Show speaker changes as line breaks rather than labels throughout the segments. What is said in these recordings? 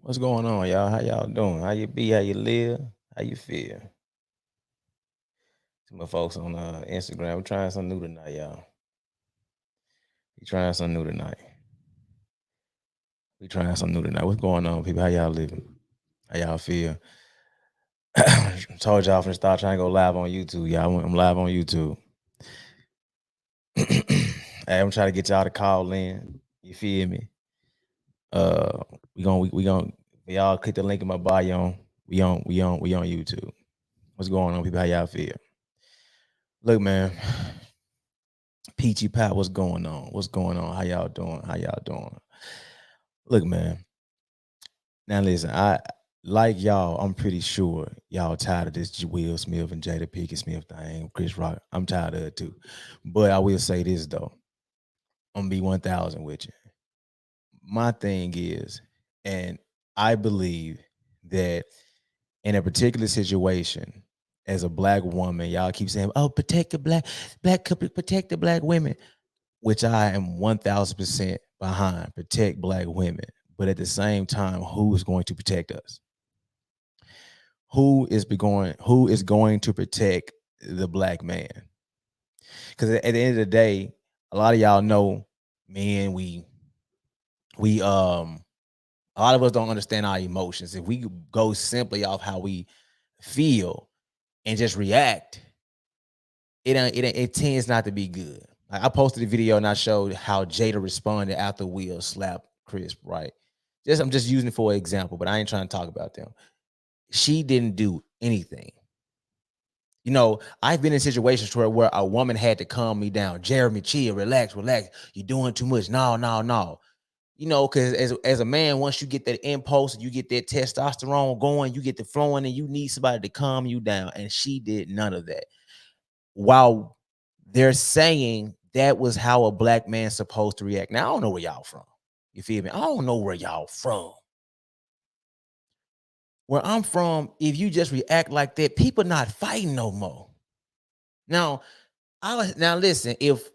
What's going on, y'all? How y'all doing? How you be? How you live? How you feel? To my folks on Instagram, we're trying something new tonight, y'all. We trying something new tonight. We trying something new tonight. What's going on, people? How y'all living? How y'all feel? Told y'all from the start trying to go live on YouTube, y'all. I'm live on YouTube. Hey, I'm trying to get y'all to call in. You feel me? Uh, we gonna y'all click the link in my bio. We on YouTube. What's going on, people? How y'all feel? Look, man. Peachy Pat, what's going on? What's going on? How y'all doing? How y'all doing? Look, man. Now listen, I like y'all. I'm pretty sure y'all tired of this Will Smith and Jada Pinkett Smith thing, Chris Rock. I'm tired of it too. But I will say this though. I'm gonna be 1,000 with you. My thing is, and I believe that in a particular situation, as a black woman, y'all keep saying, "Oh, protect the protect the black women," which I am 1,000% behind. Protect black women, but at the same time, who is going to protect us? Who is going to protect the black man? Because at the end of the day, a lot of y'all know, man, we a lot of us don't understand our emotions. If we go simply off how we feel and just react, it tends not to be good. Like I posted a video and I showed how Jada responded after Will slapped Chris, right? I'm just using it for an example, but I ain't trying to talk about them. She didn't do anything. You know, I've been in situations where a woman had to calm me down. Jeremy, chill, relax, relax. You're doing too much. No, no, no. You know, because as a man, once you get that impulse, you get that testosterone going, you get the flowing, and you need somebody to calm you down. And she did none of that. While they're saying that was how a black man's supposed to react. Now, I don't know where y'all from. You feel me? I don't know where y'all from. Where I'm from, if you just react like that, people not fighting no more. Now, now listen, if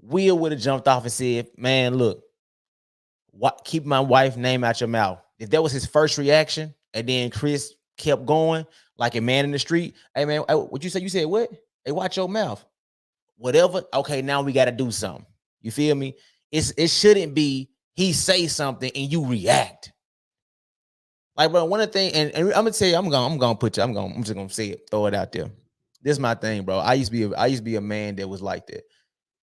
Will would have jumped off and said, "Man, look, keep my wife's name out your mouth." If that was his first reaction, and then Chris kept going like a man in the street, "Hey man, what you say? You said what? Hey, watch your mouth." Whatever. Okay, now we got to do something. You feel me? It shouldn't be he say something and you react. Like, bro, one of the things, and I'm gonna tell you, I'm just gonna say it, throw it out there. This is my thing, bro. I used to be a man that was like that.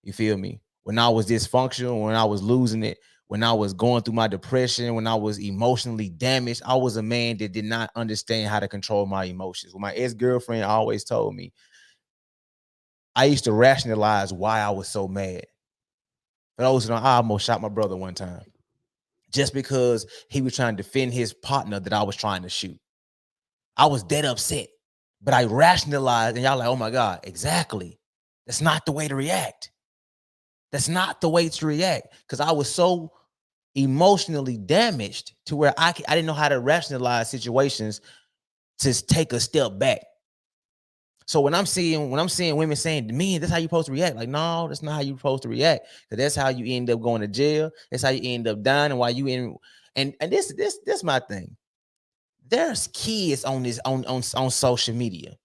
You feel me? When I was dysfunctional, when I was losing it, when I was going through my depression, when I was emotionally damaged, I was a man that did not understand how to control my emotions. When my ex-girlfriend always told me, I used to rationalize why I was so mad. For those who know, I almost shot my brother one time just because he was trying to defend his partner that I was trying to shoot. I was dead upset, but I rationalized, and y'all like, "Oh my God, exactly. That's not the way to react. That's not the way to react." Because I was so emotionally damaged to where I didn't know how to rationalize situations to take a step back. So when I'm seeing women saying to me, "That's how you're supposed to react," like, no, that's not how you're supposed to react. Because that's how you end up going to jail. That's how you end up dying, and why you in. And this my thing. There's kids on this on social media.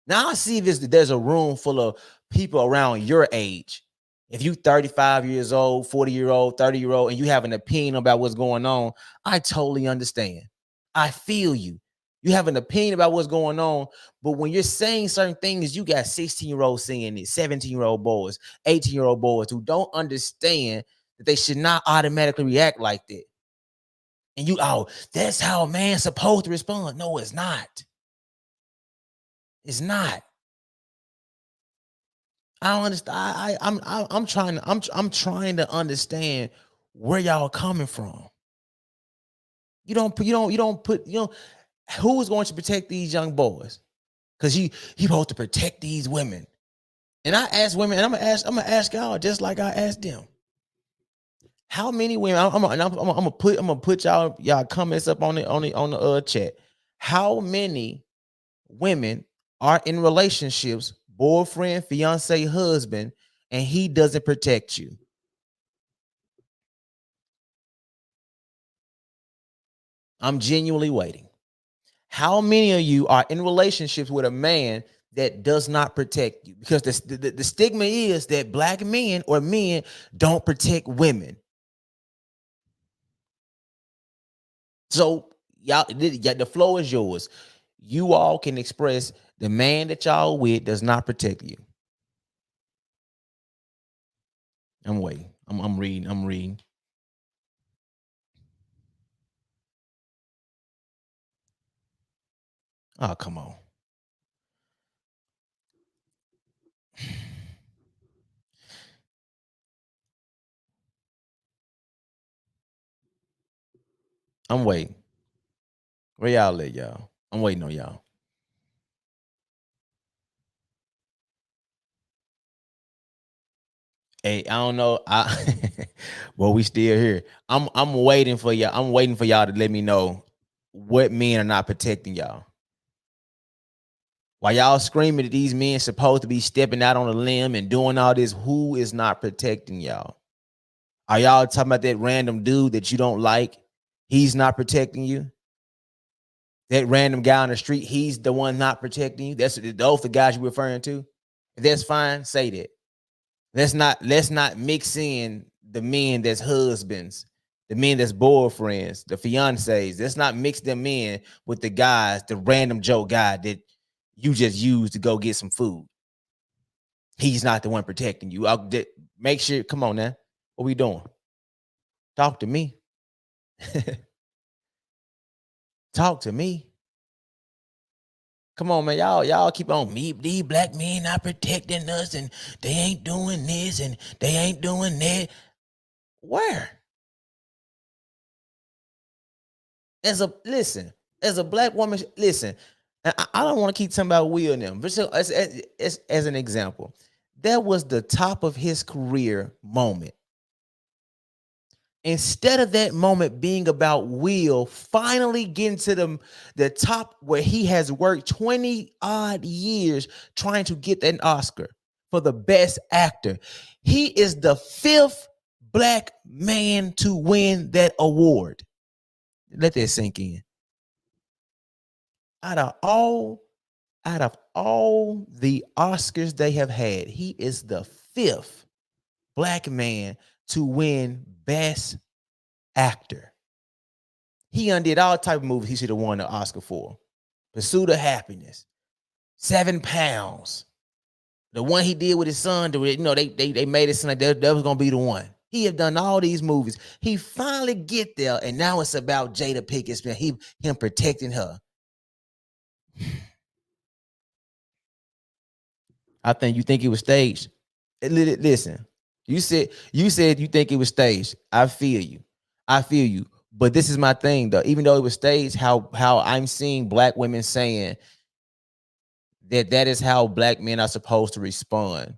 Now I see this. There's a room full of people around your age. If you 35 years old, 40-year-old, 30-year-old, and you have an opinion about what's going on, I totally understand. I feel you. You have an opinion about what's going on, but when you're saying certain things, you got 16-year-olds saying it, 17-year-old boys, 18-year-old boys who don't understand that they should not automatically react like that. And that's how a man's supposed to respond. No, it's not. It's not. I don't understand. I'm trying to understand where y'all coming from. Who is going to protect these young boys? Because he supposed to protect these women. And I ask women, and I'm gonna ask y'all just like I asked them. How many women? I'm gonna put y'all comments up on the chat. How many women are in relationships, boyfriend, fiance, husband, and he doesn't protect you? I'm genuinely waiting. How many of you are in relationships with a man that does not protect you? Because the stigma is that black men or men don't protect women. So y'all, the floor is yours. You all can express the man that y'all with does not protect you. I'm waiting. I'm reading. I'm reading. Oh, come on. I'm waiting. Where y'all at, y'all? I'm waiting on y'all. Hey, I don't know. Well, we still here. I'm waiting for y'all. I'm waiting for y'all to let me know what men are not protecting y'all. While y'all screaming that these men supposed to be stepping out on a limb and doing all this, who is not protecting y'all? Are y'all talking about that random dude that you don't like? He's not protecting you. That random guy on the street, he's the one not protecting you. That's those the guys you're referring to. If that's fine, say that. Let's not mix in the men that's husbands, the men that's boyfriends, the fiancés. Let's not mix them in with the guys, the random Joe guy that you just use to go get some food. He's not the one protecting you. Make sure. Come on now, what we doing? Talk to me. Talk to me. Come on, man. Y'all keep on me. These black men not protecting us, and they ain't doing this, and they ain't doing that. Where? As a listen, as a black woman, listen. I don't want to keep talking about Will and them, but so as an example, that was the top of his career moment. Instead of that moment being about Will finally getting to the top where he has worked 20 odd years trying to get an Oscar for the best actor, he is the fifth black man to win that award. Let that sink in. Out of all out of all the Oscars they have had, he is the fifth black man to win best actor. He undid all type of movies he should have won the Oscar for. Pursuit of Happiness, 7 Pounds. The one he did with his son, they made it seem like that was gonna be the one. He have done all these movies. He finally get there, and now it's about Jada Pinkett Smith. Him protecting her. I think you think it was staged. Listen, you said you think it was staged. I feel you. I feel you. But this is my thing though. Even though it was staged, how I'm seeing black women saying that is how black men are supposed to respond.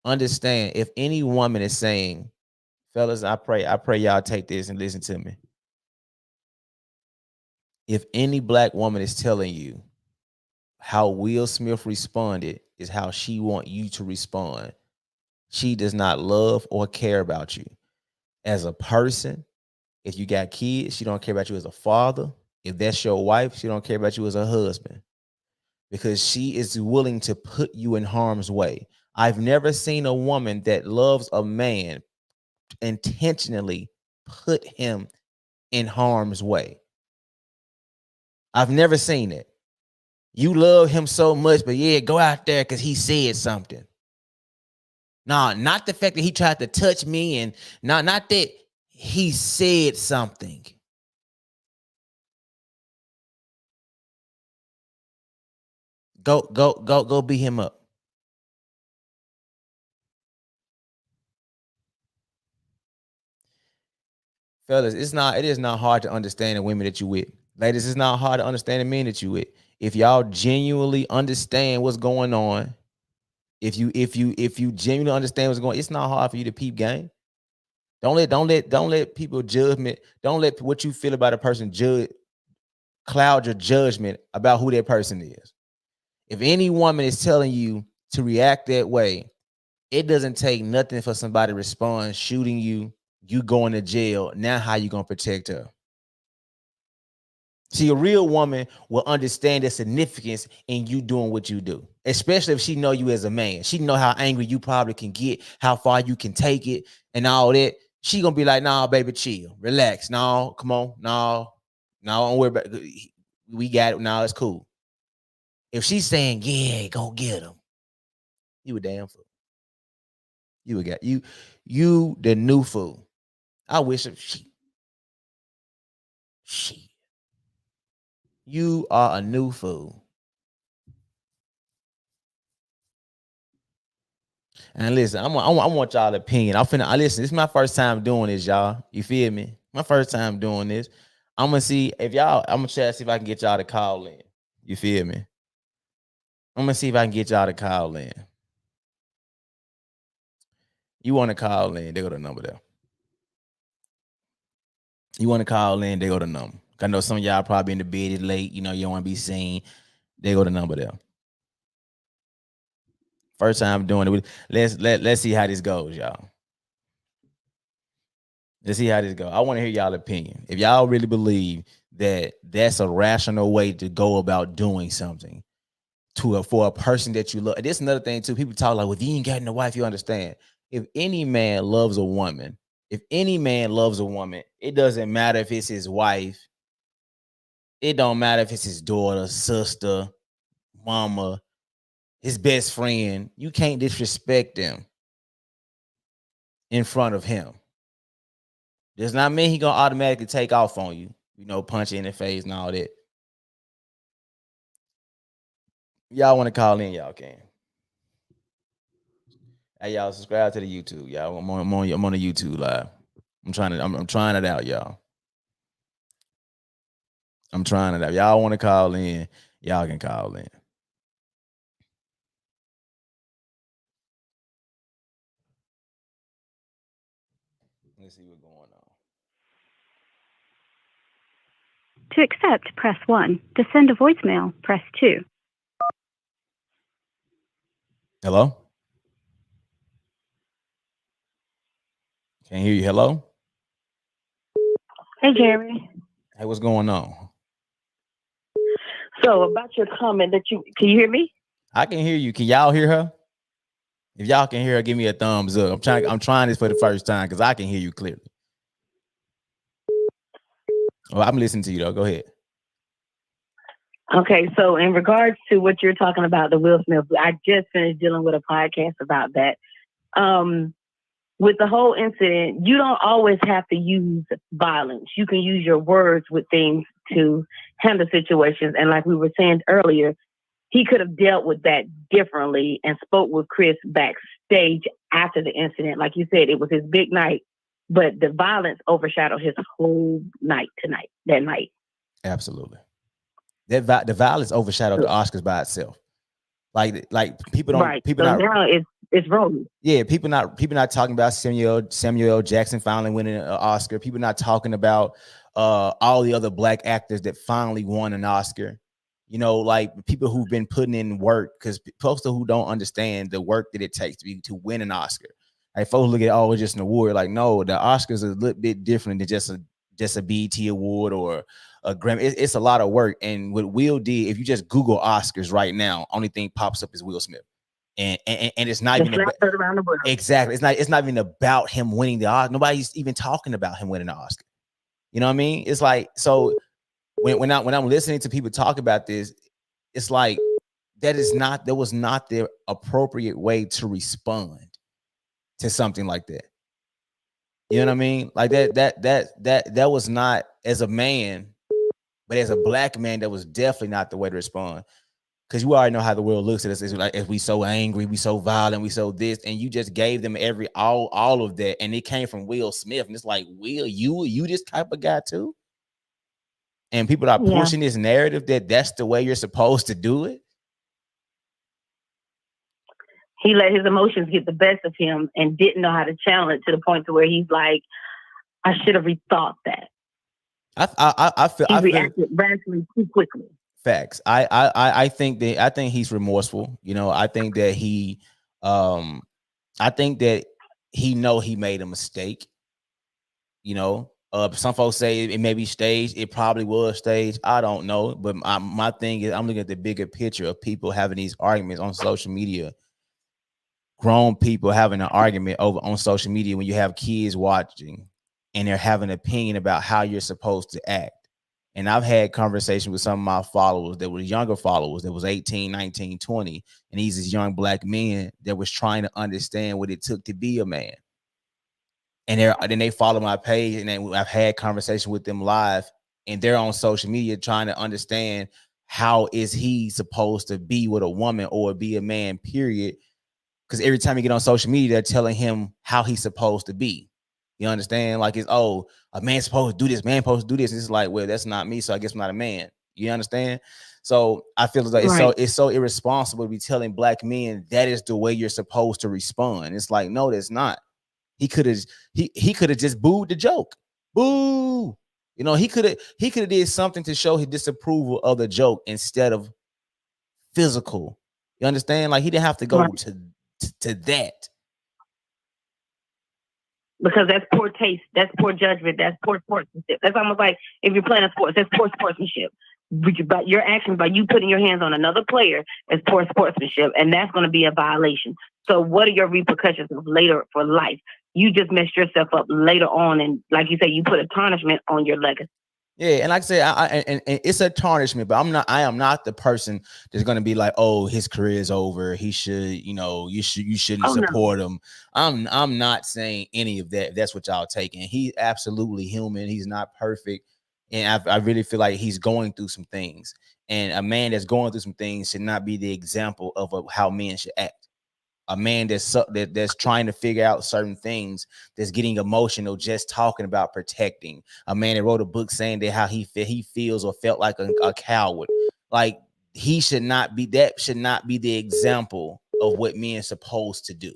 Understand, if any woman is saying, fellas, I pray y'all take this and listen to me. If any black woman is telling you how Will Smith responded is how she want you to respond, she does not love or care about you as a person. If you got kids, she don't care about you as a father. If that's your wife, she don't care about you as a husband, because she is willing to put you in harm's way. I've never seen a woman that loves a man intentionally put him in harm's way. I've never seen it. You love him so much, but yeah, go out there because he said something. Nah, not the fact that he tried to touch me, and not that he said something. Go beat him up. Fellas, it is not hard to understand the women that you with. Ladies, it's not hard to understand the men that you with. If y'all genuinely understand what's going on, if you genuinely understand what's going on, it's not hard for you to peep game. Don't let people judgment, don't let what you feel about a person judge cloud your judgment about who that person is. If any woman is telling you to react that way, it doesn't take nothing for somebody to respond, shooting you, you going to jail. Now how you gonna protect her? See, a real woman will understand the significance in you doing what you do, especially if she know you as a man. She know how angry you probably can get, how far you can take it, and all that. She gonna be like, "Nah, baby, chill, relax. No, come on, no, don't worry about. We got it. Now it's cool." If she's saying, "Yeah, go get him," you a damn fool. You a got you the new fool. I wish she you are a new fool. And listen, I want y'all opinion. I listen. This is my first time doing this, y'all. You feel me? My first time doing this. I'm gonna see if y'all. I'm gonna try to see if I can get y'all to call in. You feel me? I'm gonna see if I can get y'all to call in. You want to call in? They go to the number there. You want to call in? They go to the number. I know some of y'all probably in the bed. It's late. You know you don't want to be seen. They go to the number there. First time doing it. Let's see how this goes, y'all. Let's see how this goes. I want to hear y'all opinion. If y'all really believe that that's a rational way to go about doing something for a person that you love. This is another thing too. People talk like, well, if you ain't got no wife, you understand. If any man loves a woman, it doesn't matter if it's his wife. It don't matter if it's his daughter, sister, mama, his best friend. You can't disrespect them in front of him. Does not mean he gonna automatically take off on you. You know, punch you in the face and all that. Y'all want to call in, y'all can. Hey, y'all subscribe to the YouTube, y'all. I'm on the YouTube live. I'm trying it out, y'all. I'm trying it out. Y'all want to call in, y'all can call in. Let's see what's going on.
To accept, press 1. To send a voicemail, press 2.
Hello? Can't hear you. Hello?
Hey, Jeremy.
Hey, what's going on?
So about your comment that can you hear me?
I can hear you. Can y'all hear her? If y'all can hear her, give me a thumbs up. I'm trying this for the first time because I can hear you clearly. Oh, I'm listening to you though. Go ahead.
Okay, so in regards to what you're talking about, the Will Smith, I just finished dealing with a podcast about that. With the whole incident, you don't always have to use violence. You can use your words with things to handle situations. And like we were saying earlier, he could have dealt with that differently and spoke with Chris backstage after the incident. Like you said, it was his big night, but the violence overshadowed his whole night that night.
Absolutely. The violence overshadowed the Oscars by itself. Like people don't
right.
people
so
not
now it's wrong.
Yeah, people not talking about Samuel L. Jackson finally winning an Oscar. People not talking about all the other black actors that finally won an Oscar. You know, like people who've been putting in work, because folks who don't understand the work that it takes to win an Oscar. Like folks look at it's just an award. Like, no, the Oscars are a little bit different than just a BET award or a Grammy. It's a lot of work. And what Will did, if you just Google Oscars right now, only thing pops up is Will Smith. And it's not even
around the world.
Exactly. It's not even about him winning the Oscar. Nobody's even talking about him winning the Oscar. You know what I mean? It's like, so when I'm listening to people talk about this, it's like that was not the appropriate way to respond to something like that. You know what I mean? Like that was not, as a man, but as a black man, that was definitely not the way to respond. Because you already know how the world looks at us. It's like, if we so angry, we so violent, we so this, and you just gave them all of that, and it came from Will Smith, and it's like, Will, you this type of guy too? And people are pushing this narrative that that's the way you're supposed to do it.
He let his emotions get the best of him and didn't know how to channel it to the point to where he's like, I should have rethought that.
I feel
he reacted rationally too quickly.
Facts. I think he's remorseful. You know, I think that he know he made a mistake. You know, Some folks say it may be staged. It probably was staged. I don't know. But my thing is, I'm looking at the bigger picture of people having these arguments on social media. Grown people having an argument over on social media when you have kids watching and they're having an opinion about how you're supposed to act. And I've had conversations with some of my followers that were younger followers that was 18, 19, 20. And these young black men that was trying to understand what it took to be a man. And then they follow my page, and then I've had conversation with them live, and they're on social media trying to understand how is he supposed to be with a woman or be a man, period. Because every time you get on social media, they're telling him how he's supposed to be. You understand? Like it's, oh, a man's supposed to do this, man supposed to do this. It's like, well, that's not me, so I guess I'm not a man. You understand? So I feel like it's so irresponsible to be telling black men that is the way you're supposed to respond. It's like, no, that's not. He could have just booed the joke. Boo. You know, he could have did something to show his disapproval of the joke instead of physical. You understand? Like he didn't have to go to that.
Because that's poor taste, that's poor judgment, that's poor sportsmanship. That's almost like if you're playing a sport, that's poor sportsmanship. But your action by you putting your hands on another player is poor sportsmanship, and that's going to be a violation. So what are your repercussions of later for life? You just messed yourself up later on, and like you say, you put a tarnishment on your legacy.
Yeah, and like I said, and it's a tarnishment, but I am not the person that's going to be like, oh, his career is over. He should, you shouldn't support him. I'm not saying any of that. That's what y'all taking. He's absolutely human. He's not perfect, and I really feel like he's going through some things. And a man that's going through some things should not be the example of how men should act. A man that's trying to figure out certain things, that's getting emotional just talking about protecting. A man that wrote a book saying that how he feels or felt like a coward. Like he should not be the example of what men are supposed to do.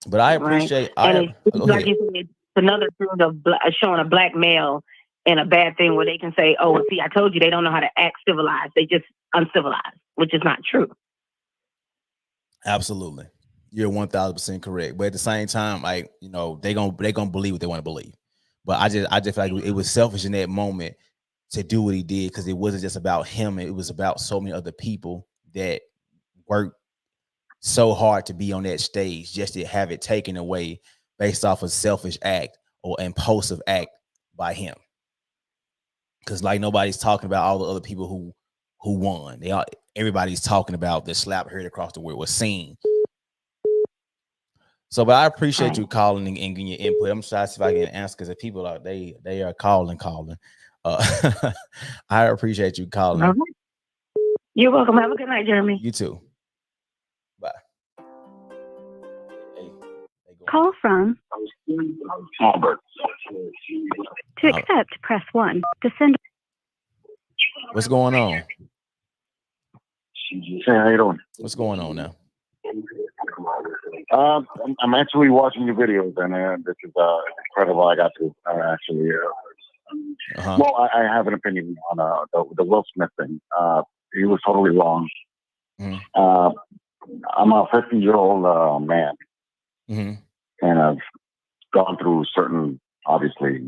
But I appreciate
like you said, it's another thing of showing a black male in a bad thing where they can say, oh, see, I told you they don't know how to act civilized. They just uncivilized, which is not true.
Absolutely. You're 1000% correct. But at the same time, like, they're gonna believe what they want to believe. But I just feel like it was selfish in that moment to do what he did, because it wasn't just about him. It was about so many other people that worked so hard to be on that stage just to have it taken away based off a selfish act or impulsive act by him. Because like nobody's talking about all the other people who won. Everybody's talking about the slap heard across the world was seen. So, but I appreciate you calling and getting your input. I'm trying to see if I can answer, because the people are they are calling. I appreciate you calling.
You're welcome. Have a good night, Jeremy.
You too. Bye.
Call from
Albert.
To accept, press 1. To send.
What's going on?
Hey, how you doing?
What's going on now?
I'm actually watching your videos, and this is incredible. I got to actually. Well, I have an opinion on the Will Smith thing. He was totally wrong.
Mm-hmm.
I'm a 50-year-old man, and I've gone through certain, obviously,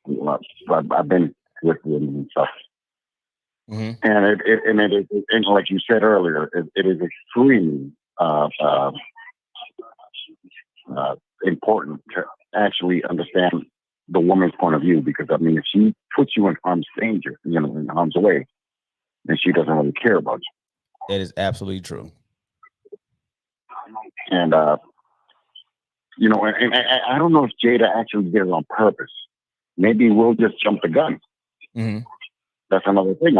I've been with him and stuff. And and like you said earlier, it is extremely important to actually understand the woman's point of view, because if she puts you in harm's danger, in harm's way, then she doesn't really care about you.
That is absolutely true.
And and I don't know if Jada actually did it on purpose. Maybe Will just jumped the gun.
Mm-hmm.
That's another thing.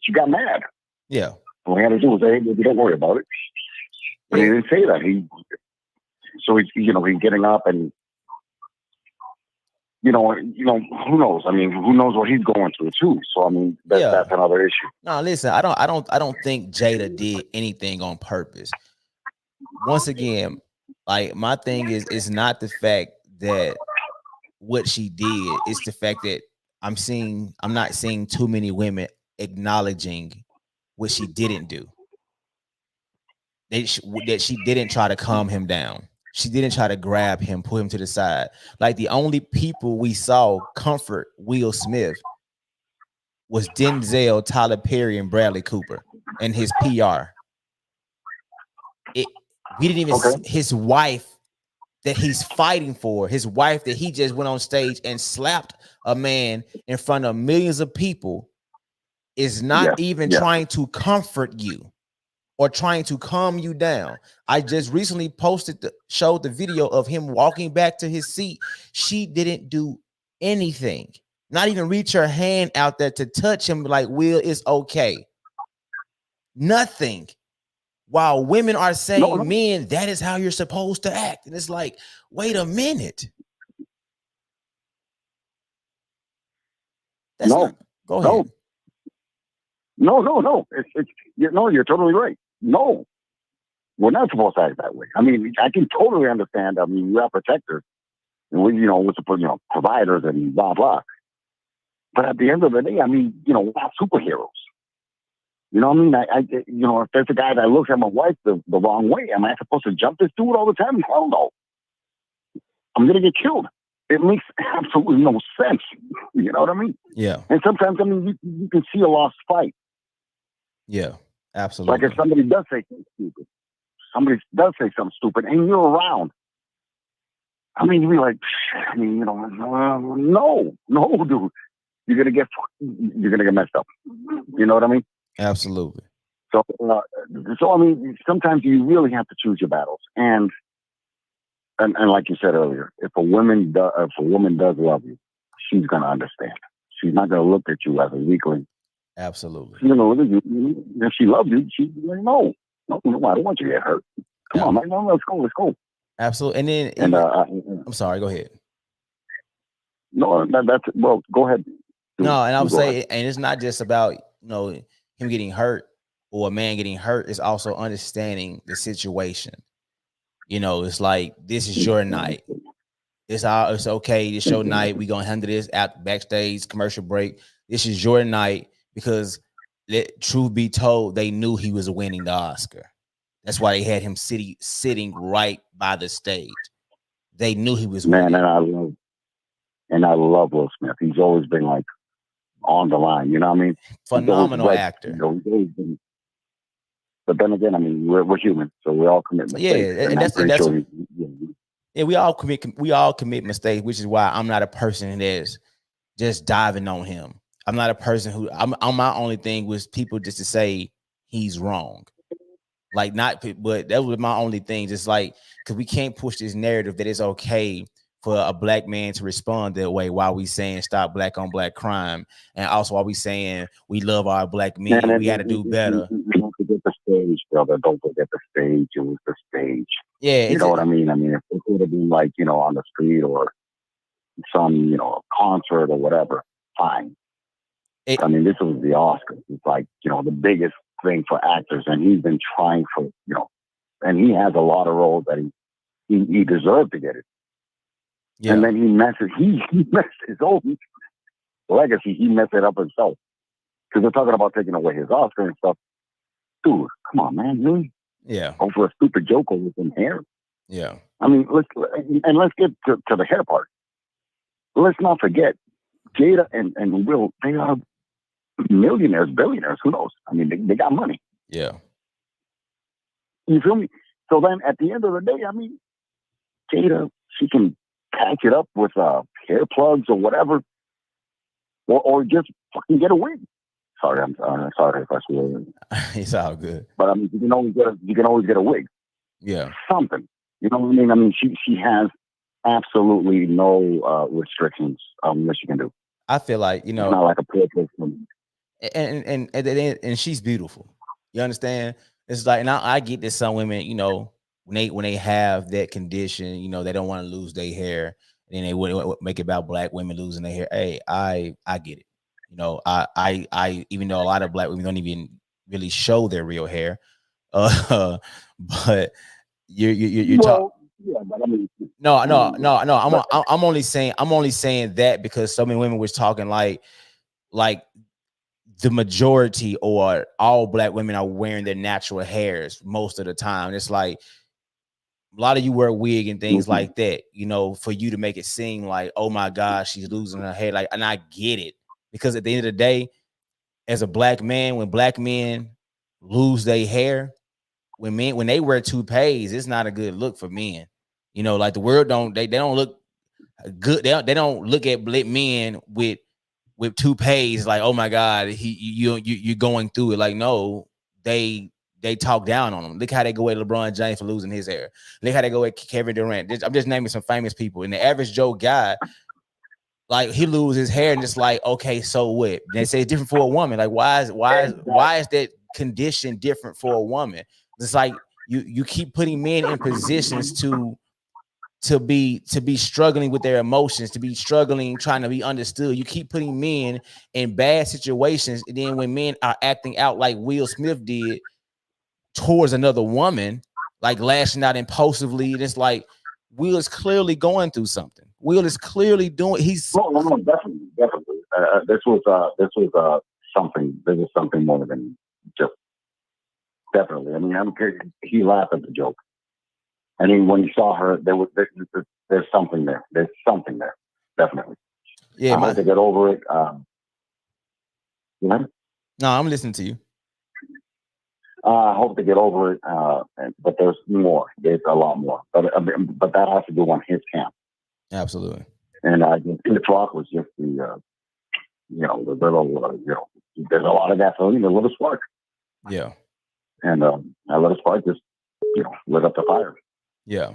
She got mad.
Yeah.
All he had to do was say, hey, don't worry about it. But he didn't say that. He's getting up and, who knows? Who knows what he's going through too? So, that's another issue.
No, listen, I don't think Jada did anything on purpose. Once again, like my thing is not the fact that what she did, it's the fact that I'm not seeing too many women acknowledging what she didn't do. That she didn't try to calm him down. She didn't try to grab him, pull him to the side. Like the only people we saw comfort Will Smith was Denzel, Tyler Perry, and Bradley Cooper and his PR. We didn't even see his wife that he's fighting for, his wife that he just went on stage and slapped a man in front of millions of people, is not even trying to comfort you or trying to calm you down. I just recently showed the video of him walking back to his seat. She didn't do anything, not even reach her hand out there to touch him like, Will, it's okay. Nothing. While women are saying, men, that is how you're supposed to act. And it's like, wait a minute. Go ahead.
No. You're totally right. No, we're not supposed to act that way. I mean, I can totally understand. I mean, we are protectors, and we're providers and blah blah. But at the end of the day, I mean, we're not superheroes. You know what I mean? If there's a guy that looks at my wife the wrong way, am I supposed to jump this dude all the time? Hell no. I'm gonna get killed. It makes absolutely no sense. You know what I mean?
Yeah.
And sometimes, I mean, you can see a lost fight.
Yeah, absolutely.
Like if somebody does say something stupid, and you're around. I mean, you'd be like, no, dude, you're gonna get messed up. You know what I mean?
Absolutely.
So I mean, sometimes you really have to choose your battles, and like you said earlier, if a woman does love you, she's gonna understand. She's not gonna look at you as a weakling.
Absolutely.
She's gonna look at you. If she loves you, she's like, no, I don't want you to get hurt. Come on, man, let's go.
Absolutely. And then, I'm sorry. Go ahead.
No, that's well. Go ahead.
No, and I would say, and it's not just about him getting hurt or a man getting hurt. It's also understanding the situation. It's like, this is your night. It's okay. It's your night. We gonna handle this at backstage commercial break. This is your night, because truth be told, they knew he was winning the Oscar. That's why they had him sitting right by the stage. They knew he was winning.
And I love Will Smith. He's always been like on the line. You know what I mean?
Phenomenal actor.
But then again, I mean, we're human, so we all commit mistakes.
We all commit mistakes, which is why I'm not a person that's just diving on him. I'm not a person who my only thing was people just to say he's wrong. Like, but that was my only thing. Just like, because we can't push this narrative that it's okay for a black man to respond that way while we saying stop black on black crime, and also while we saying we love our black men. We got to do better.
Don't forget the stage, brother. Don't forget the stage. It was the stage.
Yeah,
you know what I mean. I mean, if it would have been like on the street or some concert or whatever, fine. I mean, this was the Oscars. It's like the biggest thing for actors, and he's been trying for and he has a lot of roles that he deserved to get it. Yeah. And then he messed his own legacy. He messed it up himself, because they're talking about taking away his Oscar and stuff. Dude, come on, man, really?
Yeah.
Over a stupid joke over some hair.
Yeah.
I mean, let's get to the hair part. Let's not forget, Jada and Will, they are millionaires, billionaires, who knows? I mean, they got money.
Yeah.
You feel me? So then at the end of the day, I mean, Jada, she can patch it up with hair plugs or whatever, or just fucking get a wig. Sorry, I'm sorry if I swear.
It's all good.
But I mean, you can always get a wig.
Yeah.
Something. You know what I mean? I mean, she has absolutely no restrictions on what she can do.
I feel like
it's not like a poor person.
And she's beautiful. You understand? It's like, now I get that some women, when they have that condition, they don't want to lose their hair, and then they would make it about black women losing their hair. Hey, I get it. I even though a lot of black women don't even really show their real hair, but you're talking.
Yeah, but I mean,
no. I'm only saying that because so many women was talking like the majority or all black women are wearing their natural hairs most of the time. It's like, a lot of you wear wig and things like that, you know, for you to make it seem like, oh my gosh, she's losing her hair. Like, and I get it, because at the end of the day, as a black man, when black men lose their hair, when they wear toupees, it's not a good look for men. You know, like the world they don't look good. They don't look at men with toupees like, oh my God, you're going through it. Like, no, they talk down on them. Look how they go at LeBron James for losing his hair. Look how they go at Kevin Durant. I'm just naming some famous people. And the average Joe guy, like, he loses his hair and it's like, okay, so what? They say it's different for a woman. Like, why is that condition different for a woman? It's like you keep putting men in positions to be struggling with their emotions, to be struggling, trying to be understood. You keep putting men in bad situations, and then when men are acting out like Will Smith did towards another woman, like lashing out impulsively, it's like Will is clearly going through something. Will is clearly doing.
No, definitely. This was something. This is something more than just definitely. I mean, he laughed at the joke. I mean, when you saw her, there's something there. There's something there, definitely.
Yeah,
I hope to get over it.
No, I'm listening to you.
I hope to get over it, but there's more. There's a lot more. But that has to do on his camp.
Absolutely.
And the talk was just the little, there's a lot of gasoline, the little spark.
Yeah.
And that little spark just, lit up the fire.
Yeah.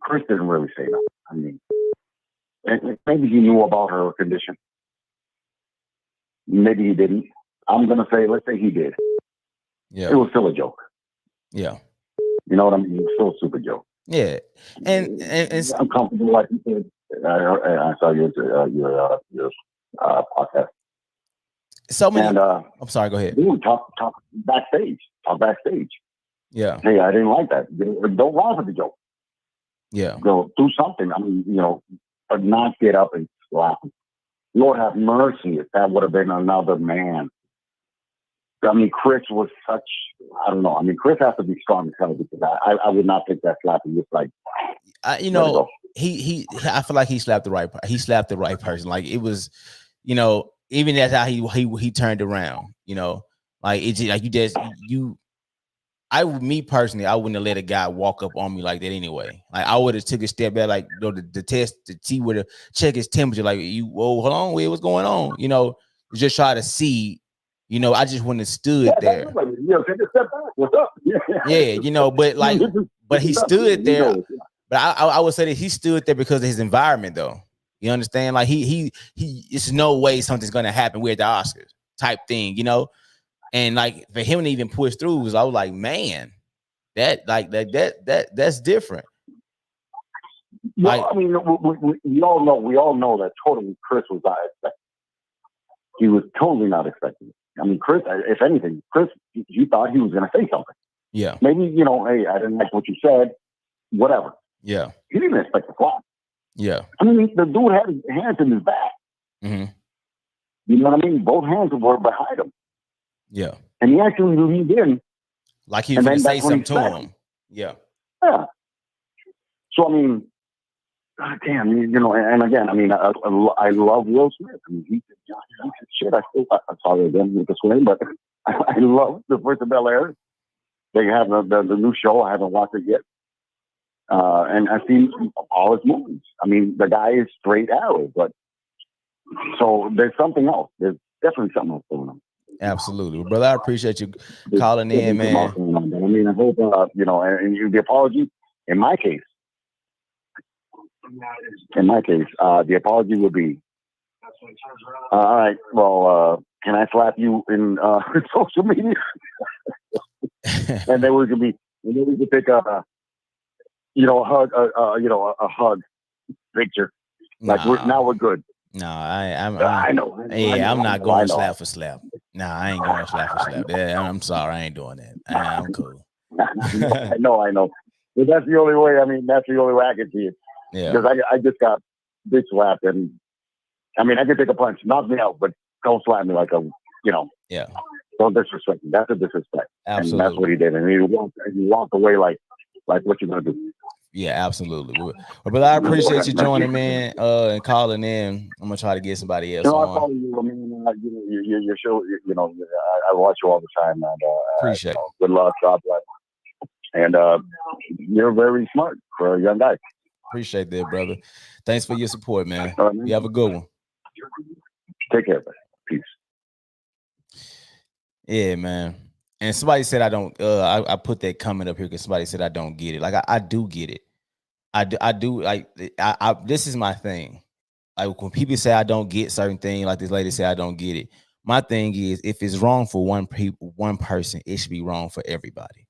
Chris didn't really say that. I mean, maybe he knew about her condition. Maybe he didn't. I'm going to say, let's say he did.
Yeah.
It was still a joke.
Yeah.
You know what I mean? It was still a stupid joke.
Yeah. And
I'm comfortable, like you said. I saw your podcast.
So many.
And,
I'm sorry. Go ahead.
Dude, talk backstage. Talk backstage.
Yeah.
Hey, I didn't like that. Don't laugh at the joke.
Yeah.
Go do something. I mean, but not get up and slap him. Lord have mercy if that would have been another man. I mean, Chris was such, I don't know. I mean, Chris has to be strong as hell, because I would not take that slap and just like,
I feel like he slapped the right person. Like, it was, even that's how he turned around, like it's like me personally, I wouldn't have let a guy walk up on me like that anyway. Like, I would have took a step back, like, the test to see where to check his temperature. Like, hold on, what's going on? Just try to see. I just wouldn't have stood there.
Take a step back. What's up?
Yeah, but he stood there. But I would say that he stood there because of his environment, though. You understand? Like, he it's no way something's gonna happen. We're at the Oscars type thing, And like, for him to even push through, I was like, man, that's different.
Well, I mean, we all know that totally Chris was not expecting. He was totally not expecting it. I mean, Chris, if anything, he thought he was going to say something.
Yeah.
Maybe, hey, I didn't like what you said, whatever.
Yeah.
He didn't expect the flop.
Yeah.
I mean, the dude had his hands in his back.
Mm-hmm.
You know what I mean? Both hands were behind him.
Yeah.
And he actually leaned in.
Like he was going to say something to him. Yeah.
Yeah. So, I mean, God damn, and again, I mean, I love Will Smith. I mean, he's shit. I saw it again with the swing, but I love the First of Bel-Air. They have the new show. I haven't watched it yet. And I've seen all his movies. I mean, the guy is straight arrow, but so there's something else. There's definitely something else going on.
Absolutely, brother. I appreciate you calling in, man.
I mean, I hope, and the apology, in my case, the apology would be, all right, well, can I slap you in social media? And then we could take a hug picture. Like, we're good.
No,
I know.
Yeah, I'm not going slap for slap. No, I ain't going slap for slap. Yeah, I'm sorry, I ain't doing that. I'm cool.
I know. But that's the only way. I mean, that's the only way I can see it.
Yeah.
Because I just got bitch slapped, and I mean, I can take a punch, knock me out, but don't slap me like a,
Yeah.
Don't disrespect me. That's a disrespect.
Absolutely.
And that's what he did. And he walked away like, like what you're gonna do.
Yeah, absolutely. Well, but I appreciate you joining, man, and calling in. I'm gonna try to get somebody else on.
I follow you. I mean, your show. I watch you all the time, and
appreciate it.
Good luck, God bless. And you're very smart for a young guy.
Appreciate that, brother. Thanks for your support, man. You have a good one.
Take care, man. Peace.
Yeah, man. And somebody said I don't. I put that comment up here because somebody said I don't get it. Like I do get it. I do. Like this is my thing. Like when people say I don't get certain things, like this lady said I don't get it. My thing is, if it's wrong for one person, it should be wrong for everybody.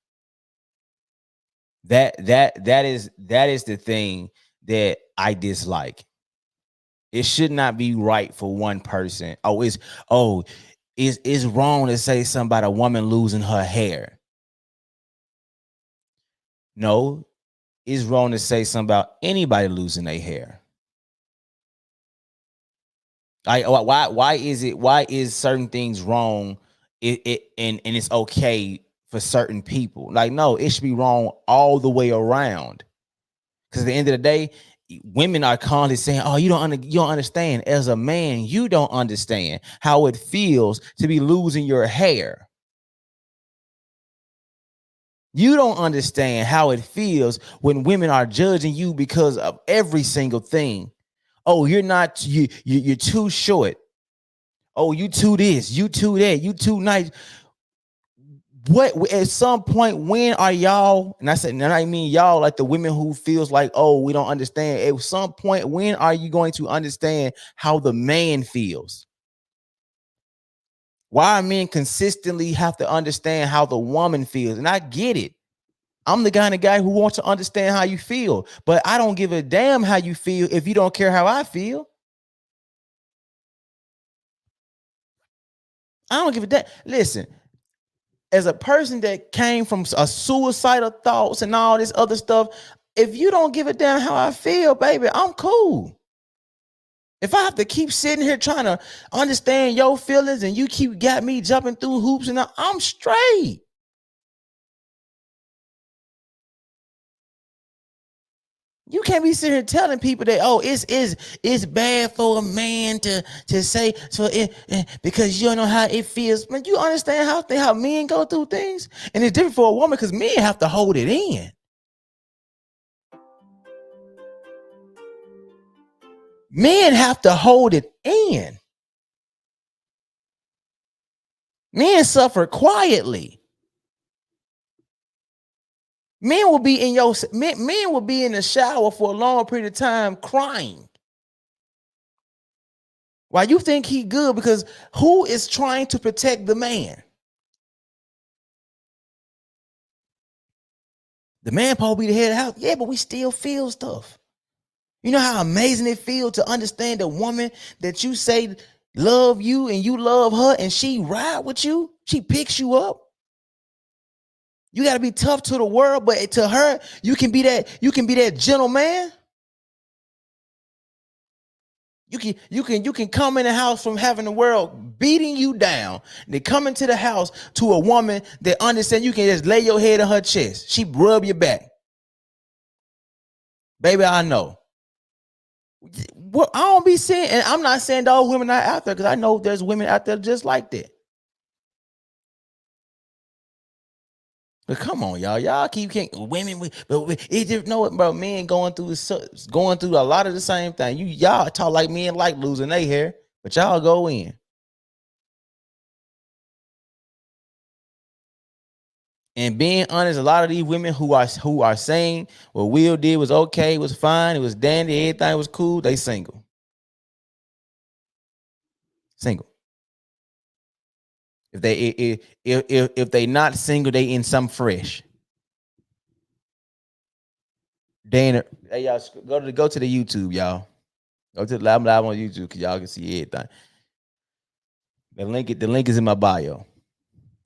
That is the thing that I dislike. It should not be right for one person. It's wrong to say something about a woman losing her hair. No, it's wrong to say something about anybody losing their hair. Why is certain things wrong? And it's okay for certain people. Like, no, it should be wrong all the way around. Because at the end of the day, women are constantly saying, "Oh, you don't understand." As a man, you don't understand how it feels to be losing your hair. You don't understand how it feels when women are judging you because of every single thing. Oh, you're too short. Oh, you too this, you too that, you too nice. What at some point, when are y'all, and I mean y'all, like the women who feels like, oh, we don't understand. At some point, when are you going to understand how the man feels? Why men consistently have to understand how the woman feels? And I get it. I'm the kind of guy who wants to understand how you feel, but I don't give a damn how you feel if you don't care how I feel. I don't give a damn. Listen, as a person that came from a suicidal thoughts and all this other stuff, if you don't give a damn how I feel, baby, I'm cool. If I have to keep sitting here trying to understand your feelings and you keep got me jumping through hoops and I'm straight. You can't be sitting here telling people that, oh, it's bad for a man to say so because you don't know how it feels. Man, you understand how men go through things, and it's different for a woman because men have to hold it in. Men have to hold it in. Men suffer quietly. Men will be in the shower for a long period of time crying. Why you think he good? Because who is trying to protect the man? The man probably be the head of the house. Yeah, but we still feel stuff. You know how amazing it feels to understand a woman that you say love you and you love her and she ride with you? She picks you up. You got to be tough to the world, but to her, you can be that gentleman. You can come in the house from having the world beating you down. They come into the house to a woman that understands you can just lay your head on her chest. She rub your back. Baby, I know. Well, I don't be saying, and I'm not saying all women are out there because I know there's women out there just like that. But come on, y'all keep women. It just know it, bro. Men going through a lot of the same thing. Y'all talk like men like losing their hair, but y'all go in. And being honest, a lot of these women who are saying what Will did was okay, it was fine, it was dandy, everything was cool, they single. Single. If they not single, they in some fresh. Dana, hey y'all, go to the YouTube, y'all. Go to the live on YouTube because y'all can see everything. The link is in my bio.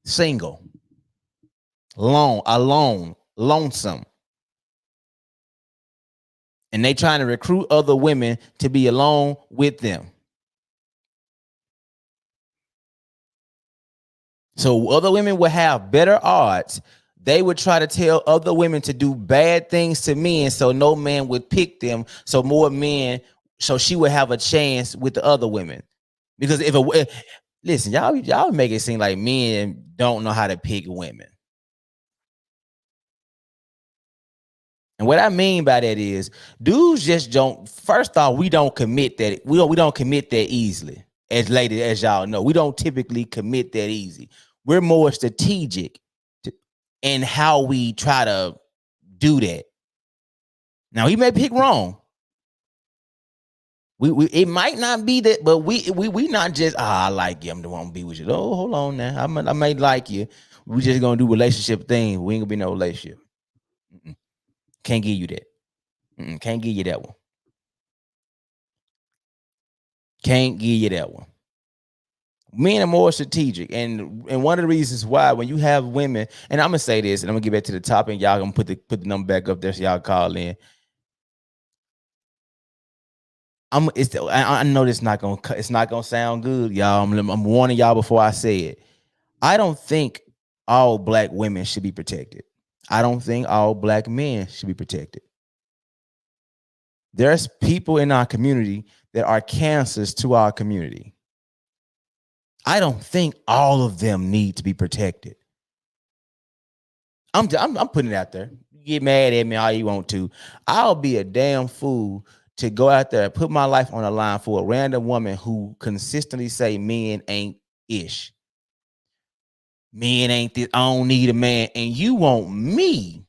Single, alone, lonesome, and they trying to recruit other women to be alone with them. So other women will have better odds they would try to tell other women to do bad things to men so no man would pick them, so more men, so she would have a chance with the other women. Because listen, y'all make it seem like men don't know how to pick women. And what I mean by that is dudes just don't, first off, we don't commit that. We don't commit that easily. As ladies, as y'all know, we don't typically commit that easy. We're more strategic in how we try to do that. Now he may pick wrong. We it might not be that, but we not just I like you, I'm the one to be with you. Oh, hold on now. I may like you. We just gonna do relationship things. We ain't gonna be no relationship. Can't give you that. Can't give you that one. Can't give you that one. Men are more strategic, and one of the reasons why when you have women, and I'm gonna say this, and I'm gonna get back to the topic, and y'all gonna put the number back up there so y'all call in. I know it's not gonna sound good, y'all. I'm warning y'all before I say it. I don't think all black women should be protected. I don't think all black men should be protected. There's people in our community that are cancers to our community. I don't think all of them need to be protected. I'm putting it out there. You get mad at me all you want to. I'll be a damn fool to go out there and put my life on the line for a random woman who consistently say men ain't ish. Men ain't this. I don't need a man. And you want me,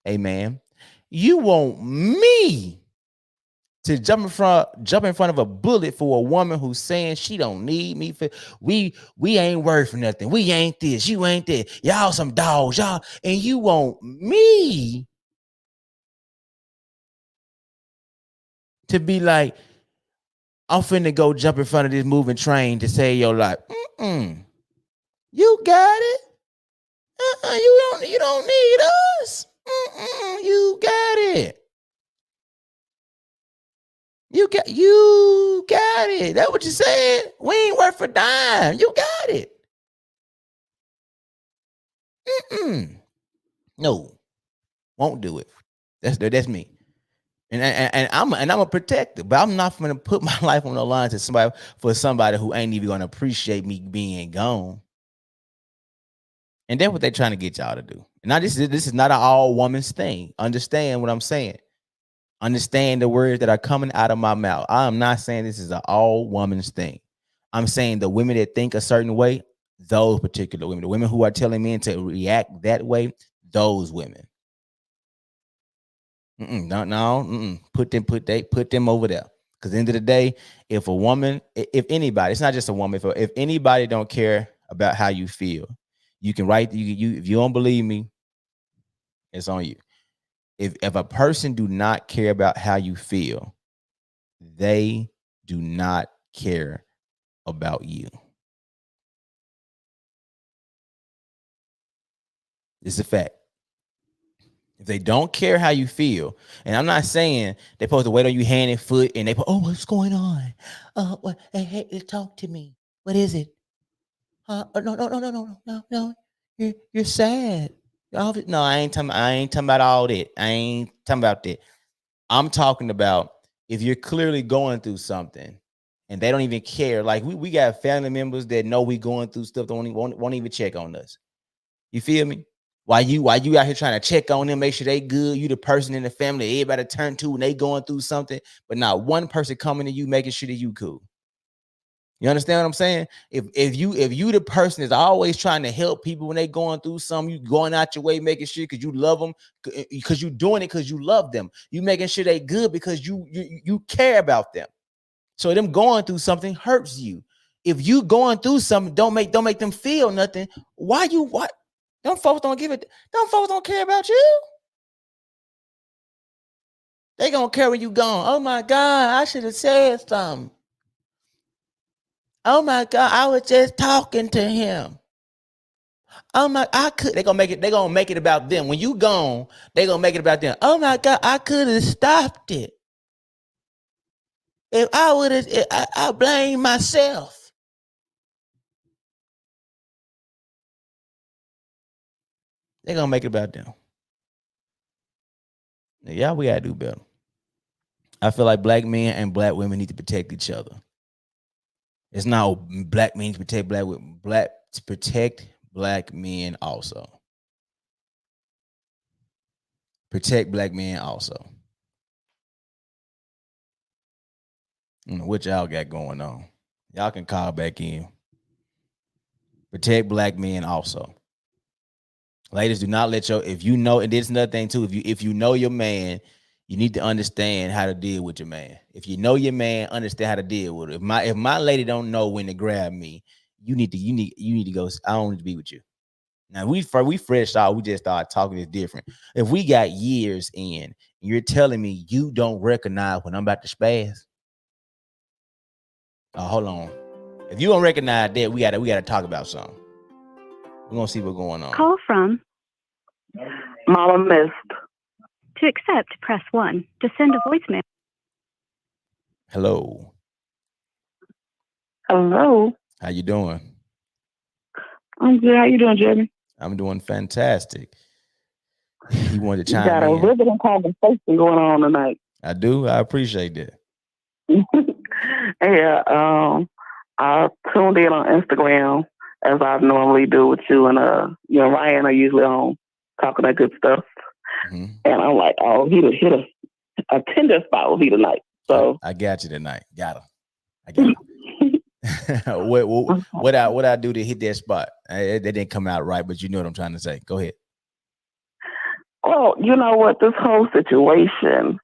hey man, you want me to jump in front of a bullet for a woman who's saying she don't need me for we ain't worth nothing. We ain't this, you ain't that. Y'all some dogs, y'all, and you want me to be like, I'm finna go jump in front of this moving train to save your life. You got it. You don't need us. You got it. You got it. That's what you said. We ain't worth a dime. You got it. No, won't do it. That's me. And I'm a protector, but I'm not gonna put my life on the line to somebody who ain't even gonna appreciate me being gone. And that's what they're trying to get y'all to do. Now this is not an all woman's thing. Understand what I'm saying. Understand the words that are coming out of my mouth. I am not saying this is an all woman's thing. I'm saying the women that think a certain way, those particular women, the women who are telling men to react that way, those women. Put them over there. Because at the end of the day, if a woman, if anybody, it's not just a woman. If anybody don't care about how you feel, you can write. You if you don't believe me, it's on you. If a person do not care about how you feel, they do not care about you. It's a fact. If they don't care how you feel, and I'm not saying they're supposed to wait on you hand and foot and they put, oh, what's going on? Hey, talk to me. What is it? No. You're sad. No, I ain't talking about all that. I ain't talking about that. I'm talking about if you're clearly going through something and they don't even care. Like we got family members that know we going through stuff, won't even check on us. You feel me? Why you out here trying to check on them, make sure they good? You the person in the family everybody turn to when they going through something, but not one person coming to you making sure that you cool. You understand what I'm saying? If you the person that's always trying to help people when they going through something, you going out your way making sure because you love them, because you doing it because you love them. You making sure they good because you care about them. So them going through something hurts you. If you going through something, don't make them feel nothing. Why you what? Them folks don't give it. Them folks don't care about you. They gonna care when you gone. Oh my God, I should have said something. Oh my God, I was just talking to him. Oh my, they gonna make it about them. When you gone, they gonna make it about them. Oh my God, I could have stopped it. If I would have, I blame myself. They're gonna make it about them. Yeah, we gotta do better. I feel like black men and black women need to protect each other. It's not black men to protect black women. Black to protect black men also. Protect black men also. I don't know what y'all got going on. Y'all can call back in. Protect black men also. Ladies, do not let your, if you know, and there's another thing too, if you know your man, you need to understand how to deal with your man. If you know your man, understand how to deal with it. If my lady don't know when to grab me, you need to go. I don't need to be with you. Now we fresh out, we just started talking. It's different. If we got years in, and you're telling me you don't recognize when I'm about to spaz, hold on. If you don't recognize that, we gotta talk about something. We're gonna see what's going on.
Call from
Mama missed.
To accept, press 1. To send a voicemail.
Hello.
Hello.
How you doing?
I'm good. How you doing, Jeremy?
I'm doing fantastic. You wanted to
You
chime
got a
in?
riveting conversation going on tonight.
I do. I appreciate that.
Yeah. I tuned in on Instagram as I normally do with you and Ryan are usually on talking that good stuff.
Mm-hmm.
And I'm like, oh, he hit a tender spot with me tonight. So
I got you tonight. Got him. I got him. what I do to hit that spot? That didn't come out right, but you know what I'm trying to say. Go ahead.
Well, you know what? This whole situation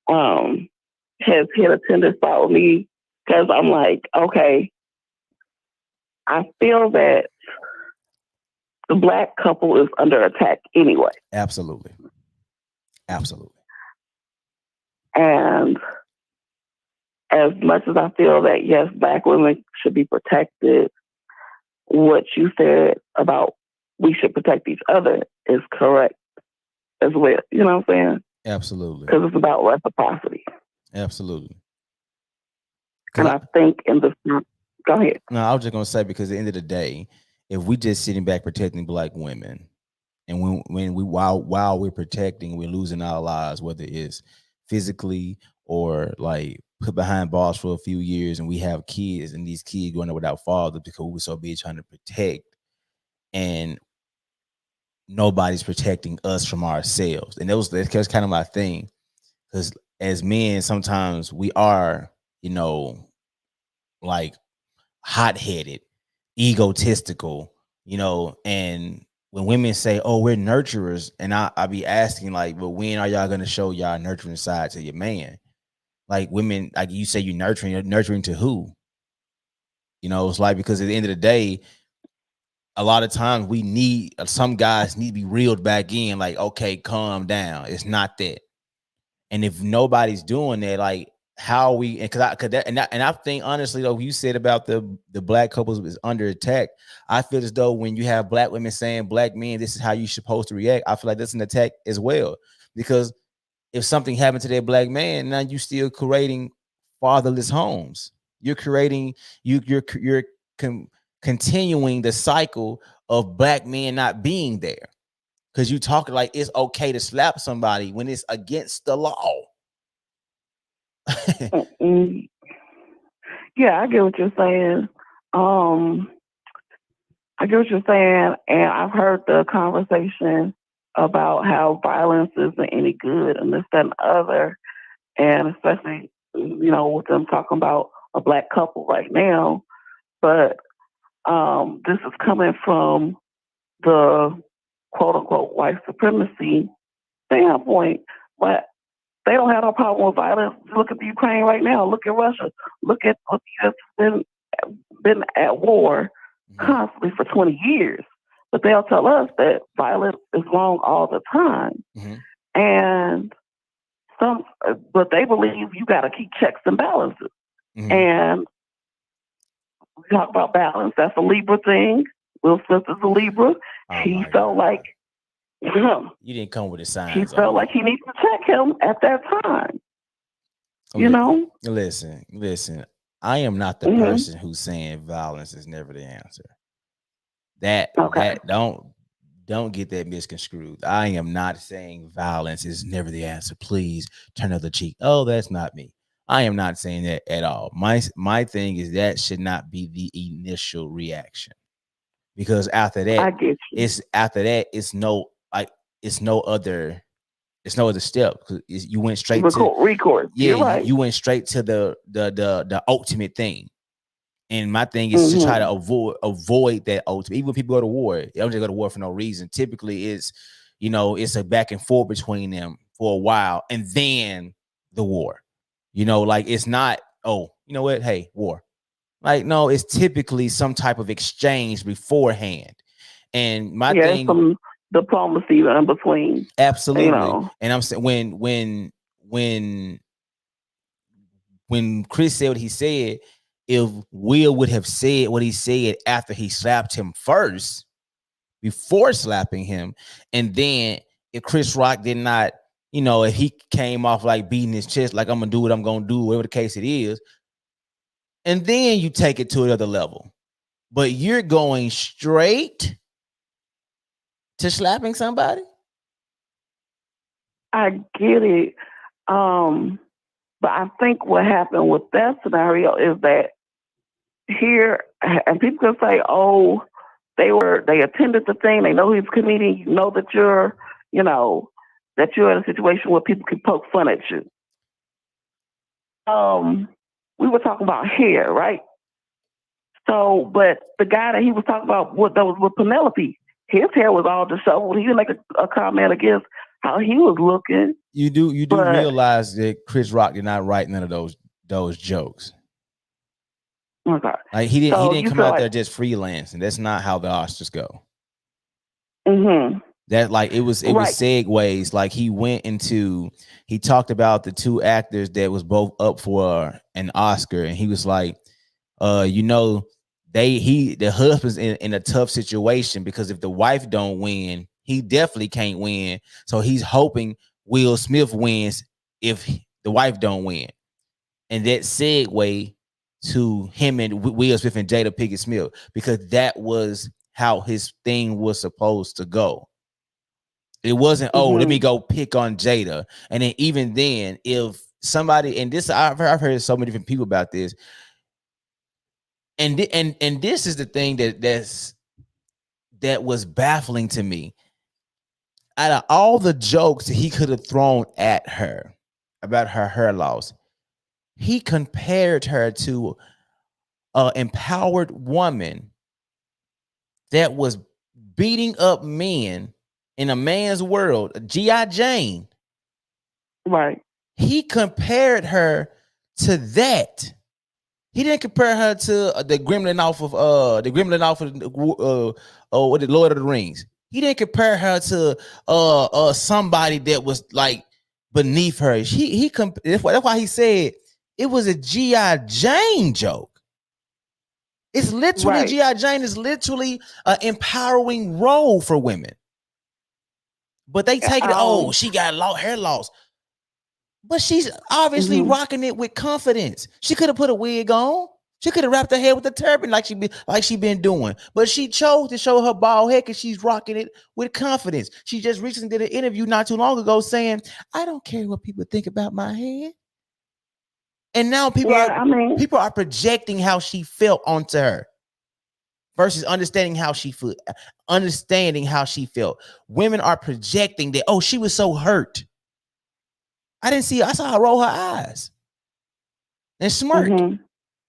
has hit a tender spot with me because I'm like, okay, I feel that the black couple is under attack anyway.
Absolutely. Absolutely.
And as much as I feel that, yes, black women should be protected, what you said about we should protect each other is correct as well. You know what I'm saying?
Absolutely.
Because it's about reciprocity.
Absolutely.
And I think in the... Go ahead.
No, I was just going to say, because at the end of the day, if we just sitting back protecting black women, and while we're protecting, we're losing our lives, whether it's physically or like put behind bars for a few years, and we have kids, and these kids going up without fathers because we're so busy trying to protect, and nobody's protecting us from ourselves. And that's kind of my thing, because as men, sometimes we are, like hot-headed, egotistical, and when women say, oh, we're nurturers, and I be asking, like, well, when are y'all gonna show y'all nurturing side to your man? Like, women, like you say, you're nurturing to who? It's like, because at the end of the day, a lot of times some guys need to be reeled back in, like, okay, calm down. It's not that. And if nobody's doing that, like, how are we? And I think, honestly, though, you said about the black couples is under attack. I feel as though when you have black women saying, black men, this is how you're supposed to react, I feel like that's an attack as well. Because if something happened to that black man, now you still creating fatherless homes. You're creating, you're continuing the cycle of black men not being there. Because you talk like it's okay to slap somebody when it's against the law.
Yeah, I get what you're saying. I get what you're saying, and I've heard the conversation about how violence isn't any good and this, that, and the other, and especially, with them talking about a black couple right now. But this is coming from the quote-unquote white supremacy standpoint, but they don't have no problem with violence. Look at the Ukraine right now. Look at Russia. Look at what has been at war constantly for 20 years. But they'll tell us that violence is wrong all the time. Mm-hmm. And but they believe you got to keep checks and balances. Mm-hmm. And we talk about balance. That's a Libra thing. Will Smith is a Libra. He felt like
you didn't come with a sign.
He felt like he needs to check him at that time.
Listen. I am not the person who's saying violence is never the answer. That don't don't get that misconstrued. I am not saying violence is never the answer. Please turn the other cheek. Oh, that's not me. I am not saying that at all. My thing is that should not be the initial reaction, because after that,
I get you.
it's no other step. 'Cause you went straight to
Recourse. You're right.
you went straight to the ultimate thing. And my thing is to try to avoid that ultimate. Even when people go to war, they don't just go to war for no reason. Typically, it's a back and forth between them for a while, and then the war. Like it's not, oh, you know what? Hey, war. Like, no, it's typically some type of exchange beforehand. And my thing,
some diplomacy in between.
absolutely. And I'm saying when Chris said what he said, if Will would have said what he said after he slapped him first, before slapping him, and then if Chris Rock did not, if he came off like beating his chest, like I'm gonna do what I'm gonna do, whatever the case it is, and then you take it to another level. But you're going straight to slapping somebody?
I get it. But I think what happened with that scenario is that here, and people can say, oh, they attended the thing, they know he's a comedian, you know that you're in a situation where people can poke fun at you. We were talking about hair, right? So, but the guy that he was talking about, that was with Penelope, his hair was all disheveled. He didn't make a comment against how he was looking.
You do realize that Chris Rock did not write none of those jokes.
Okay.
Like he didn't come out there just freelancing. That's not how the Oscars go.
Mm-hmm.
That it was segues. Like he talked about the two actors that was both up for an Oscar, and he was like, the husband's in a tough situation because if the wife don't win, he definitely can't win. So he's hoping Will Smith wins if the wife don't win. And that segue to him and Will Smith and Jada Pinkett Smith, because that was how his thing was supposed to go. It wasn't, let me go pick on Jada. And then even then, if somebody, and this, I've heard so many different people about this, and this is the thing that was baffling to me. Out of all the jokes that he could have thrown at her about her hair loss, he compared her to an empowered woman that was beating up men in a man's world, a G.I. Jane.
Right.
He compared her to that. He didn't compare her to the gremlin off of what the Lord of the Rings. He didn't compare her to somebody that was like beneath her. That's why he said it was a G.I. Jane joke. It's literally
right.
G.I. Jane is literally an empowering role for women. But they take it, she got hair loss. But she's obviously rocking it with confidence. She could have put a wig on. She could have wrapped her hair with a turban like she been doing. But she chose to show her bald head because she's rocking it with confidence. She just recently did an interview not too long ago saying, I don't care what people think about my head. And now people are projecting how she felt onto her versus understanding how she felt. Women are projecting that, she was so hurt. I saw her roll her eyes and smirk.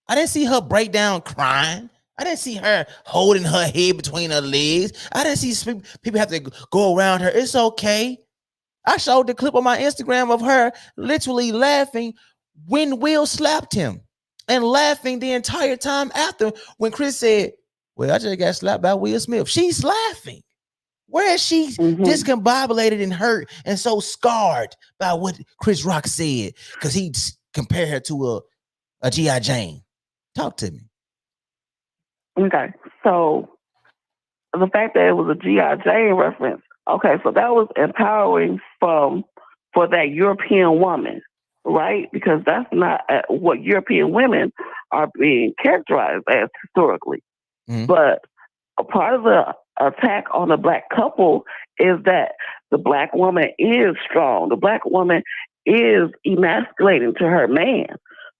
I didn't see her break down crying. I didn't see her holding her head between her legs. I didn't see people have to go around her. It's okay. I showed the clip on my Instagram of her literally laughing when Will slapped him and laughing the entire time after when Chris said, well, I just got slapped by Will Smith. She's laughing. Where is she discombobulated and hurt and so scarred by what Chris Rock said? Because he compared her to a G.I. Jane. Talk to me.
Okay. So the fact that it was a G.I. Jane reference, okay, so that was empowering for that European woman, right? Because that's not what European women are being characterized as historically. But a part of the attack on the black couple is that the black woman is strong. The black woman is emasculating to her man.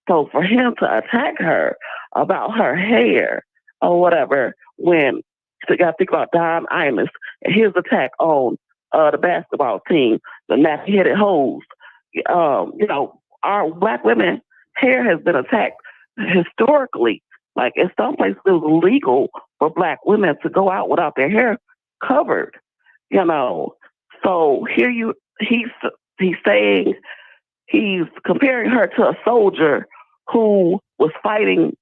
So for him to attack her about her hair or whatever, when you got to think about Don Imus and his attack on the basketball team, the nappy-headed hoes, our black women hair has been attacked historically. Like in some places, it was illegal for black women to go out without their hair covered. So here he's saying he's comparing her to a soldier who was fighting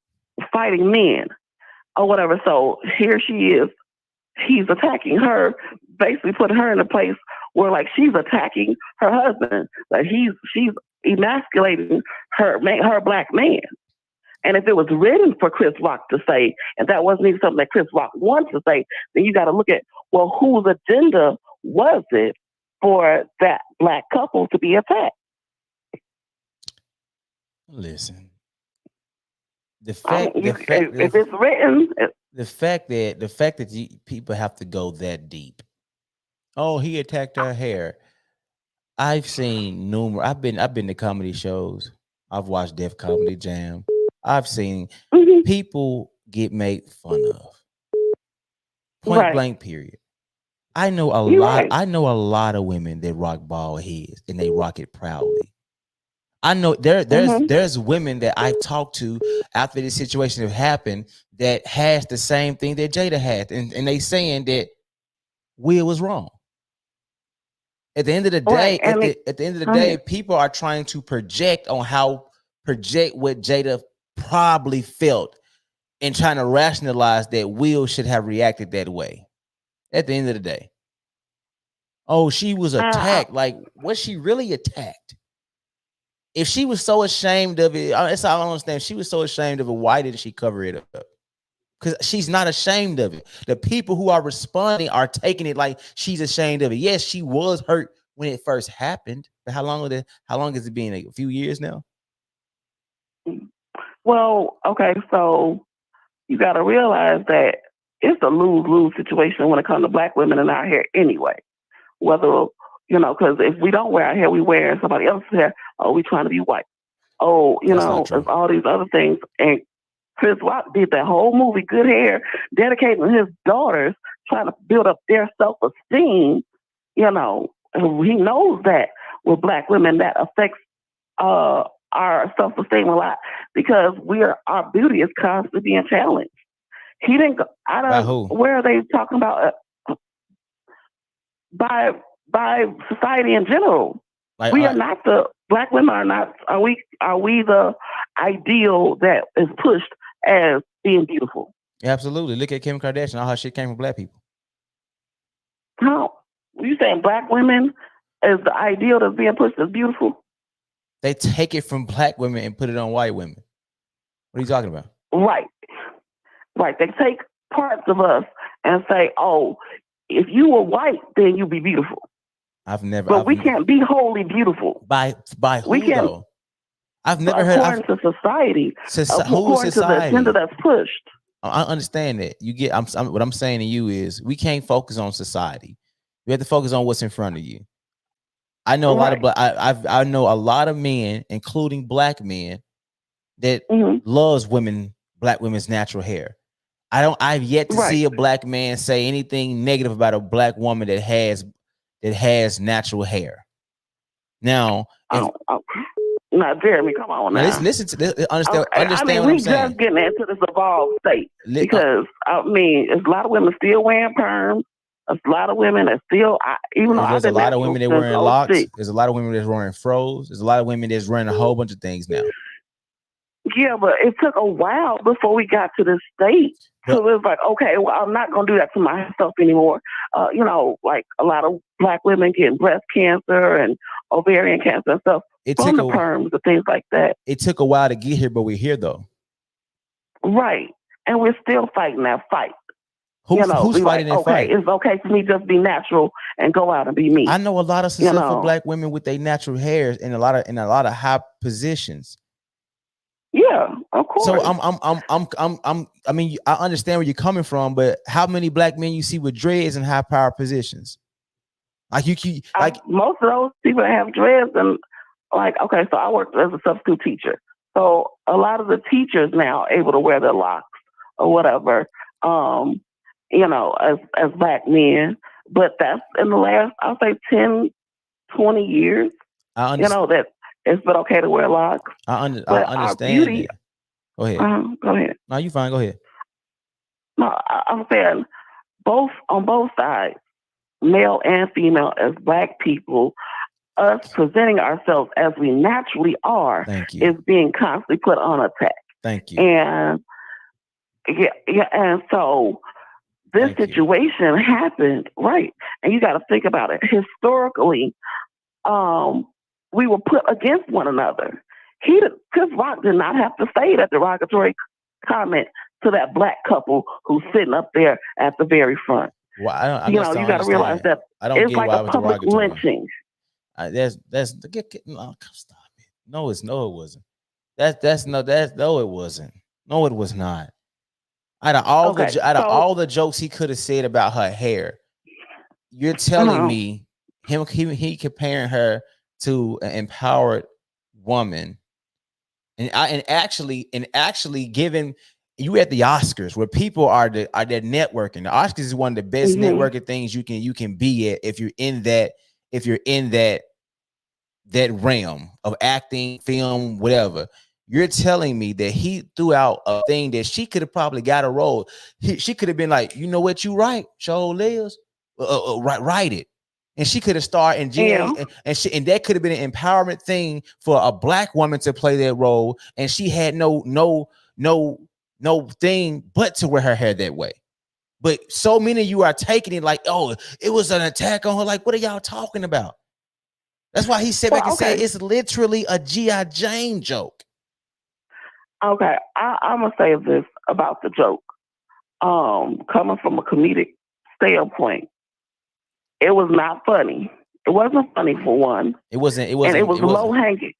men or whatever. So here she is. He's attacking her, basically putting her in a place where like she's attacking her husband. Like she's emasculating her black man. And if it was written for Chris Rock to say, and that wasn't even something that Chris Rock wants to say, then you got to look at, well, whose agenda was it for that black couple to be attacked?
Listen,
if it's written,
the fact that people have to go that deep. Oh, he attacked her hair. I've seen numerous. I've been to comedy shows. I've watched Def Comedy Jam. I've seen people get made fun of. Point blank. Period. I know a lot. Right. I know a lot of women that rock bald heads and they rock it proudly. I know there's women that I talked to after this situation have happened that has the same thing that Jada had, and they saying that Will was wrong. At the end of the day, at the end of the day, people are trying to project what Jada probably felt and trying to rationalize that Will should have reacted that way. At the end of the day, oh, she was attacked. Like, was she really attacked? If she was so ashamed of it, that's all I don't understand. If she was so ashamed of it, why didn't she cover it up? Because she's not ashamed of it. The people who are responding are taking it like she's ashamed of it. Yes, she was hurt when it first happened. But how long has it been? Like a few years now?
Well, okay, so you got to realize that it's a lose-lose situation when it comes to black women in our hair anyway. Whether, because if we don't wear our hair, we wear somebody else's hair. Oh, we trying to be white. Oh, there's all these other things. And Chris Rock did that whole movie, Good Hair, dedicating his daughters, trying to build up their self-esteem. He knows that with black women that affects our self-esteem a lot because our beauty is constantly being challenged. He didn't go, I don't know, where are they talking about? By society in general. Like, we are not black women are not, are we the ideal that is pushed as being beautiful?
Absolutely. Look at Kim Kardashian. All her shit came from black people.
How? You saying black women is the ideal that's being pushed as beautiful?
They take it from black women and put it on white women. What are you talking about?
Right. They take parts of us and say, oh, if you were white, then you'd be beautiful. We can't be wholly beautiful.
By who though? I've never heard.
According to society. According to the agenda that's pushed.
I understand that. What I'm saying to you is we can't focus on society. We have to focus on what's in front of you. I know a lot of I know a lot of men, including black men, that loves black women's natural hair. I've yet to see a black man say anything negative about a black woman that has natural hair. Now,
now, Jeremy, come on now.
Listen to this. Understand what I'm saying.
We just getting into this evolved state because there's a lot of women still wearing perms. There's a lot of women that still,
there's a lot of women that wearing locks. There's a lot of women that's wearing fros. There's a lot of women that's running a whole bunch of things now.
Yeah, but it took a while before we got to this state. So it was like, okay, well, I'm not going to do that to myself anymore. Like a lot of black women getting breast cancer and ovarian cancer and stuff from the perms and things like that.
It took a while to get here, but we're here though.
Right. And we're still fighting that fight.
Who's fighting that fight?
It's okay for me to just be natural and go out and be me.
I know a lot of successful black women with their natural hairs in a lot of high positions.
Yeah, of course.
So I mean, I understand where you're coming from, but how many black men you see with dreads in high power positions? Like
most of those people that have dreads and like, okay, so I worked as a substitute teacher. So a lot of the teachers now are able to wear their locks or whatever, as black men. But that's in the last, I'll say 10, 20 years, that it's been okay to wear locks.
I understand that. Go ahead.
Go ahead.
No, you fine. Go ahead.
No, I'm saying on both sides, male and female, as black people, us presenting ourselves as we naturally are is being constantly put on attack.
Thank you.
And and so this situation happened, right? And you got to think about it. Historically, we were put against one another. Chris Rock did not have to say that derogatory comment to that black couple who's sitting up there at the very front.
Well,
you got to realize that it's like a public lynching.
That's no, stop it. No, it wasn't. No, it wasn't. No, it was not. Out of all the jokes he could have said about her hair, you're telling me he comparing her to an empowered woman, and actually giving you at the Oscars where people are there networking. The Oscars is one of the best networking things you can be at if you're in that realm of acting, film, whatever. You're telling me that he threw out a thing that she could have probably got a role. She could have been like, you know what, you right, show Liz, write it, and she could have starred in and that could have been an empowerment thing for a black woman to play that role, and she had no thing but to wear her hair that way. But so many of you are taking it like, oh, it was an attack on her. Like, what are y'all talking about? That's why he said back and said it's literally a G.I. Jane joke.
Okay, I'm gonna say this about the joke. Coming from a comedic standpoint, it was not funny. It wasn't funny for one.
It wasn't.
And it was low hanging.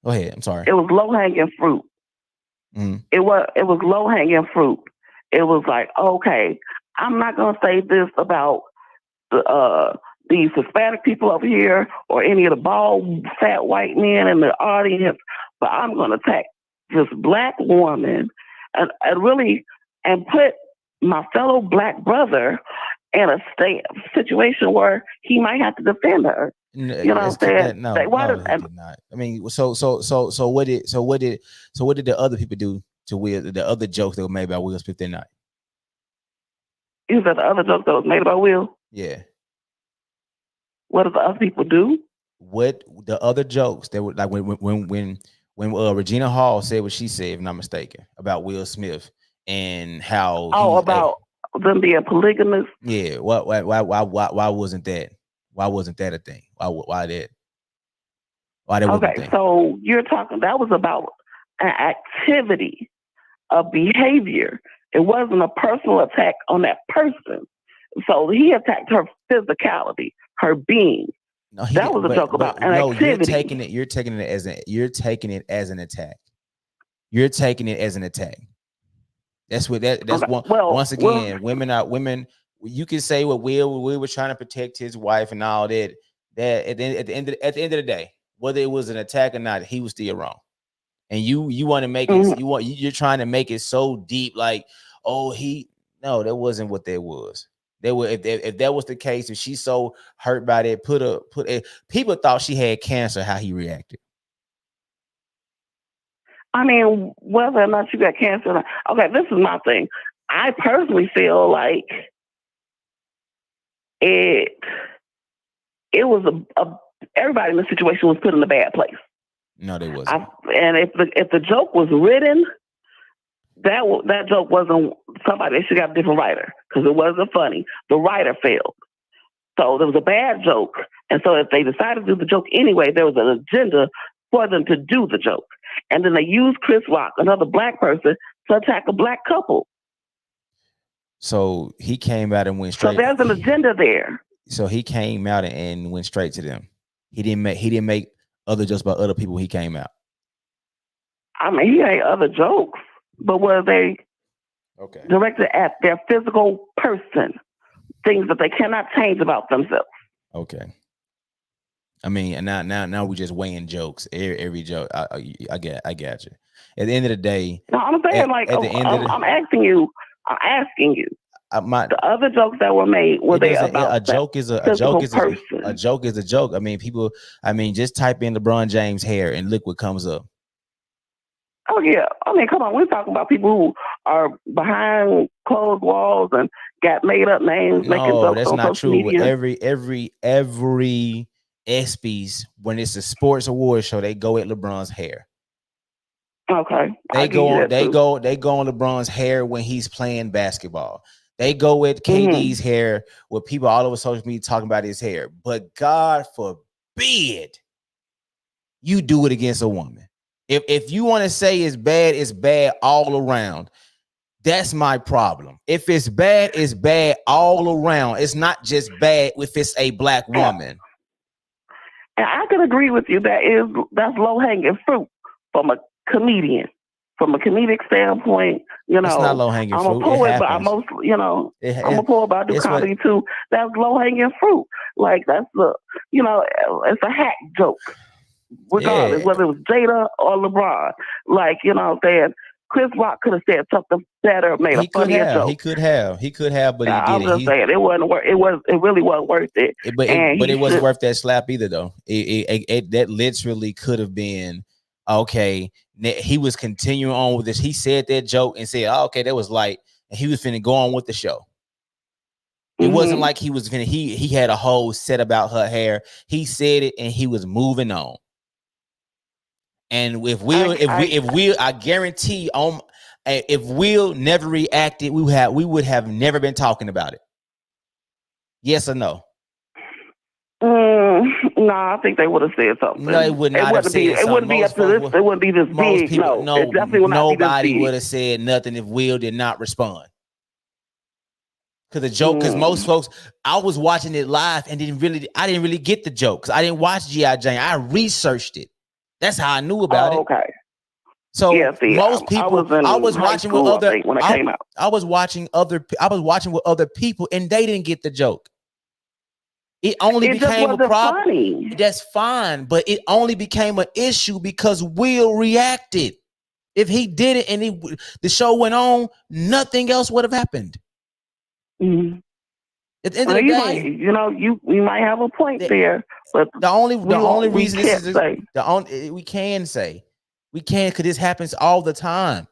Go ahead. I'm sorry.
It was low hanging fruit. It was low hanging fruit. It was like, okay, I'm not gonna say this about these Hispanic people over here or any of the bald, fat white men in the audience, but I'm gonna attack this black woman and put my fellow black brother in a situation where he might have to defend her. You know what I'm saying?
No, he did not. I mean, so what did the other people do to Will? The other jokes that were made by Will Smith that night?
You said the other joke that was made by Will?
Yeah.
What did the other people do?
What the other jokes that were like when Regina Hall said what she said, if I'm not mistaken, about Will Smith and how
about them being polygamous.
Yeah. Why wasn't that? Why wasn't that a thing? Why that? Why that wasn't a thing?
So you're talking that was about an activity, a behavior. It wasn't a personal attack on that person. So he attacked her physicality, her being.
No,
that was a joke about an activity.
You're taking it as an attack. You're taking it as an attack. That's what that's okay. Once again, women. You can say what Will was trying to protect his wife and all that. That at the end of the day, whether it was an attack or not, he was still wrong. And you want to make it. You're trying to make it so deep, like, oh, that wasn't what that was. They were if that was the case, if she's so hurt by that, people thought she had cancer. How he reacted.
I mean, whether or not you got cancer, or not, okay, this is my thing. I personally feel like it was everybody in the situation was put in a bad place.
No, they wasn't.
And if the joke was written, that joke wasn't somebody. They should have a different writer because it wasn't funny. The writer failed, so there was a bad joke. And so if they decided to do the joke anyway, there was an agenda for them to do the joke. And then they used Chris Rock, another black person, to attack a black couple.
So he came out and went straight.
So there's an agenda there.
So he came out and went straight to them. He didn't make other jokes about other people. He came out.
I mean, he ain't other jokes, but were they directed at their physical person, things that they cannot change about themselves?
Okay. I mean, and now we just weighing jokes. Every joke. I got you. At the end of the day,
no, I'm saying I'm asking you. The other jokes that were made, were they about
a joke is a joke is a joke. I mean, people. I mean, just type in LeBron James hair and look what comes up.
Oh yeah, I mean, come on. We're talking about people who are behind closed walls and got made up names.
No, that's not true. Every ESPYs, when it's a sports award show, they go at LeBron's hair.
Okay,
they go on LeBron's hair when he's playing basketball. They go with KD's hair, with people all over social media talking about his hair. But God forbid you do it against a woman. If you want to say it's bad all around. That's my problem. If it's bad all around. It's not just bad if it's a black woman.
And I can agree with you. That's low hanging fruit from a comedian. From a comedic standpoint, you know,
it's not low hanging fruit.
I'm a poet, but I'm a poet, but I do comedy too. That's low hanging fruit. Like it's a hack joke, regardless whether it was Jada or LeBron. Like, you know what I'm saying? Chris Rock could have said something better, made a funnier joke.
He could have, but he didn't.
I'm just saying it wasn't worth. It really wasn't worth it.
But it wasn't worth that slap either, though. That literally could have been okay. He was continuing on with this. He said that joke and said, "Oh, okay, that was light," and he was finna go on with the show. It wasn't like he was finna. He had a whole set about her hair. He said it and he was moving on. And if I guarantee if Will never reacted, we would have never been talking about it. Yes or no?
No, I think they would have said something.
No, it would not have said something.
It wouldn't be up to this. It wouldn't be this big.
People,
no, it definitely would not be this big.
Nobody would have said nothing if Will did not respond. Because the joke, because most folks, I was watching it live and I didn't really get the joke because I didn't watch G.I. Jane. I researched it. That's how I knew about it.
Okay.
So most people, I was watching with other when it came out. I was watching with other people and they didn't get the joke. It only became a problem. Funny. That's fine, but it only became an issue because Will reacted. If he did it and the show went on, nothing else would have happened.
Mm-hmm.
At the end of the day,
you might have a point there, but
the only reason this is we can because this happens all the time.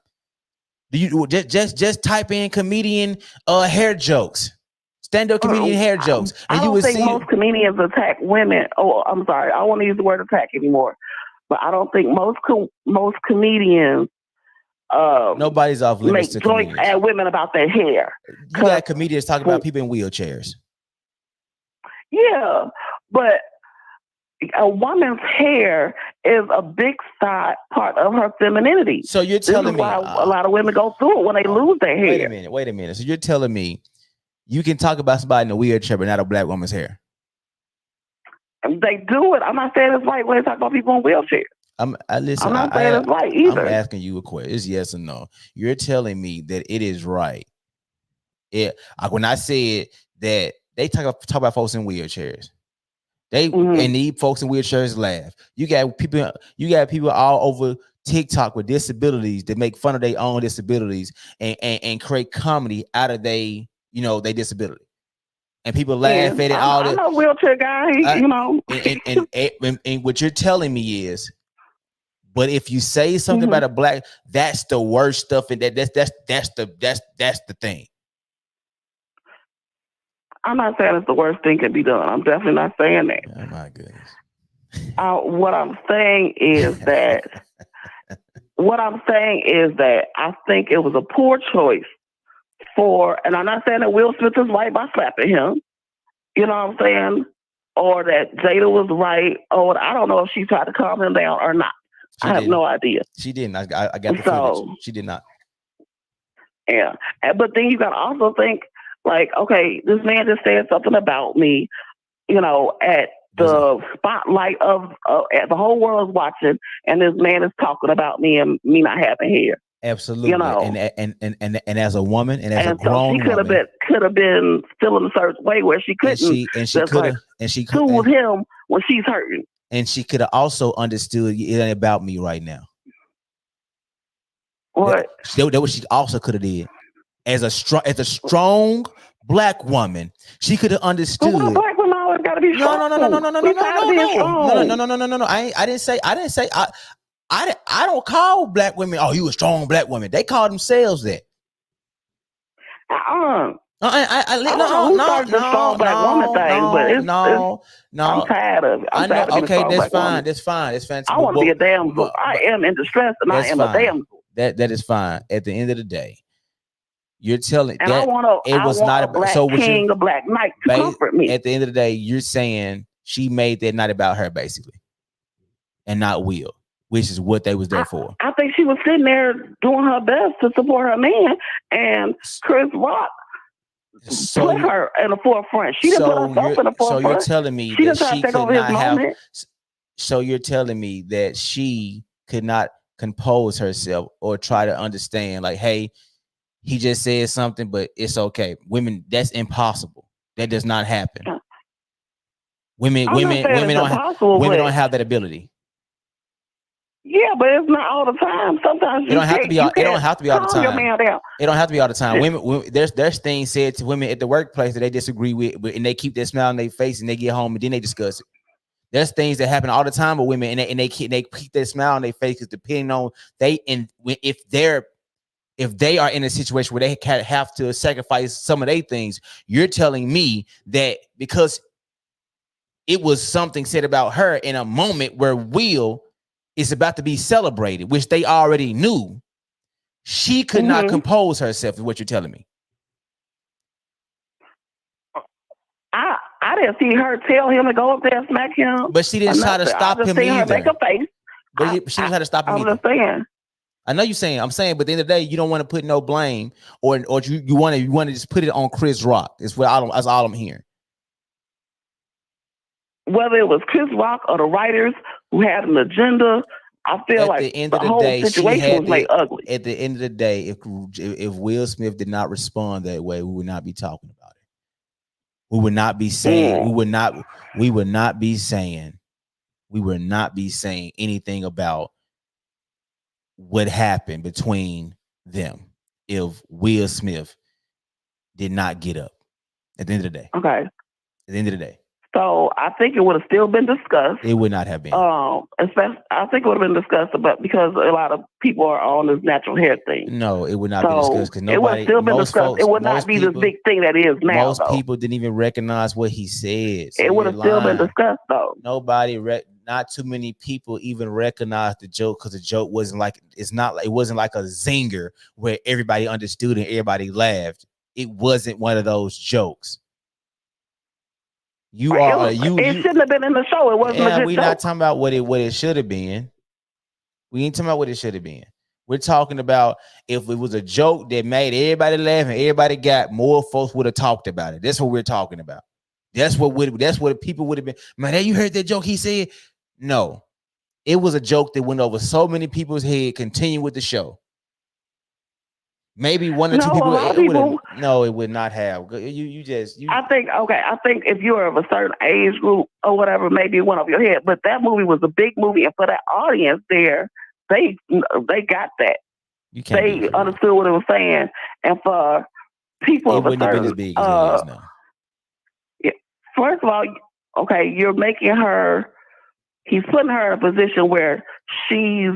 Do you just type in comedian hair jokes? Stand-up comedian hair jokes. And
I don't think most comedians attack women. Oh, I'm sorry. I don't want to use the word attack anymore. But I don't think most comedians
nobody's off limits
to joints at women about their hair.
You got comedians talking about people in wheelchairs.
Yeah, but a woman's hair is a big part of her femininity.
So you're telling me
why a lot of women go through it when they lose their hair.
Wait a minute. So you're telling me you can talk about somebody in a wheelchair, but not a black woman's hair?
They do it. I'm not saying it's right when they talk about people in wheelchairs.
I'm
not saying it's right either.
I'm asking you a question. It's yes or no. You're telling me that it is right. When I said that they talk about folks in wheelchairs, and need folks in wheelchairs laugh. You got people all over TikTok with disabilities that make fun of their own disabilities and create comedy out of their disability. And people laugh at it all.
I'm a wheelchair guy,
And what you're telling me is, but if you say something about a black, that's the worst stuff, and that's the thing.
I'm not saying it's the worst thing can be done. I'm definitely not saying that.
Oh my goodness.
What I'm saying is that I think it was a poor choice and I'm not saying that Will Smith is right by slapping him. You know what I'm saying? Or that Jada was right, or I don't know if she tried to calm him down or not. I have no idea.
She didn't. I got the footage. She did not.
Yeah. But then you got to also think, like, okay, this man just said something about me, at the spotlight of the whole world's watching, and this man is talking about me and me not having hair.
Absolutely,
you know,
and as a woman, and as a grown
so she could have been feeling a certain way where she couldn't,
and she could have, and she could
soothe him when she's hurting,
and she could have also understood it ain't about me right now.
What?
That what she also could have did as a strong black woman. She could have understood.
Well, black women always got to be strong.
No. I didn't say. I don't call black women. Oh, you a strong black woman. They call themselves that.
No. I'm tired of it.
I know. Okay, that's fine. That's fine. That's fantastic.
I want to be a damsel. I am in distress, and I am a damsel.
That is fine. At the end of the day, you're telling
and
that
I want a black king, a black knight to comfort me.
At the end of the day, you're saying she made that not about her, basically, and not Will, which is what they was there for.
I think she was sitting there doing her best to support her man, and Chris Rock put her in the forefront. She didn't put herself in the forefront.
So you're telling me that she could not have. So you're telling me that she could not compose herself or try to understand, like, hey, he just said something, but it's okay. Women, that's impossible. That does not happen. Women don't have that ability.
Yeah, but it's not all the time. Sometimes
it don't have to be. It don't have to be all the time.
Your man down.
It don't have to be all the time. Women, there's things said to women at the workplace that they disagree with, and they keep their smile on their face, and they get home and then they discuss it. There's things that happen all the time with women, and they keep their smile on their face, because depending on if they are in a situation where they have to sacrifice some of their things, you're telling me that because it was something said about her in a moment where Will is about to be celebrated, which they already knew, she could not compose herself, is what you're telling me.
I didn't see her tell him to go up there and smack him.
But she didn't try to stop him either. Her make a face. But she didn't try to stop him either. I know you're saying. I'm saying, but at the end of the day, you don't want to put no blame, or you want to just put it on Chris Rock. That's all I'm hearing.
Whether it was Chris Rock or the writers who had an agenda, I feel like the whole situation was made ugly.
At the end of the day, if Will Smith did not respond that way, we would not be talking about it. We would not be saying. We would not be saying anything about what happened between them if Will Smith did not get up at the end of the day.
Okay.
At the end of the day.
So I think it would have still been discussed.
It would not have been.
Especially, I think it would have been discussed, but because a lot of people are on this natural hair thing.
No, it would not be discussed because nobody.
It would have still been discussed. It would not be this big thing that is now.
Most people didn't even recognize what he said.
So it would have still been discussed, though.
Not too many people even recognized the joke, because the joke wasn't like it wasn't like a zinger where everybody understood and everybody laughed. It wasn't one of those jokes. It
shouldn't have been in the show. It wasn't a good
we're not talking about what it should have been. We ain't talking about what it should have been. We're talking about if it was a joke that made everybody laugh and everybody got, more folks would have talked about it. That's what we're talking about. That's what people would have been. Man, you heard that joke he said? No. It was a joke that went over so many people's head. Continue with the show. Maybe one or two people. It would not have. I think if you're of a certain age group or whatever, maybe it went over your head. But that movie was a big movie, and for that audience there, they got that. They understood what it was saying, and for people of a certain, been as big as it is now. Yeah, first of all, okay, you're making her. He's putting her in a position where she's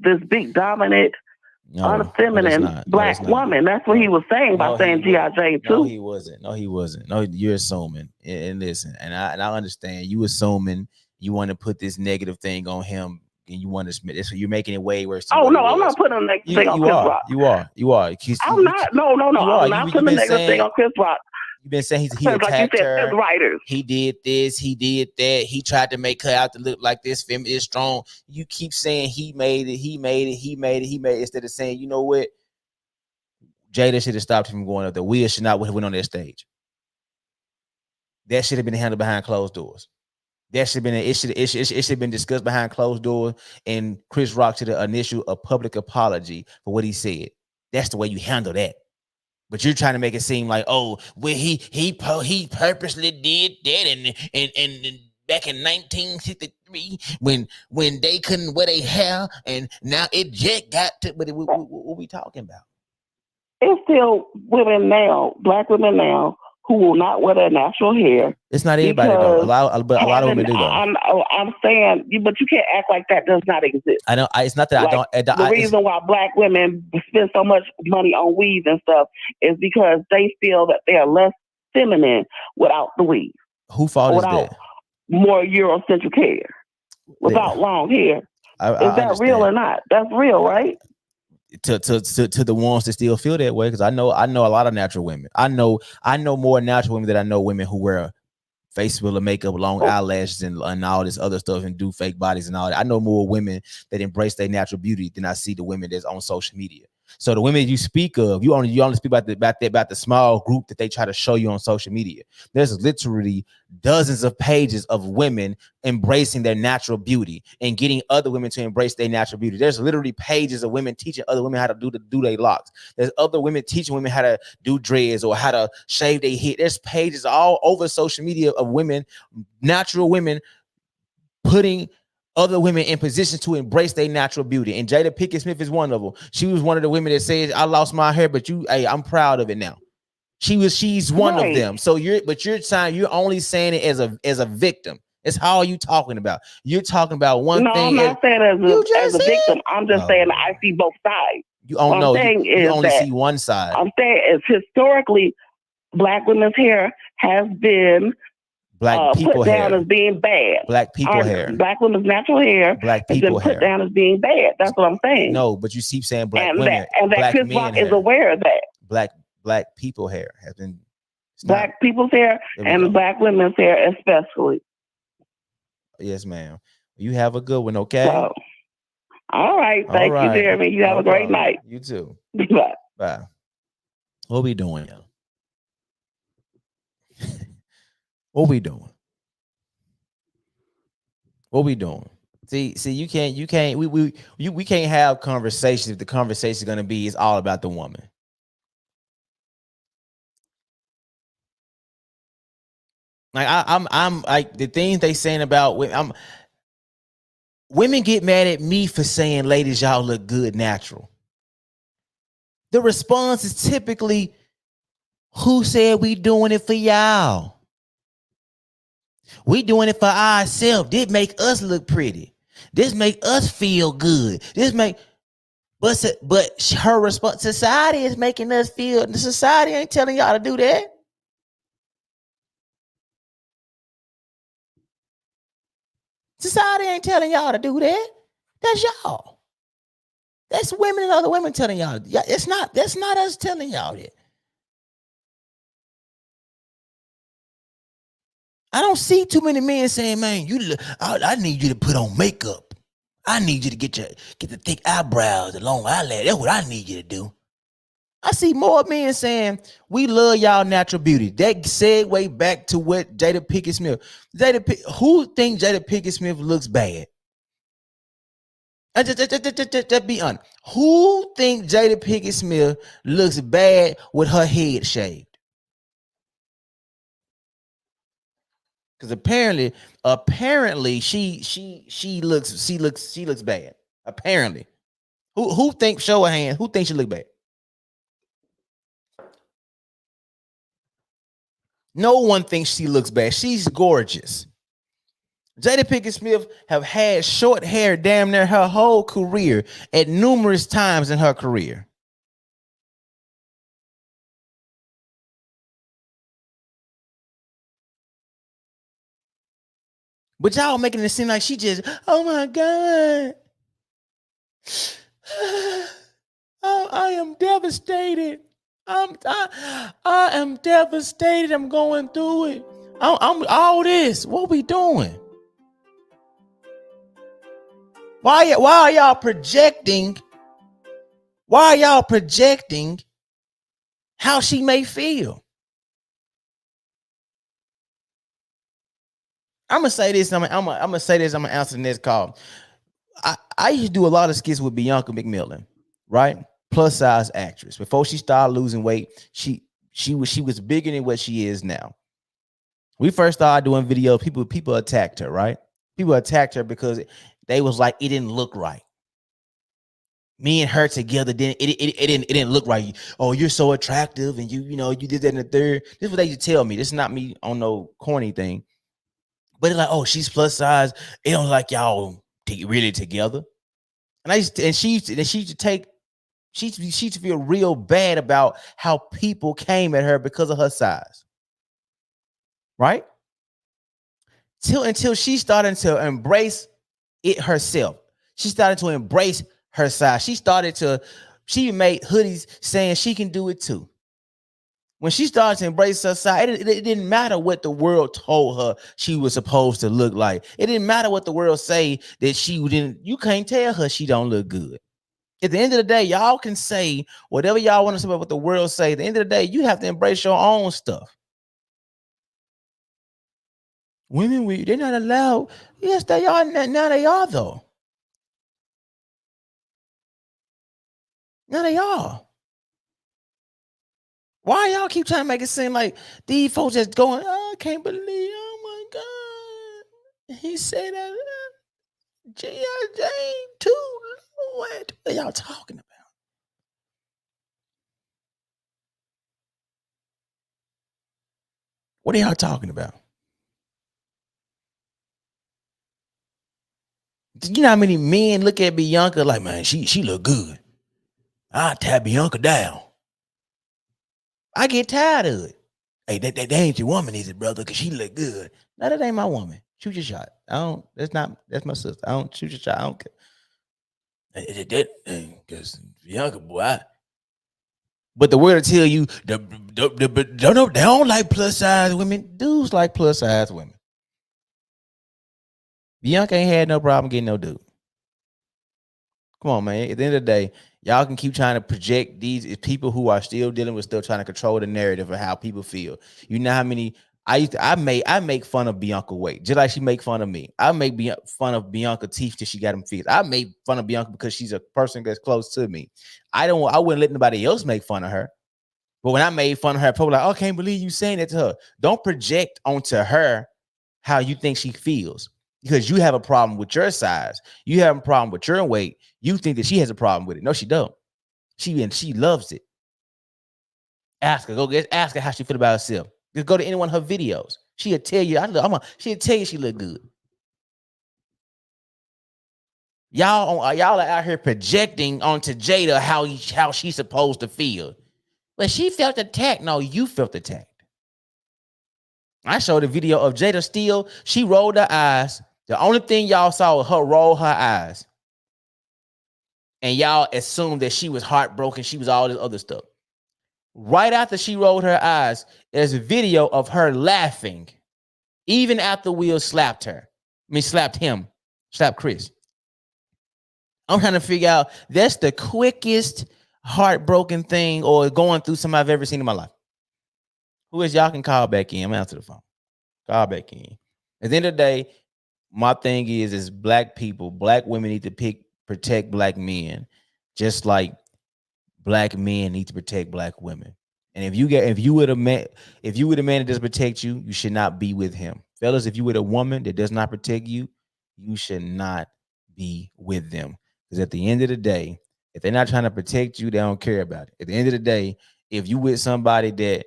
this big dominant. Unfeminine black woman. That's what he was saying by saying G.I. Jane too. No, he wasn't. No, you're assuming. And listen, and I understand you assuming you want to put this negative thing on him, and you want to. So you're making it way worse.
Oh no, I'm not putting a negative thing on Chris Rock.
You are.
I'm not. No. I'm not putting a negative thing on Chris Rock.
You've been saying he attacked her.
Writers.
He did this. He did that. He tried to make her out to look like this feminine, strong. You keep saying he made it instead of saying, you know what? Jada should have stopped him from going up there. Will should not have went on that stage. That should have been handled behind closed doors. That should have been it should have been discussed behind closed doors, and Chris Rock should have initial a public apology for what he said. That's the way you handle that. But you're trying to make it seem like, oh, well, he purposely did that, and back in 1963 when they couldn't wear their hair, and now it just got to. But what we talking about?
It's still women now, black women now, who will not wear their natural hair.
It's not everybody though. A lot of women do though.
I'm saying, but you can't act like that does not exist.
I know. It's not that like,
the reason why black women spend so much money on weave and stuff is because they feel that they are less feminine without the weave.
Who fault is that?
More Eurocentric hair, without long hair. Is that real or not? That's real, right?
To the ones that still feel that way, because I know a lot of natural women. I know more natural women than I know women who wear face filler, makeup, long eyelashes, and all this other stuff, and do fake bodies and all that. I know more women that embrace their natural beauty than I see the women that's on social media. So the women you speak of, you only speak about the small group that they try to show you on social media. There's literally dozens of pages of women embracing their natural beauty and getting other women to embrace their natural beauty. There's literally pages of women teaching other women how to do their locks. There's other women teaching women how to do dreads or how to shave their head. There's pages all over social media of women, natural women, putting other women in position to embrace their natural beauty. And Jada Pinkett Smith is one of them. She was one of the women that said, I lost my hair, but I'm proud of it now. She's one of them. So you're only saying it as a victim. It's how are you talking about? You're talking about one thing.
No, I'm not saying as a victim. I'm just saying that I see both sides.
You don't know. You only see one side.
I'm saying is historically, black women's hair has been put down as being bad.
Black people hair.
Black women's natural hair
black people
has been put down as being bad. That's what I'm saying.
No, but you keep saying black women.
And that Chris Rock is aware of that.
Black people hair has been
black people's hair and black women's hair especially.
Yes, ma'am. You have a good one, okay?
So, all right. Thank you, Jeremy. You have a great night.
You too.
Bye.
Bye. What we doing, y'all? What we doing? What we doing? See, we can't have conversations if the conversation is gonna be it's all about the woman. Like I'm like the things they saying about women get mad at me for saying, ladies, y'all look good natural. The response is typically, who said we doing it for y'all? We doing it for ourselves. This make us look pretty. This make us feel good. But her response, society is making us feel. The society ain't telling y'all to do that. Society ain't telling y'all to do that. That's y'all. That's women and other women telling y'all. That's not us telling y'all that. I don't see too many men saying, man, I need you to put on makeup. I need you to get the thick eyebrows, the long eyelash. That's what I need you to do. I see more men saying, we love y'all natural beauty. That segue back to what Jada Pinkett Smith. Who thinks Jada Pinkett Smith looks bad? Just be honest. Who thinks Jada Pinkett Smith looks bad with her head shaved? Because apparently she looks bad. Apparently, who thinks? Show a hand. Who thinks she look bad? No one thinks she looks bad. She's gorgeous. Jada Pinkett Smith have had short hair damn near her whole career at numerous times in her career. But y'all making it seem like she just, oh my God. I am devastated. I am devastated. I'm going through it. I'm all this. What we doing? Why are y'all projecting? Why are y'all projecting how she may feel? I'm gonna say this. I'm gonna say this. I'm gonna answer the next call. I used to do a lot of skits with Bianca McMillan, right? Plus size actress. Before she started losing weight, she was bigger than what she is now. We first started doing videos. People attacked her, right? People attacked her because they was like it didn't look right. Me and her together it didn't look right. Oh, you're so attractive, and you did that in the third. This is what they used to tell me. This is not me on no corny thing, but it's like, oh, she's plus size. It don't like y'all really together. And she used to take she used to feel real bad about how people came at her because of her size, right? Until she started to embrace it herself. She started to embrace her size. She made hoodies saying she can do it too. When she started to embrace her size, it didn't matter what the world told her she was supposed to look like. It didn't matter what the world say that she didn't. You can't tell her she don't look good. At the end of the day, y'all can say whatever y'all want to say about what the world say. At the end of the day, you have to embrace your own stuff. Women, they're not allowed. Yes, they are. Now they are, though. Now they are. Why y'all keep trying to make it seem like these folks just going, oh, I can't believe, oh my God. He said that G.I. Jane too. What are y'all talking about? What are y'all talking about? You know how many men look at Bianca like, man, she look good. I'll tap Bianca down. I get tired of it. Hey, that ain't your woman, is it, brother? Because she look good. No, that ain't my woman. Shoot your shot. That's my sister. I don't shoot your shot. I don't care. Because Bianca, boy. But the word to tell you, they don't like plus size women. Dudes like plus size women. Bianca ain't had no problem getting no dude. Come on, man. At the end of the day, y'all can keep trying to project these people who are still dealing with stuff, trying to control the narrative of how people feel. You know how many I make fun of Bianca weight, just like she make fun of me. I make fun of Bianca teeth till she got them fixed. I made fun of Bianca because she's a person that's close to me. I wouldn't let nobody else make fun of her. But when I made fun of her, people were like, oh, I can't believe you saying that to her. Don't project onto her how you think she feels. Because you have a problem with your size. You have a problem with your weight. You think that she has a problem with it. No, she don't. She loves it. Ask her how she feel about herself. Just go to any one of her videos. She'll tell you, she'll tell you she look good. Y'all are out here projecting onto Jada how she's supposed to feel. But she felt attacked. No, you felt attacked. I showed a video of Jada Steele. She rolled her eyes. The only thing y'all saw was her roll her eyes. And y'all assumed that she was heartbroken. She was all this other stuff. Right after she rolled her eyes, there's a video of her laughing. Even after Will slapped him. Slapped Chris. I'm trying to figure out, that's the quickest heartbroken thing or going through something I've ever seen in my life. Who is y'all can call back in? I'm answer the phone. Call back in. At the end of the day, my thing is black people, black women need to protect black men, just like black men need to protect black women. And if you were the man that does protect you, you should not be with him. Fellas, if you were a woman that does not protect you, you should not be with them. Because at the end of the day, if they're not trying to protect you, they don't care about it. At the end of the day, if you with somebody that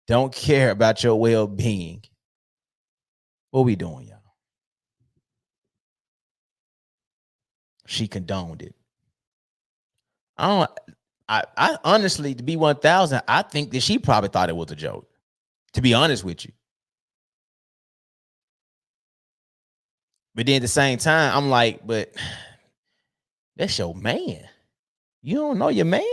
don't care about your well-being, what we doing, y'all? She condoned it. I honestly, to be 1,000, I think that she probably thought it was a joke, to be honest with you. But then at the same time, I'm like, but that's your man. You don't know your man?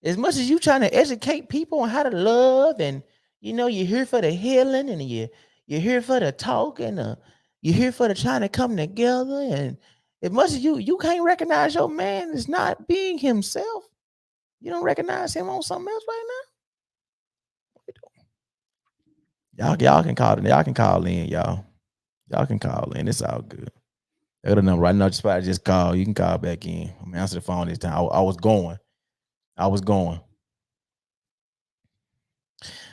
As much as you trying to educate people on how to love, and you're here for the healing, and you're here for the talk, and you're here for the trying to come together. And as much as you can't recognize your man as not being himself, you don't recognize him on something else right now. Y'all can call it. Y'all can call in, y'all. Y'all can call in. It's all good. Other number right now, just call. You can call back in. I'm gonna answer the phone this time. I was going.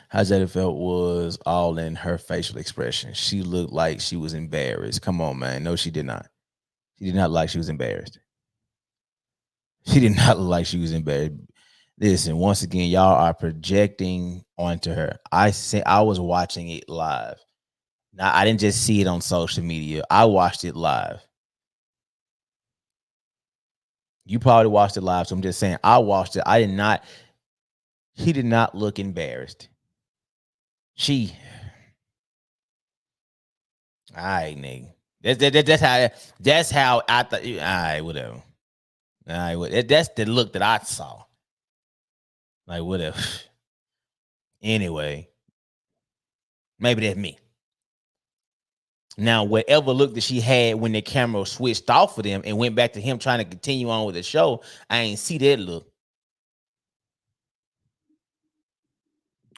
How Jada felt was all in her facial expression. She looked like she was embarrassed. Come on, man. No, she did not. She did not look like she was embarrassed. She did not look like she was embarrassed. Listen, once again, y'all are projecting onto her. I was watching it live. Now, I didn't just see it on social media. I watched it live. You probably watched it live, so I'm just saying I watched it. I did not. She did not look embarrassed. All right, nigga. That's how I thought. All right, whatever. All right, that's the look that I saw. Like whatever. Anyway, maybe that's me. Now, whatever look that she had when the camera switched off of them and went back to him trying to continue on with the show, I ain't see that look.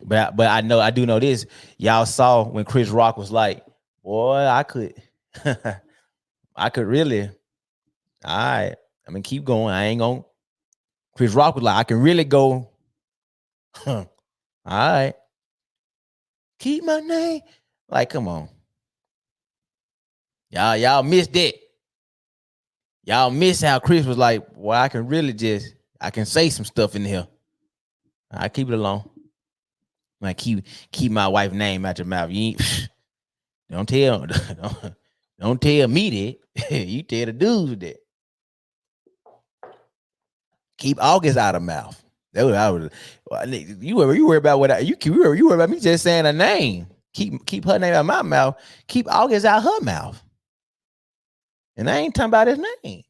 But I do know this. Y'all saw when Chris Rock was like, "Boy, I could really. All right, I'm gonna keep going. I ain't gonna." Chris Rock was like, "I can really go. All right, keep my name." Like, come on, y'all missed that. Y'all miss how Chris was like, "Well, I can really I can say some stuff in here. I keep it alone. Like keep my wife's name out your mouth. You ain't, don't tell don't tell me that. You tell the dudes that. Keep August out of mouth. That was I was. You worry about what you worry about me just saying a name. Keep her name out of my mouth. Keep August out her mouth. And I ain't talking about his name.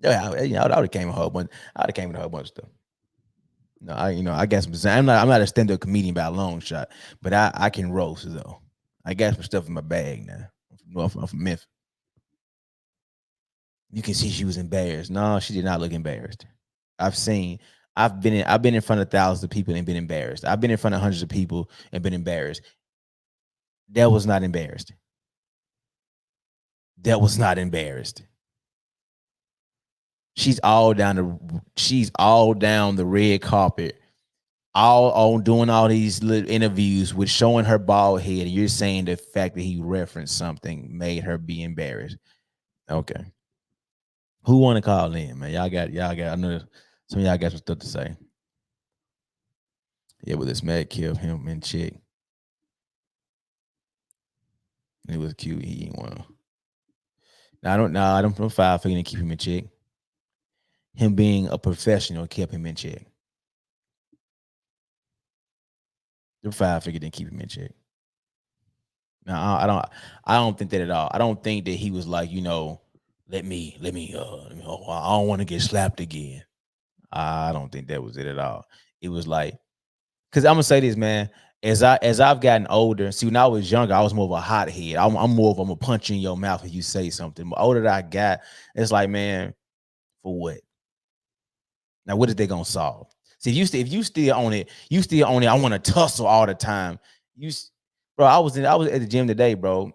Yeah, I would have came a whole bunch. I would have came with a whole bunch of stuff. No, I guess I'm not a stand-up comedian by a long shot, but I can roast though. I got some stuff in my bag now. I'm from Memphis. You can see she was embarrassed. No, she did not look embarrassed. I've been in front of thousands of people and been embarrassed. I've been in front of hundreds of people and been embarrassed. That was not embarrassed. That was not embarrassed. She's all down the red carpet, all on doing all these little interviews with showing her bald head. And you're saying the fact that he referenced something made her be embarrassed. Okay. Who want to call in, man? Y'all got. I know some of y'all got some stuff to say. Yeah, but this mad killed him and chick. It was cute. He ain't want to. I don't file for you to keep him in check. Him being a professional kept him in check. The 5 figure didn't keep him in check. Now I don't think that at all. I don't think that he was like, let me I don't want to get slapped again. I don't think that was it at all. It was like, because I'm gonna say this, man. As I've gotten older, see, when I was younger, I was more of a hothead. I'm gonna punch you in your mouth if you say something. The older that I got, it's like, man, for what? Now, what is they gonna solve? See, if you still on it, I want to tussle all the time. Bro, I was at the gym today, bro.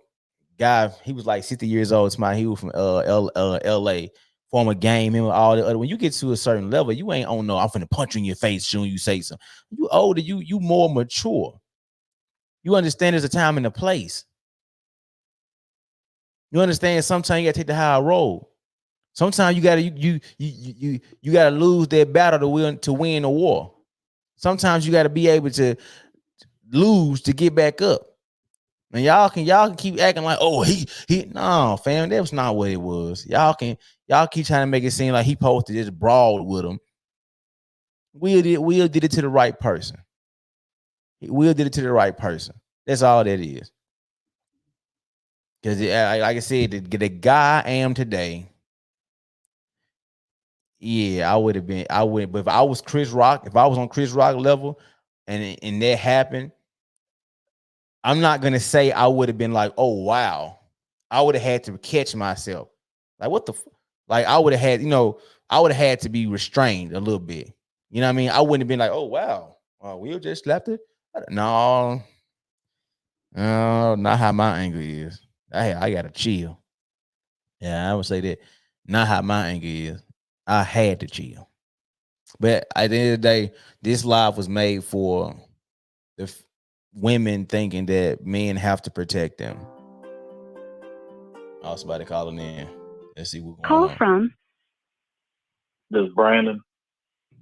Guy, he was like 60 years old. He was from LA, former game, him all the other. When you get to a certain level, you ain't on no, I'm finna punch you in your face soon you say something. You older, you more mature. You understand there's a time and a place. You understand sometimes you gotta take the high road. Sometimes you gotta lose that battle to win the war. Sometimes you gotta be able to lose to get back up. And y'all can keep acting like, oh, he no, fam, that was not what it was. Y'all keep trying to make it seem like he posted this brawl with him. Will did it to the right person. Will did it to the right person. That's all that is. Because like I said, the guy I am today, yeah, I would. But if I was Chris Rock, if I was on Chris Rock level, and that happened, I'm not gonna say I would have been like, oh wow. I would have had to catch myself. Like what the like I would have had, I would have had to be restrained a little bit. You know what I mean? I wouldn't have been like, oh wow, Will just slapped it. No, Not how my anger is. I gotta chill. Yeah, I would say that. Not how my anger is. I had to chill. But at the end of the day, this live was made for the women thinking that men have to protect them. Oh, somebody calling in. Let's see what's going
Call
on.
from.
This is Brandon.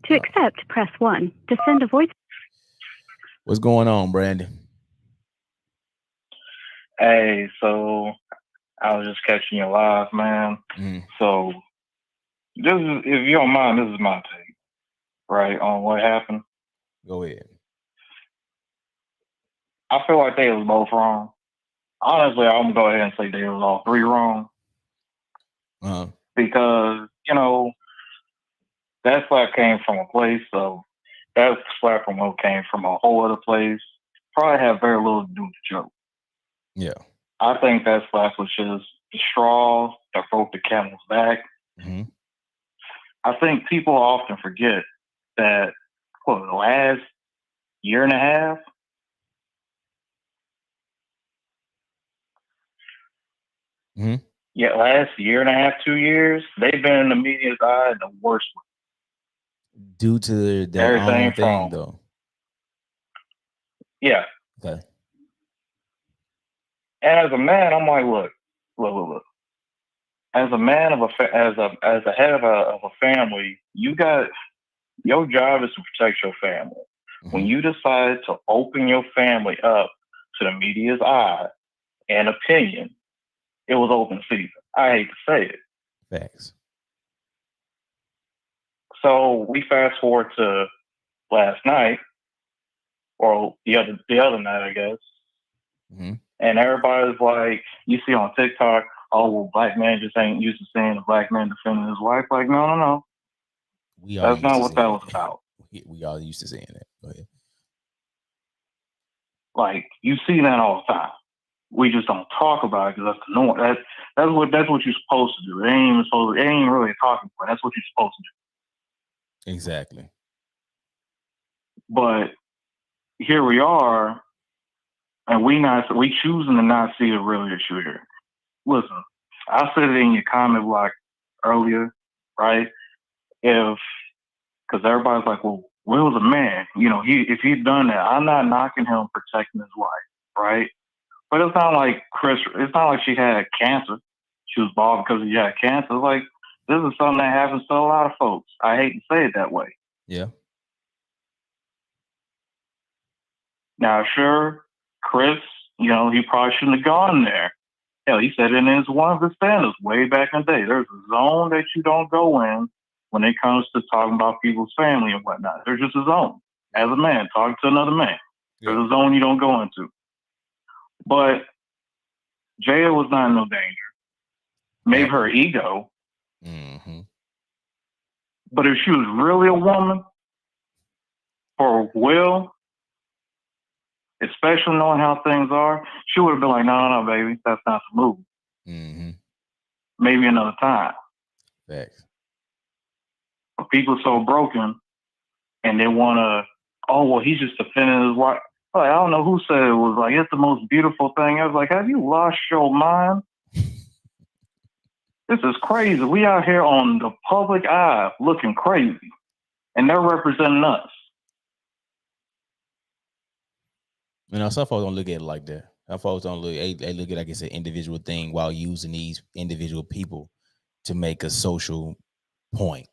To accept, press 1. To send a voice.
What's going on, Brandon?
Hey, so I was just catching you live, man.
Mm-hmm.
So this is, if you don't mind, this is my take, right, on what happened.
Go ahead.
I feel like they was both wrong. Honestly, I'm gonna go ahead and say they was all three wrong. Because, that slap came from a place, so that slap from what came from a whole other place. Probably had very little to do with the joke.
Yeah.
I think that slap was just the straw that broke the camel's back.
Mm-hmm.
I think people often forget that the last year and a half, last year and a half, 2 years, they've been in the media's eye the worst way.
Due to their own thing, though.
Yeah.
Okay.
And as a man, I'm like, look. As a man of as a head of a family, your job is to protect your family. Mm-hmm. When you decide to open your family up to the media's eye and opinion, it was open season. I hate to say it.
Facts.
So we fast forward to last night, or the other night, I guess. Mm-hmm. And everybody's like, you see on TikTok, oh, well, black man just ain't used to seeing a black man defending his wife. Like, no. That's not what that was about.
We all used to saying that. Go ahead.
Like, you see that all the time. We just don't talk about it because that's the norm. That's what you're supposed to do. It ain't really a talking point. That's what you're supposed to do.
Exactly.
But here we are, and we choosing to not see the real issue here. Listen, I said it in your comment block earlier, right? Because everybody's like, well, Will's a man. If he'd done that, I'm not knocking him protecting his wife, right? But it's not like she had cancer. She was bald because she had cancer. It's like, this is something that happens to a lot of folks. I hate to say it that way.
Yeah.
Now, sure, Chris, he probably shouldn't have gone there. Hell, he said it in one of his standards way back in the day. There's a zone that you don't go in when it comes to talking about people's family and whatnot. There's just a zone. As a man, talking to another man. Yeah. There's a zone you don't go into. But Jaya was not in no danger. Maybe her ego.
Mm-hmm.
But if she was really a woman, for Will, especially knowing how things are, she would have been like, no, baby, that's not the move.
Mm-hmm.
Maybe another time.
Thanks.
But people are so broken, and they want to, he's just defending his wife. Like, I don't know who said it was like, it's the most beautiful thing. I was like, have you lost your mind? This is crazy. We out here on the public eye looking crazy, and they're representing us.
Some folks don't look at it like that. Some folks don't look. They look at it like it's an individual thing while using these individual people to make a social point.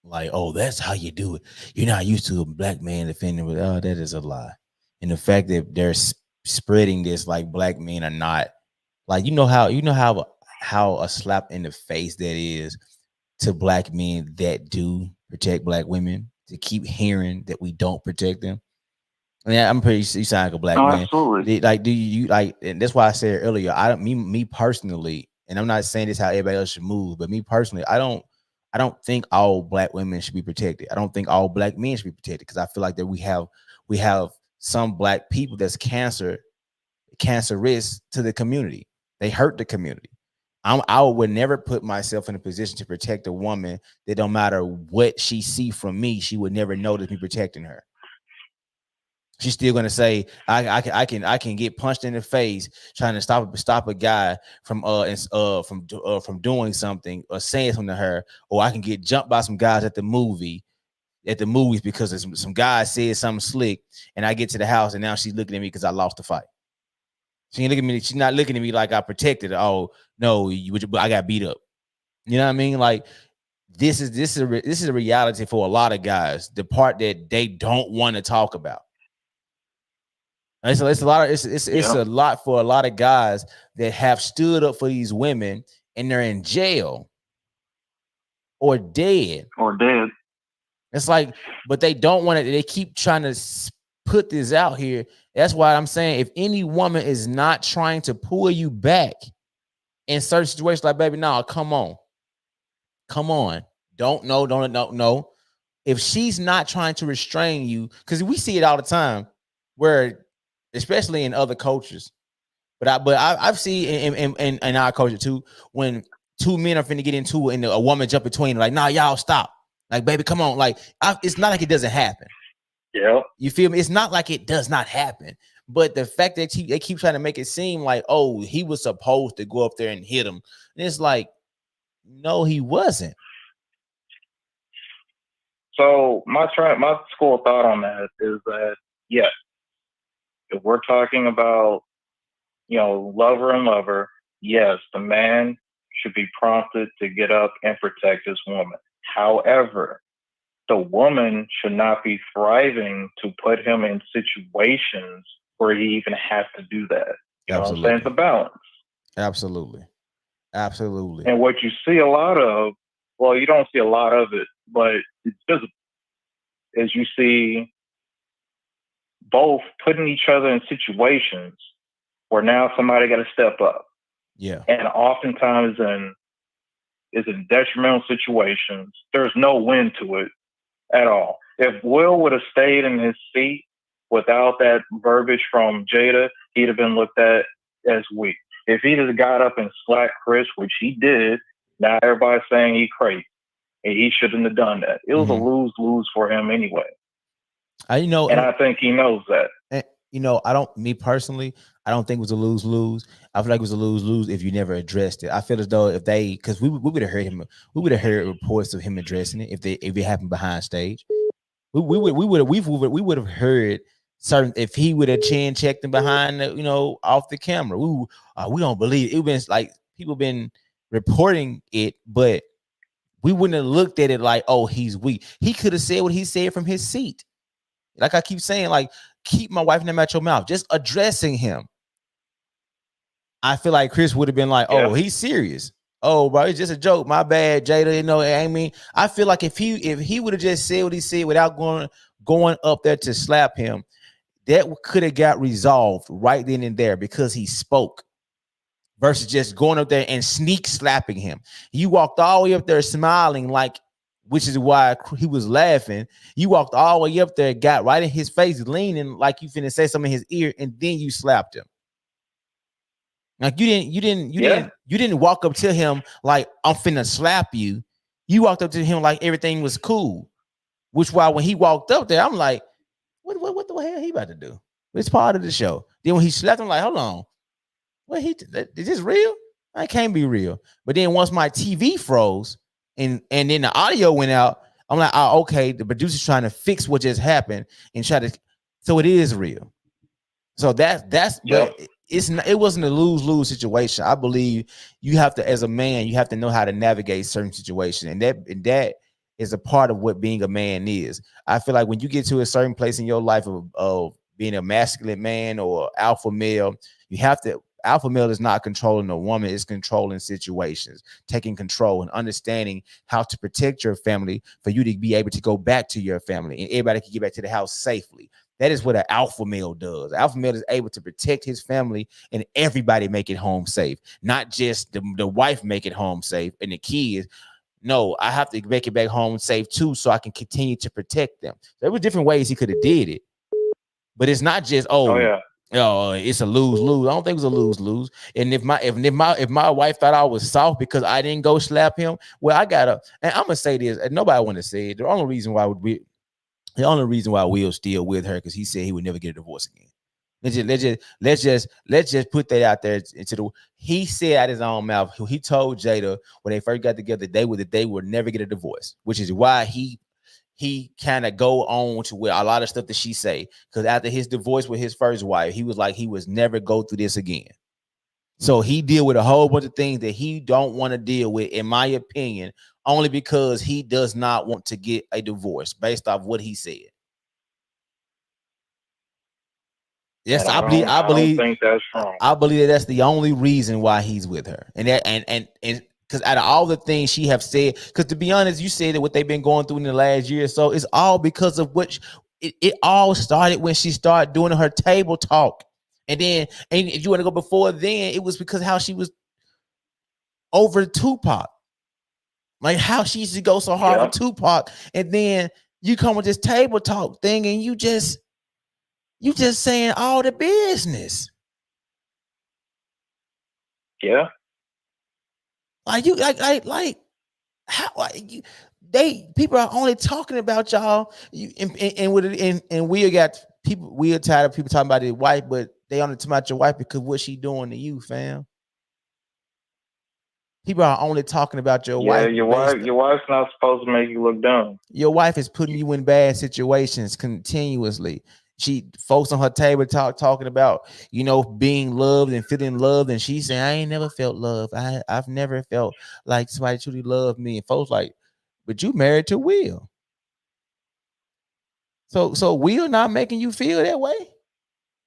Like, oh, that's how you do it. You're not used to a black man defending with. Oh, that is a lie. And the fact that they're spreading this like black men are not like how a slap in the face that is to black men that do protect black women, to keep hearing that we don't protect them. Yeah, I'm pretty. You sound like a black man.
Absolutely.
Like, do you like? And that's why I said earlier. Me personally, and I'm not saying this how everybody else should move, but me personally, I don't think all black women should be protected. I don't think all black men should be protected because I feel like that we have some black people that's cancerous to the community. They hurt the community. I would never put myself in a position to protect a woman that don't matter what she see from me, she would never notice me protecting her. She's still gonna say, I can get punched in the face trying to stop a guy from doing something or saying something to her, or I can get jumped by some guys at the movies because some guy said something slick, and I get to the house and now she's looking at me because I lost the fight. She ain't looking at me. She's not looking at me like I protected her. Oh no, I got beat up. You know what I mean? Like this is a reality for a lot of guys. The part that they don't want to talk about. It's a lot. It's a lot for a lot of guys that have stood up for these women and they're in jail or dead. It's like, but they don't want it. They keep trying to put this out here. That's why I'm saying, if any woman is not trying to pull you back in certain situations, like, baby, no, come on. Don't know. If she's not trying to restrain you, because we see it all the time, where, especially in other cultures, but I've seen in our culture too, when two men are finna get into it and a woman jump between, like, nah, y'all stop. Like, baby, come on. Like, it's not like it doesn't happen.
Yeah.
You feel me? It's not like it does not happen. But the fact that they keep trying to make it seem like, oh, he was supposed to go up there and hit him. And it's like, no, he wasn't.
So my school of thought on that is that, yes, if we're talking about, lover and lover, yes, the man should be prompted to get up and protect his woman. However, the woman should not be thriving to put him in situations where he even has to do that. You know what I'm saying? It's a balance.
Absolutely.
And what you see a lot of, well, you don't see a lot of it, but it's visible, is you see both putting each other in situations where now somebody got to step up.
Yeah.
And oftentimes in detrimental situations, there's no win to it at all. If Will would have stayed in his seat without that verbiage from Jada, he'd have been looked at as weak. If he just got up and slapped Chris, which he did, now everybody's saying he crazy. And he shouldn't have done that. It was a lose-lose for him anyway. And I think he knows that.
And, me personally, I don't think it was a lose-lose. I feel like it was a lose-lose if you never addressed it. I feel as though because we would have heard him, we would have heard reports of him addressing it if it happened behind stage. We would have heard certain, if he would have chin checked him behind, off the camera. We don't believe it. It been like people been reporting it, but we wouldn't have looked at it like, oh, he's weak. He could have said what he said from his seat. Like I keep saying, like, keep my wife's name out your mouth. Just addressing him. I feel like Chris would have been like, oh, he's serious. Oh, bro, it's just a joke. My bad, Jada. I mean, I feel like if he would have just said what he said without going up there to slap him, that could have got resolved right then and there because he spoke. Versus just going up there and sneak slapping him. You walked all the way up there smiling, like, which is why he was laughing. You walked all the way up there, got right in his face, leaning like you finna say something in his ear, and then you slapped him. Like you didn't walk up to him like, I'm finna slap you. You walked up to him like everything was cool. Which why when he walked up there, I'm like, what the hell he about to do? It's part of the show. Then when he slapped him, like, hold on. Is this real? I can't be real. But then once my TV froze and then the audio went out, I'm like, oh, okay, the producer's trying to fix what just happened and so it is real. So that's but it wasn't a lose-lose situation. I believe you have to, as a man, you have to know how to navigate certain situations, and that is a part of what being a man is. I feel like when you get to a certain place in your life of being a masculine man or alpha male, you have to. Alpha male is not controlling a woman, it's controlling situations, taking control and understanding how to protect your family for you to be able to go back to your family and everybody can get back to the house safely. That is what an alpha male does. Alpha male is able to protect his family and everybody make it home safe, not just the wife make it home safe and the kids. No, I have to make it back home safe too, so I can continue to protect them. There were different ways he could have did it, but it's not just it's a lose-lose. I don't think it was a lose-lose. And if my wife thought I was soft because I didn't go slap him, well, and I'm gonna say this, and nobody want to say it. The only reason why The only reason why Will's still with her because he said he would never get a divorce again. Let's just put that out there into the. He said out his own mouth. He told Jada when they first got together they would never get a divorce, which is why he kind of go on to where a lot of stuff that she say, because after his divorce with his first wife, he was like he was never go through this again. So he deal with a whole bunch of things that he don't want to deal with, in my opinion, only because he does not want to get a divorce based off what he said. Yes, I believe
think that's wrong.
I believe that that's the only reason why he's with her, and because out of all the things she have said, because to be honest, you said that what they've been going through in the last year or so is all because of what it all started when she started doing her table talk, and if you want to go before then, it was because how she was over Tupac, like how she used to go so hard with Tupac, and then you come with this table talk thing, and you just saying all the business.
Yeah.
Like you like how people are only talking about y'all and we got people, we tired of people talking about his wife, but they only talking about your wife because what she doing to you, fam. People are only talking about your wife.
Your wife's not supposed to make you look dumb.
Your wife is putting you in bad situations continuously. She folks on her table talking about, being loved and feeling loved, and she's saying, I ain't never felt love. I've never felt like somebody truly loved me. And folks like, but you married to Will. So Will not making you feel that way.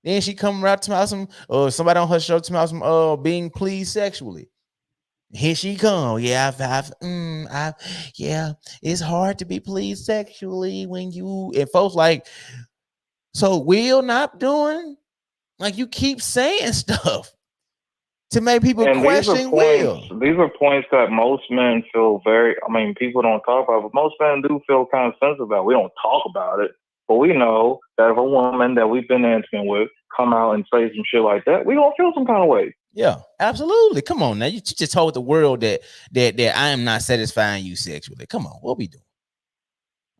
Then she come around to some somebody on her show to some being pleased sexually. Here she come. Yeah, yeah, it's hard to be pleased sexually when you and folks like. So Will not doing, like, you keep saying stuff to make people question Will.
These are points that most men feel people don't talk about, but most men do feel kind of sensitive about. We don't talk about it, but we know that if a woman that we've been intimate with come out and say some shit like that, we gonna feel some kind of way.
Yeah, absolutely. Come on now. You just told the world that I am not satisfying you sexually. Come on, what we doing?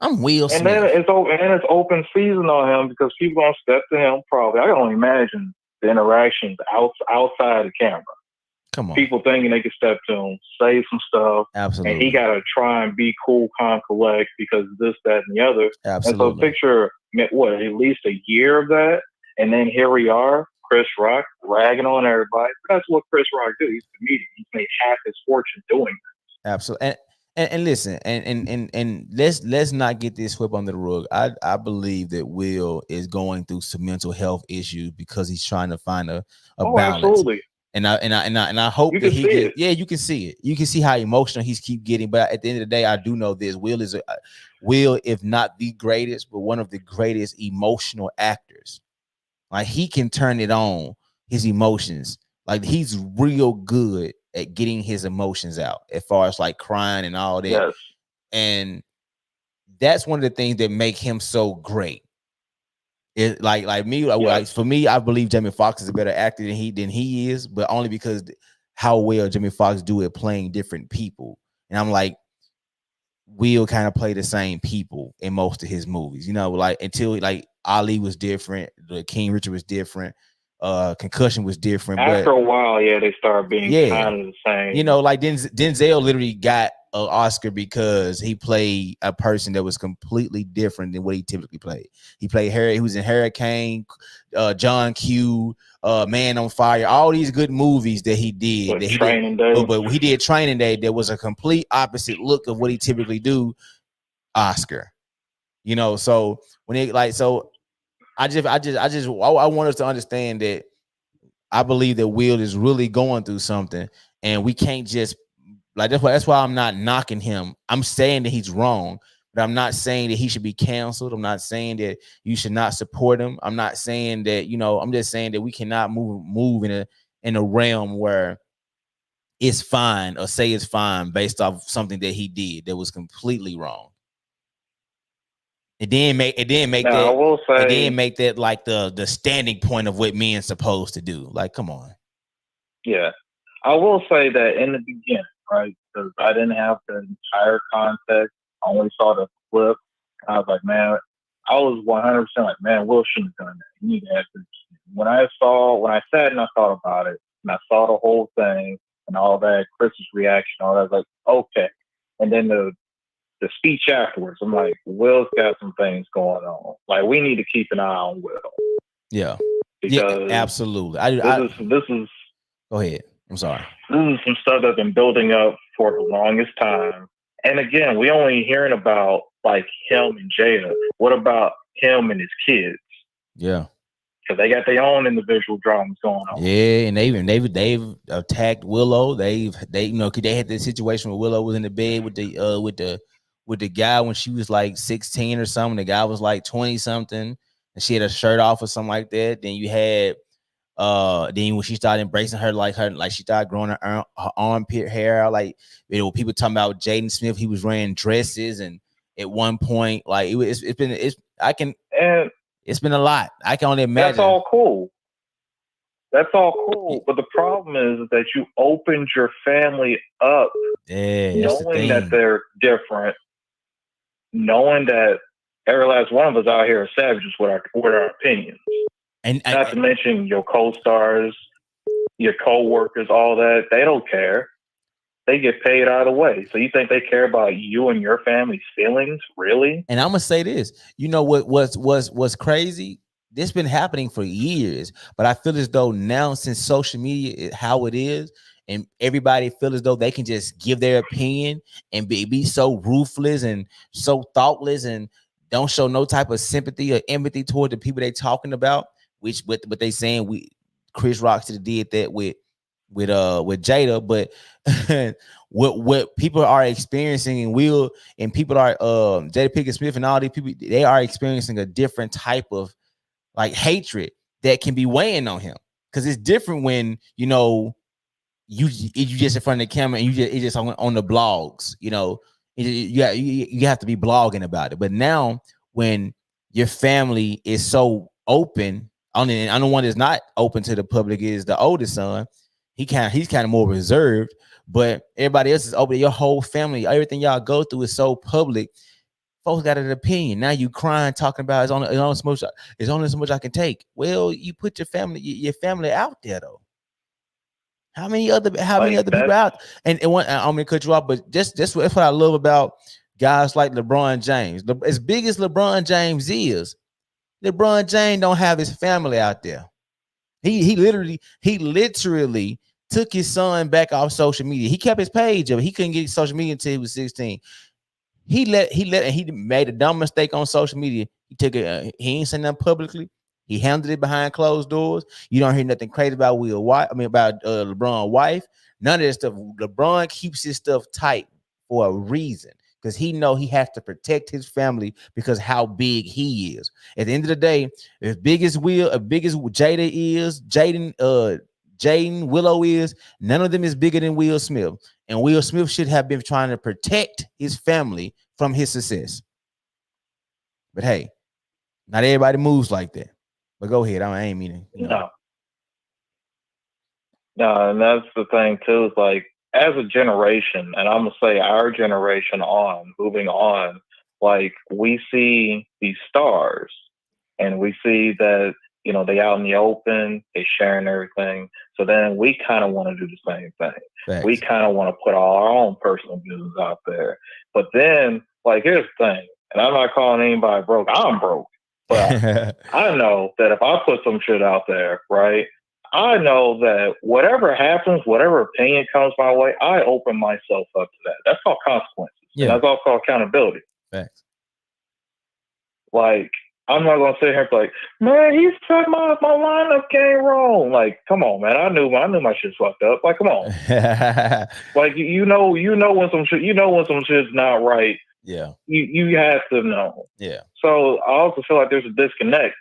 I'm Will Smith.
And then it's open season on him because people gonna step to him probably. I can only imagine the interactions outside the camera.
Come on.
People thinking they can step to him, say some stuff.
Absolutely.
And he gotta try and be cool, calm, collect because this, that, and the other.
Absolutely.
And so picture at least a year of that, and then here we are, Chris Rock ragging on everybody. That's what Chris Rock do. He's a comedian. He's made half his fortune doing this.
Absolutely. And listen, and let's not get this swept under the rug. I believe that Will is going through some mental health issues because he's trying to find a balance. Absolutely. And I hope that he gets, yeah, you can see it. You can see how emotional he's keep getting. But at the end of the day, I do know this: Will, if not the greatest, but one of the greatest emotional actors. Like, he can turn it on, his emotions. Like, he's real good at getting his emotions out as far as like crying and all that.
Yes.
And that's one of the things that make him so great. It like me, yes. Like for me, I believe Jamie Foxx is a better actor than he is, but only because how well Jamie Foxx do at playing different people. And I'm like, Will kind of play the same people in most of his movies, like until like Ali was different, the King Richard was different, Concussion was different.
After a while, they start being kind of the same.
Like Denzel literally got an Oscar because he played a person that was completely different than what he typically played. He played he was in Hurricane, John Q, Man on Fire, all these good movies that he did.
Training Day.
But he did Training Day. That was a complete opposite look of what he typically do. Oscar, So when they I want us to understand that I believe that Will is really going through something, and we can't just that's why I'm not knocking him. I'm saying that he's wrong, but I'm not saying that he should be canceled. I'm not saying that you should not support him. I'm not saying that, I'm just saying that we cannot move in a realm where it's fine or say it's fine based off something that he did that was completely wrong. It didn't make that like the standing point of what men's supposed to do. Like, come on.
Yeah, I will say that in the beginning, right? Because I didn't have the entire context. I only saw the clip. I was like, man, I was 100% like, man, Will shouldn't have done that. You need to ask this. When I sat and I thought about it, and I saw the whole thing and all that, Chris's reaction, all that, I was like, okay. And then the speech afterwards, I'm like, Will's got some things going on. Like, we need to keep an eye on Will.
Yeah.
Because
absolutely.
This is.
Go ahead. I'm sorry.
This is some stuff that's been building up for the longest time. And again, we only hearing about like him and Jada. What about him and his kids?
Yeah.
Because they got their own individual dramas going on.
Yeah, and they've attacked Willow. They had this situation where Willow was in the bed with the guy when she was like 16 or something. The guy was like 20 something, and she had a shirt off or something like that. Then you had then when she started embracing her like she started growing her armpit hair, like people talking about Jaden Smith, he was wearing dresses, and at one point like it's been a lot. I can only imagine.
That's all cool. But the problem is that you opened your family up, knowing that they're different, knowing that every last one of us out here are savages with our opinions. And not to mention your co-stars, your co-workers, all that. They don't care. They get paid out of the way. So you think they care about you and your family's feelings, really?
And I'm gonna say this. You know what's crazy? This been happening for years, but I feel as though now, since social media is how it is, and everybody feel as though they can just give their opinion and be so ruthless and so thoughtless and don't show no type of sympathy or empathy toward the people they talking about. Which what they saying Chris Rock should have did that with Jada, but what people are experiencing and people are Jada Pinkett Smith and all these people, they are experiencing a different type of like hatred that can be weighing on him, because it's different when you just in front of the camera and it's just on the blogs, you have to be blogging about it. But now when your family is so open, on the one that's not open to the public is the oldest son. He's kind of more reserved, but everybody else is open. Your whole family, everything y'all go through is so public. Folks got an opinion. Now you crying, talking about it's only so much I can take. Well, you put your family out there though. How many other people out? And I'm gonna cut you off, but that's what I love about guys like LeBron James. As big as LeBron James is, LeBron James don't have his family out there. He literally took his son back off social media. He kept his page up. He couldn't get social media until he was 16. He made a dumb mistake on social media. He took it. He ain't saying nothing publicly. He handled it behind closed doors. You don't hear nothing crazy about about LeBron's wife. None of that stuff. LeBron keeps his stuff tight for a reason, because he know he has to protect his family because how big he is. At the end of the day, as big as Jada is, Jaden, Willow is, none of them is bigger than Will Smith. And Will Smith should have been trying to protect his family from his success. But hey, not everybody moves like that. But go ahead. I ain't meaning.
No, and that's the thing too. Is like, as a generation, and I'm gonna say our generation moving on, like we see these stars, and we see that they out in the open, they sharing everything. So then we kind of want to do the same thing. Thanks. We kind of want to put all our own personal business out there. But then, like, here's the thing, and I'm not calling anybody broke. I'm broke. But I know that if I put some shit out there, right, I know that whatever happens, whatever opinion comes my way, I open myself up to that. That's called consequences. Yeah. And that's all called accountability.
Thanks.
Like, I'm not going to sit here and be like, man, he's took my lineup game wrong. Like, come on, man. I knew my shit's fucked up. Like, come on. Like, you know when some shit's not right.
Yeah.
You have to know.
Yeah.
So I also feel like there's a disconnect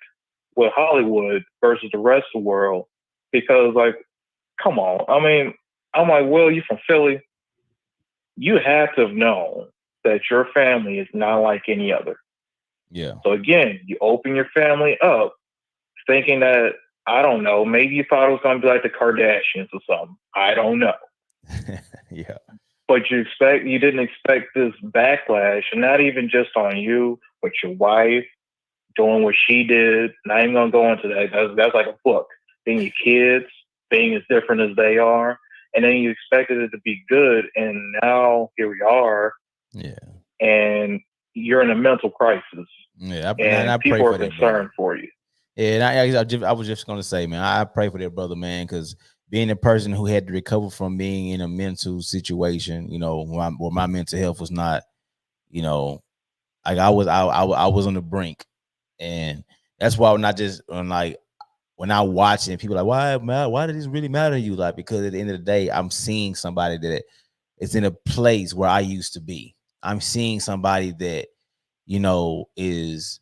with Hollywood versus the rest of the world, because, like, come on. I mean, I'm like, Will, you from Philly? You have to have known that your family is not like any other.
Yeah.
So again, you open your family up thinking that, I don't know, maybe you thought it was going to be like the Kardashians or something. I don't know.
Yeah.
But you didn't expect this backlash, and not even just on you, but your wife, doing what she did. Not even gonna go into that. That's like a book. Then your kids being as different as they are, and then you expected it to be good, and now here we are.
Yeah.
And you're in a mental crisis.
Yeah,
and
I
people
pray
are
for that
concerned
brother.
for you.
Yeah, and I was just gonna say, man, I pray for that brother, man, because being a person who had to recover from being in a mental situation, you know, where my mental health was not, you know, like I was on the brink, and that's why when I just when I watch it, people are like, why did this really matter to you? Like, because at the end of the day, I'm seeing somebody that is in a place where I used to be. I'm seeing somebody that, you know, is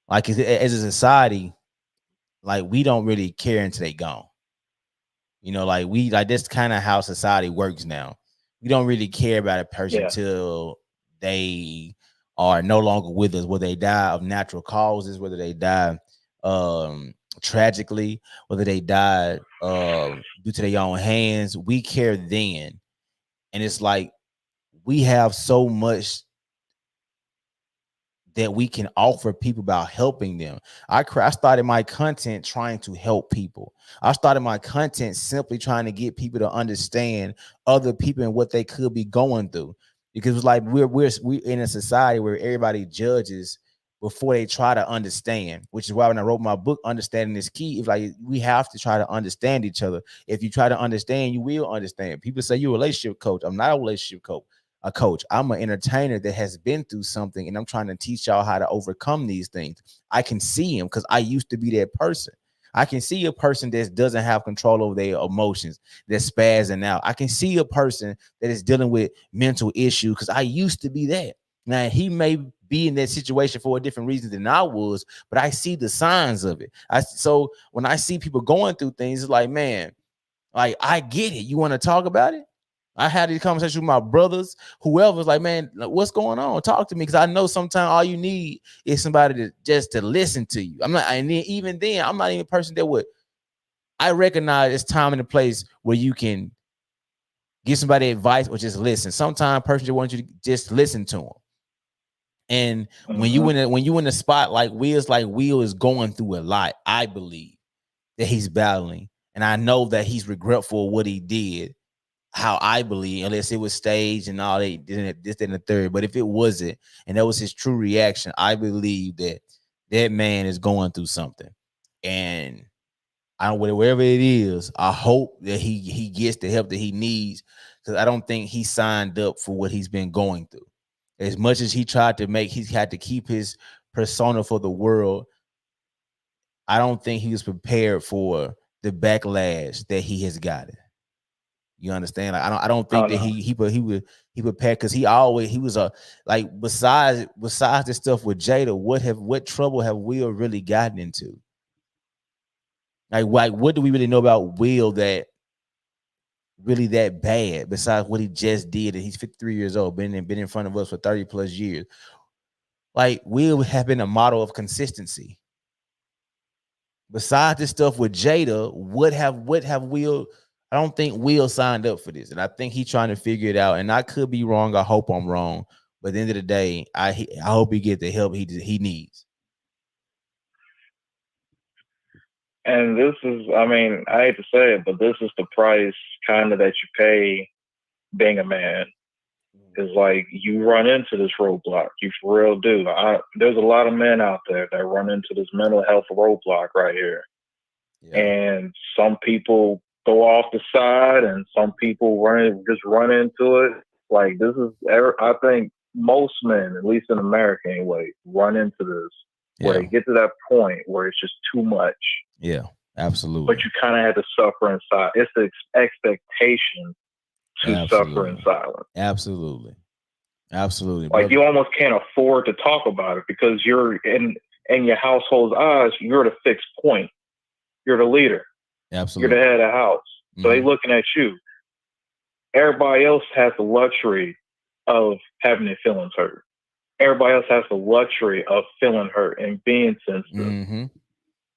like, as a society, like, we don't really care until they gone. You know, like, that's kind of how society works now. We don't really care about a person till they are no longer with us, whether they die of natural causes, whether they die tragically, whether they die due to their own hands. We care then. And it's like, we have so much that we can offer people about helping them. I started my content trying to help people. I started my content simply trying to get people to understand other people and what they could be going through. Because it's like we're in a society where everybody judges before they try to understand, which is why when I wrote my book, Understanding is Key, it's like we have to try to understand each other. If you try to understand, you will understand. People say you're a relationship coach. I'm not a relationship coach. I'm an entertainer that has been through something, and I'm trying to teach y'all how to overcome these things. I can see them because I used to be that person. I can see a person that doesn't have control over their emotions, that's spazzing out. I can see a person that is dealing with mental issues because I used to be that. Now, he may be in that situation for a different reason than I was, but I see the signs of it. So when I see people going through things, it's like, man, like, I get it. You want to talk about it? I had these conversations with my brothers, whoever's like, man, what's going on? Talk to me. Because I know sometimes all you need is somebody to listen to you. I'm not, and then, even then, I'm not even a person that would, I recognize it's time and a place where you can give somebody advice or just listen. Sometimes a person just wants you to just listen to them. And when you in a spot like Will is going through a lot, I believe that he's battling. And I know that he's regretful of what he did. How I believe, unless it was staged and all this and the third. But if it wasn't, and that was his true reaction, I believe that that man is going through something. And I don't, wherever it is, I hope that he gets the help that he needs, because I don't think he signed up for what he's been going through. As much as he tried to he's had to keep his persona for the world, I don't think he was prepared for the backlash that he has gotten. You understand? Like, I don't think that he prepared, because he was a, like, besides the stuff with Jada, what trouble have Will really gotten into? Like what do we really know about Will that really that bad, besides what he just did? And he's 53 years old, been in front of us for 30 plus years. Like, Will have been a model of consistency. Besides this stuff with Jada, what have Will? I don't think Will signed up for this, and I think he's trying to figure it out. And I could be wrong. I hope I'm wrong. But at the end of the day, I hope he gets the help he needs.
And this is, I mean, I hate to say it, but this is the price kind of that you pay being a man. Is like, you run into this roadblock. You for real do. There's a lot of men out there that run into this mental health roadblock right here. Yeah. And some people go off the side, and some people just run into it. Like, this is, I think most men, at least in America anyway, run into this, where they get to that point where it's just too much.
Yeah, absolutely.
But you kind of had to suffer in silence. It's the expectation to suffer in silence.
Absolutely. Like,
brother, you almost can't afford to talk about it, because you're in your household's eyes, you're the fixed point. You're the leader.
Absolutely.
You're the head of the house. So they looking at you. Everybody else has the luxury of having their feelings hurt. Everybody else has the luxury of feeling hurt and being sensitive.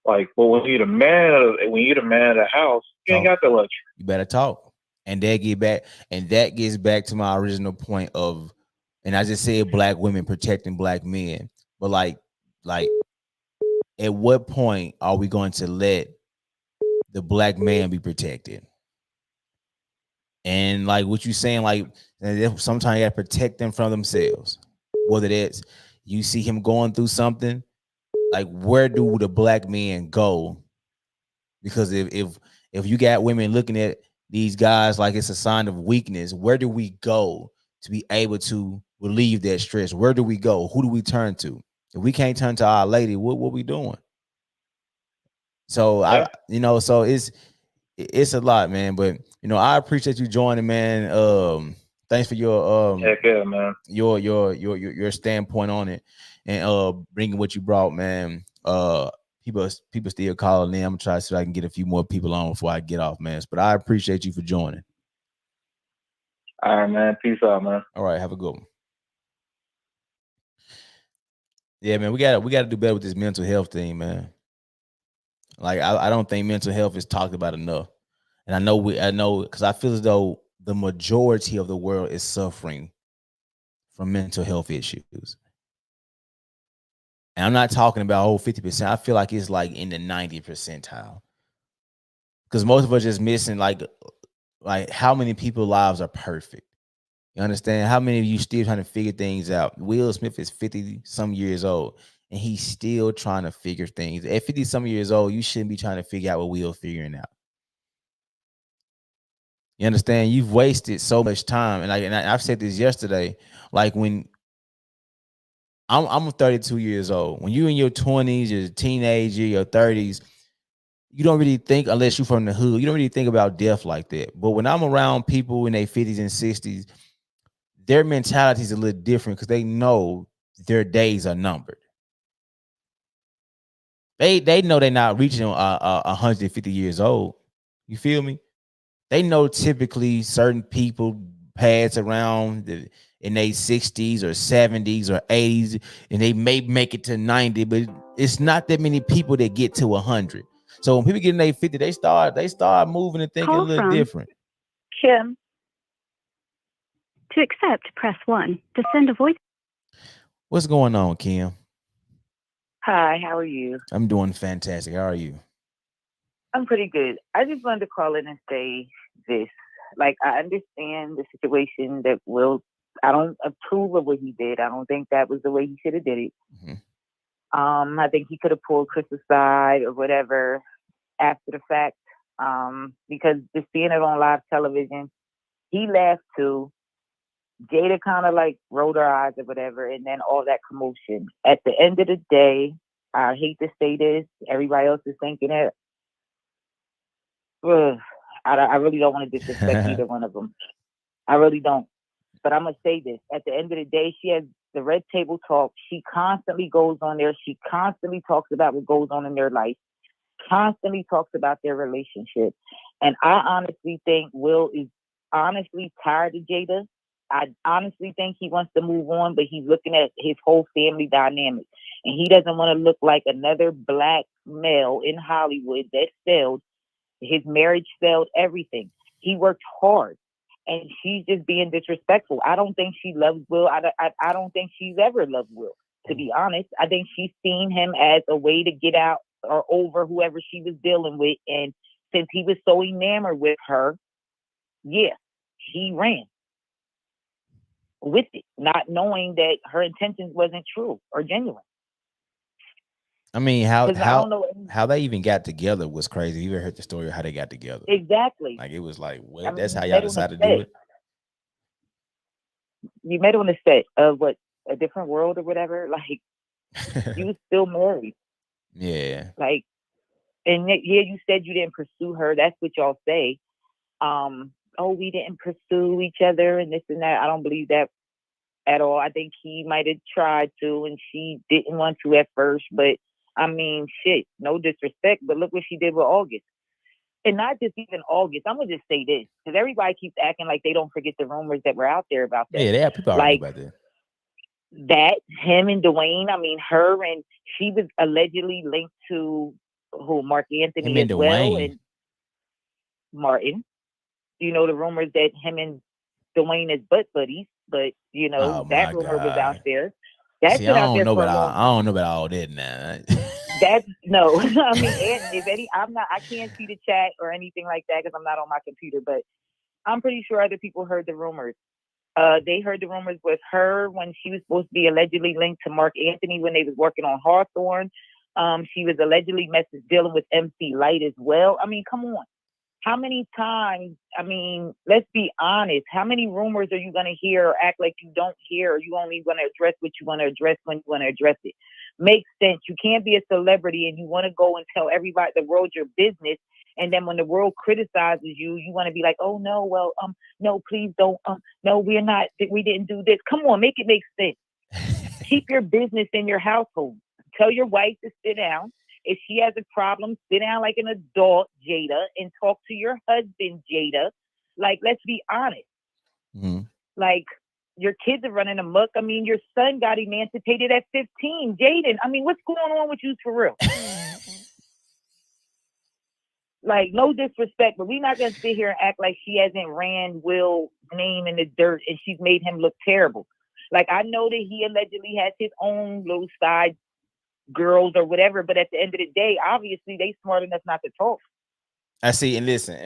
Like, but when you're the man of the house, you ain't got the luxury.
You better talk. And that gets back to my original point of, and I just said black women protecting black men, but like at what point are we going to let the black man be protected? And like what you saying, like sometimes you gotta protect them from themselves. Whether that's you see him going through something, like where do the black men go? Because if you got women looking at these guys like it's a sign of weakness, where do we go to be able to relieve that stress? Where do we go? Who do we turn to? If we can't turn to our lady, what we doing? So so it's a lot, man. But I appreciate you joining, man. Thanks for your
Heck yeah, man.
your standpoint on it, and bringing what you brought, man. People still calling in. I'm gonna try to see if I can get a few more people on before I get off, man. But I appreciate you for joining.
All right, man. Peace out, man.
All right, have a good one. Yeah, man. We gotta do better with this mental health thing, man. Like I don't think mental health is talked about enough. And I know because I feel as though the majority of the world is suffering from mental health issues. And I'm not talking about 50%. I feel like it's like in the 90th percentile. Because most of us just missing like how many people's lives are perfect. You understand? How many of you still trying to figure things out? Will Smith is 50 some years old and he's still trying to figure things. At 50 some years old, you shouldn't be trying to figure out what Will's figuring out. You understand? You've wasted so much time. And I've said this yesterday, like when I'm 32 years old. When you're in your 20s, your teenager, your 30s, you don't really think, unless you're from the hood, you don't really think about death like that. But when I'm around people in their 50s and 60s, their mentality is a little different because they know their days are numbered. They know they're not reaching 150 years old. You feel me? They know typically certain people pass around in their 60s or 70s or 80s, and they may make it to 90, but it's not that many people that get to 100. So when people get in their 50, they start moving and thinking a little different.
Kim. To accept, press 1. To send a voice.
What's going on, Kim?
Hi, how are you?
I'm doing fantastic. How are you?
I'm pretty good. I just wanted to call in and say this. Like, I understand the situation that I don't approve of what he did. I don't think that was the way he should have did it. Mm-hmm. I think he could have pulled Chris aside or whatever after the fact. Because just seeing it on live television, he laughed too. Jada kind of like rolled her eyes or whatever, and then all that commotion. At the end of the day, I hate to say this, everybody else is thinking it. I really don't want to disrespect either one of them. I really don't. But I'm going to say this. At the end of the day, she has the Red Table Talk. She constantly goes on there. She constantly talks about what goes on in their life, constantly talks about their relationship. And I honestly think Will is honestly tired of Jada. I honestly think he wants to move on, but he's looking at his whole family dynamic. And he doesn't want to look like another black male in Hollywood that failed. His marriage failed, everything. He worked hard, and she's just being disrespectful. I don't think she loves Will. I don't think she's ever loved Will, to be honest. I think she's seen him as a way to get out or over whoever she was dealing with. And since he was so enamored with her, yeah, he ran with it, not knowing that her intentions wasn't true or genuine.
I mean, how they even got together was crazy. You ever heard the story of how they got together?
Exactly.
Like it was like, what? I mean, that's how y'all decided to do it.
You met on the set of what, A Different World or whatever. Like you was still married.
Yeah.
Like, and yeah, you said you didn't pursue her. That's what y'all say. Oh, we didn't pursue each other and this and that. I don't believe that at all. I think he might have tried to, and she didn't want to at first, but. I mean, shit, no disrespect, but look what she did with August. And not just even August. I'm going to just say this, because everybody keeps acting like they don't forget the rumors that were out there about that.
Yeah, they have people
like,
about that.
That, him and Dwayne, I mean, her, and she was allegedly linked to Mark Anthony as well, and Martin. You know, the rumors that him and Dwayne is butt buddies, but, you know, that rumor was out there.
See, I don't know about all that now.
That's no. I mean, if any, I can't see the chat or anything like that because I'm not on my computer. But I'm pretty sure other people heard the rumors. They heard the rumors with her when she was supposed to be allegedly linked to Mark Anthony when they was working on Hawthorne. She was allegedly dealing with MC Light as well. I mean, come on. How many times, I mean, let's be honest, how many rumors are you going to hear or act like you don't hear, or you only going to address what you want to address when you want to address it? Makes sense. You can't be a celebrity and you want to go and tell everybody, the world, your business. And then when the world criticizes you, you want to be like, oh no, well, no, please don't, no, we didn't do this. Come on, make it make sense. Keep your business in your household. Tell your wife to sit down. If she has a problem, sit down like an adult, Jada, and talk to your husband, Jada. Like, let's be honest.
Mm-hmm.
Like, your kids are running amok. I mean, your son got emancipated at 15. Jaden, I mean, what's going on with you for real? Like, no disrespect, but we're not going to sit here and act like she hasn't ran Will's name in the dirt and she's made him look terrible. Like, I know that he allegedly has his own little side girls or whatever, but at the end of the day, obviously they smart enough not to talk.
I see, and listen,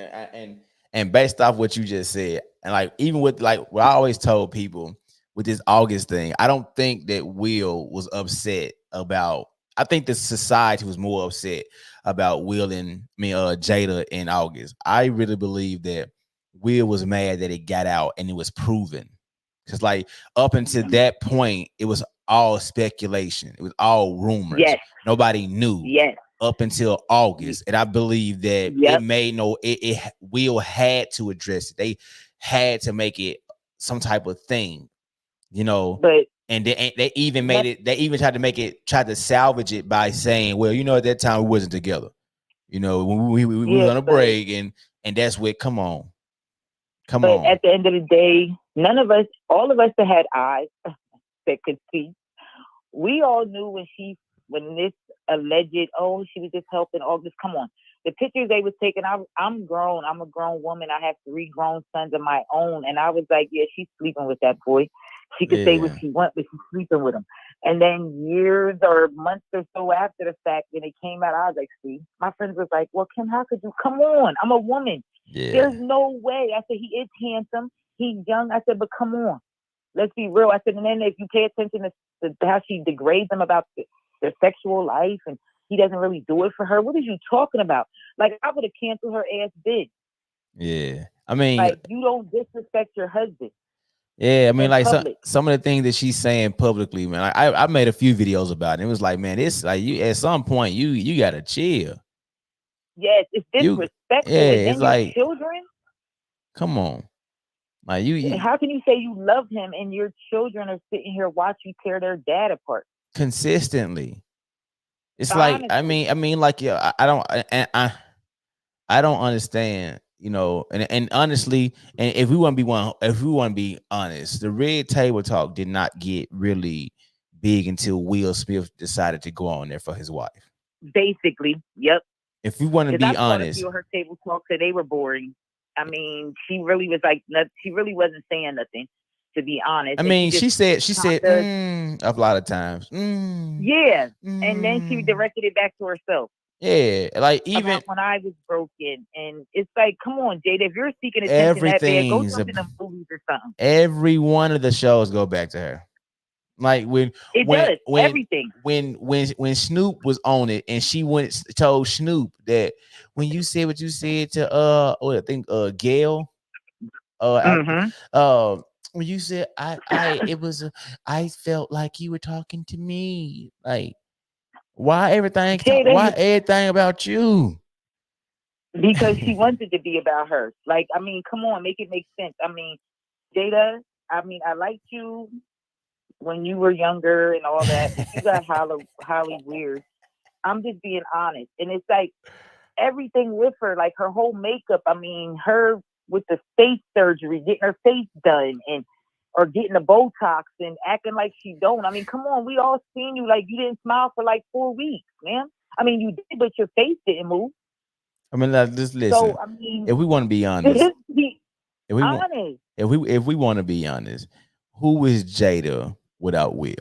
and based off what you just said, and like even with like what I always told people with this August thing, I don't think that Will was upset about. I think the society was more upset about Will and Jada in August. I really believe that Will was mad that it got out and it was proven, because like up until that point, it was all speculation. It was all rumors.
Yes.
Nobody knew.
Yes.
Up until August, and I believe that it Will had to address it. They had to make it some type of thing,
But
and they even made it. They even tried to salvage it by saying, "Well, at that time we wasn't together. When we was on a break, and that's what. Come on."
But at the end of the day, all of us that had eyes that could see, we all knew when this alleged, she was just helping August. Come on. The pictures they was taking, I'm grown. I'm a grown woman. I have 3 grown sons of my own. And I was like, yeah, she's sleeping with that boy. She could say what she wants, but she's sleeping with him. And then years or months or so after the fact, when it came out, I was like, see, my friends was like, well, Kim, how could you? Come on. I'm a woman.
Yeah.
There's no way. I said, he is handsome. He's young. I said, but come on. Let's be real. I said, and then if you pay attention to how she degrades him about their sexual life and he doesn't really do it for her, what are you talking about? Like, I would have canceled her ass bid.
Yeah. I mean,
like, you don't disrespect your husband.
Yeah, I mean, like some of the things that she's saying publicly, man. I made a few videos about it. It was like, man, it's like you at some point you gotta chill.
Yes, it's disrespectful. And
it's
then
like
children.
Come on, like you.
How can you say you love him and your children are sitting here watching you tear their dad apart
consistently? It's
honestly.
like I mean, like I don't understand. And honestly, and if we want to be honest, the red table talk did not get really big until Will Smith decided to go on there for his wife.
Basically, yep.
If we want to be honest,
her table talks that they were boring. I mean, she really was like, she really wasn't saying nothing. To be honest,
I mean, she said a lot of times.
Yeah, and then she directed it back to herself.
Yeah, like even
about when I was broken, and it's like, come on, Jada, if you're seeking attention that bad, go jump in the movies or something.
Every one of the shows go back to her. Like when everything when Snoop was on it, and she told Snoop that when you said what you said to I think Gail, when you said I felt like you were talking to me, like. Why everything about you?
Because she wanted to be about her. Like, I mean, come on, make it make sense. I mean, Jada, I mean, I liked you when you were younger and all that. But you got highly weird. I'm just being honest. And it's like everything with her, like her whole makeup. I mean, her with the face surgery, getting her face done or getting the Botox and acting like she don't. I mean, come on, we all seen you. Like, you didn't smile for like 4 weeks, man. I mean, you did, but your face didn't move.
I mean, just listen.
So, I mean,
if we want to be honest, if we want to be honest, who is Jada without Will?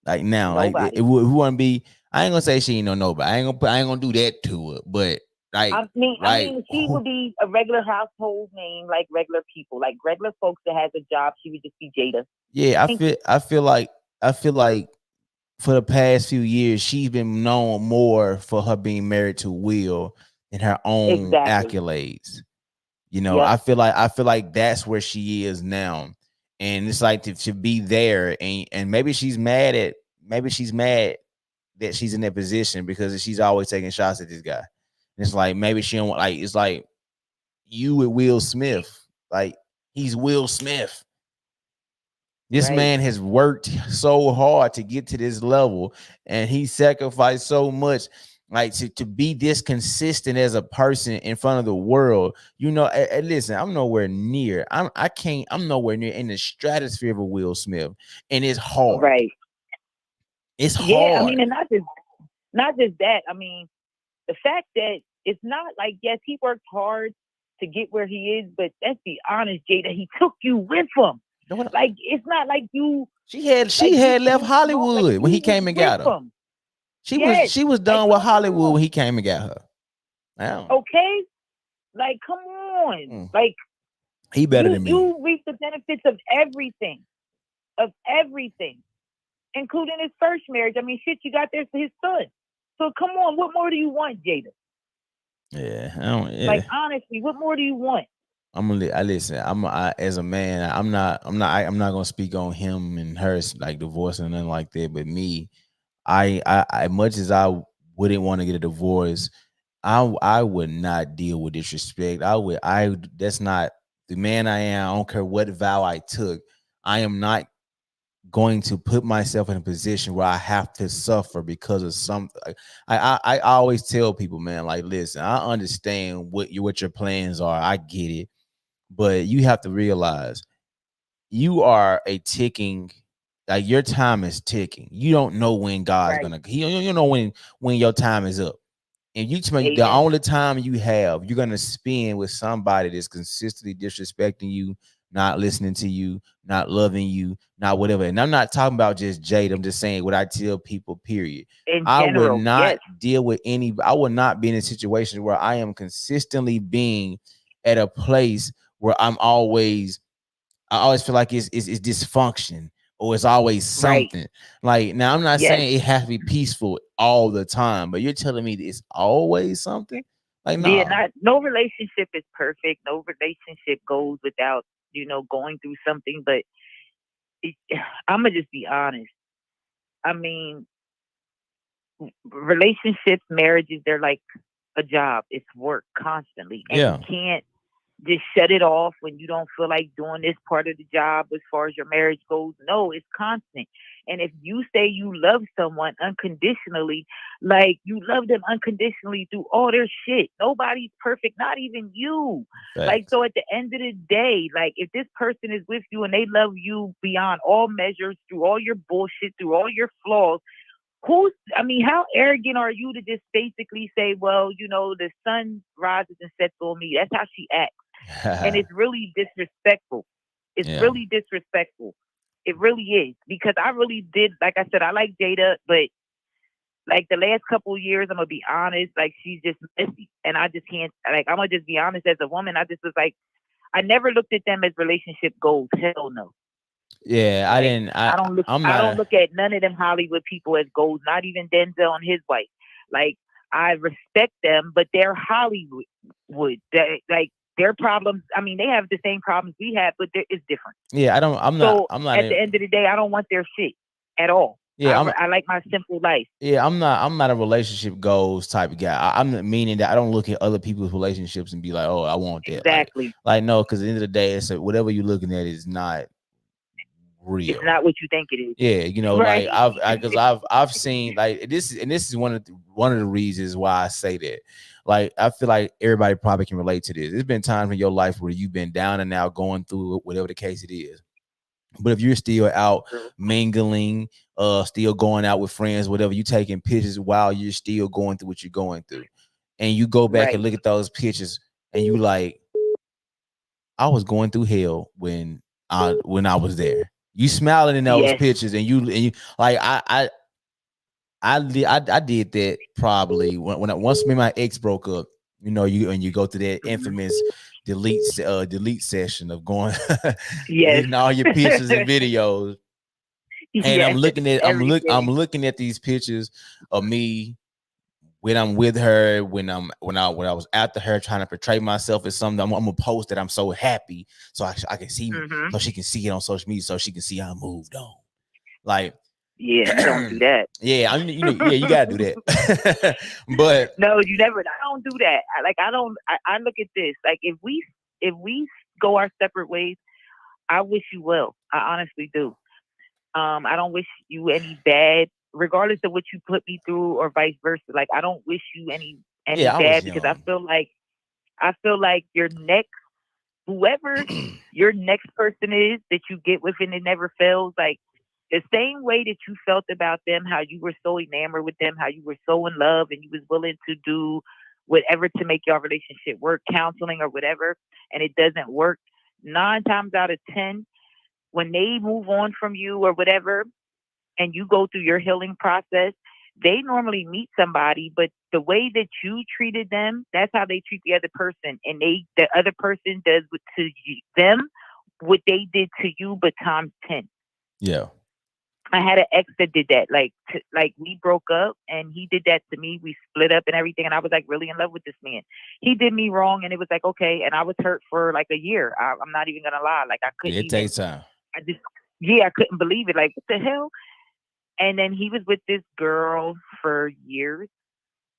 Like now,
nobody.
like if we want to be I ain't gonna say she ain't no nobody. I ain't gonna do that to her. But like,
I mean, she would be a regular household name, like regular people, like regular folks that has a job. She would just be Jada.
yeah, I feel like for the past few years, she's been known more for her being married to Will and her own
Exactly.
accolades. You know,
Yep.
I feel like that's where she is now. And it's like to be there, and maybe she's mad that she's in that position because she's always taking shots at this guy. And it's like maybe she don't like, it's like you with Will Smith. Like, he's Will Smith. This
Right.
man has worked so hard to get to this level, and he sacrificed so much, like to be this consistent as a person in front of the world. You know, and listen, I'm nowhere near. I'm nowhere near in the stratosphere of a Will Smith, and it's hard.
Right.
It's
Yeah, I
hard.
mean, and not just that. I mean, the fact that it's not like, yes, he worked hard to get where he is, but let's be honest, Jada, he took you with him. Like, it's not like you.
She had left Hollywood when he came and got her. She was done with Hollywood when he came and got her. Wow.
Okay, like, come on, like,
he better than me.
You reap the benefits of everything, including his first marriage. I mean, shit, you got there for his son. So come on, what more do you want, Jada?
Yeah, I don't. Yeah.
Like, honestly, what more do you want?
Listen. As a man, I'm not gonna speak on him and her like divorce and nothing like that. But me, I much as I wouldn't want to get a divorce, I would not deal with disrespect. That's not the man I am. I don't care what vow I took. I am not going to put myself in a position where I have to suffer because of something. I always tell people, man, like, listen, I understand what your plans are. I get it. But you have to realize you are a ticking, like, your time is ticking. You don't know when God's gonna. You know when your time is up, and the only time you have, you're gonna spend with somebody that's consistently disrespecting you, not listening to you, not loving you, not whatever. And I'm not talking about just Jade. I'm just saying what I tell people. Period.
In
I
general,
would not deal with any. I would not be in a situation where I am consistently being at a place where I always feel like it's dysfunction, or it's always something. Right. Like, now I'm not saying it has to be peaceful all the time, but you're telling me that it's always something? Like, no.
Yeah, no relationship is perfect. No relationship goes without, going through something, but I'm gonna just be honest. I mean, relationships, marriages, they're like a job. It's work constantly. And you can't just shut it off when you don't feel like doing this part of the job as far as your marriage goes. No, it's constant. And if you say you love someone unconditionally, like, you love them unconditionally through all their shit. Nobody's perfect, not even you. Thanks. Like, so at the end of the day, like, if this person is with you and they love you beyond all measures, through all your bullshit, through all your flaws, how arrogant are you to just basically say, well, the sun rises and sets on me. That's how she acts. And it's really disrespectful. It's really disrespectful. It really is. Because I really did, like I said, I like Jada, but like the last couple of years, I'm going to be honest, like, she's just messy. And I just can't, like, I'm going to just be honest, as a woman, I just was like, I never looked at them as relationship goals. Hell no.
Yeah, like, I don't
look at none of them Hollywood people as goals, not even Denzel and his wife. Like, I respect them, but they're Hollywood. Like, their problems, I mean, they have the same problems we have, but it's different.
Yeah, I'm not
at the end of the day, I don't want their shit at all. Yeah, I like my simple life.
Yeah, I'm not a relationship goals type of guy. I'm meaning that I don't look at other people's relationships and be like, oh, I want that.
Exactly.
Like no, because at the end of the day, it's whatever you're looking at is not real.
It's not what you think it is.
Yeah, right. Like I've seen, like, this is one of the reasons why I say that. Like, I feel like everybody probably can relate to this. There's been times in your life where you've been down and out, going through whatever the case it is. But if you're still out mingling, still going out with friends, whatever, you taking pictures while you're still going through what you're going through, and you go back and look at those pictures, and you like, I was going through hell when I was there. You smiling in those pictures, and you like, I did that probably once me and my ex broke up. You know, you go to that infamous delete session of going
Yes.
deleting all your pictures and videos. And I'm
Everything.
looking at these pictures of me when I'm with her, when I was after her, trying to portray myself as something. I'm gonna post that I'm so happy, so I can see me, so she can see it on social media, so she can see I moved on. Like,
Yeah, you don't do that.
yeah, you gotta do that. But
no, you never. I don't do that. I look at this like if we go our separate ways, I wish you well. I honestly do. I don't wish you any bad, regardless of what you put me through or vice versa. Like I don't wish you any bad because I feel like your next whoever your next person is that you get with and it never fails. Like the same way that you felt about them, how you were so enamored with them, how you were so in love and you was willing to do whatever to make your relationship work, counseling or whatever, and it doesn't work. 9 times out of 10, when they move on from you or whatever, and you go through your healing process, they normally meet somebody, but the way that you treated them, that's how they treat the other person. And the other person does to them what they did to you, but times 10.
Yeah.
I had an ex that did that. Like we broke up and he did that to me. We split up and everything. And I was like really in love with this man. He did me wrong and it was like, okay. And I was hurt for like a year. I'm not even going to lie. Like I couldn't.
It takes time.
I couldn't believe it. Like, what the hell? And then he was with this girl for years.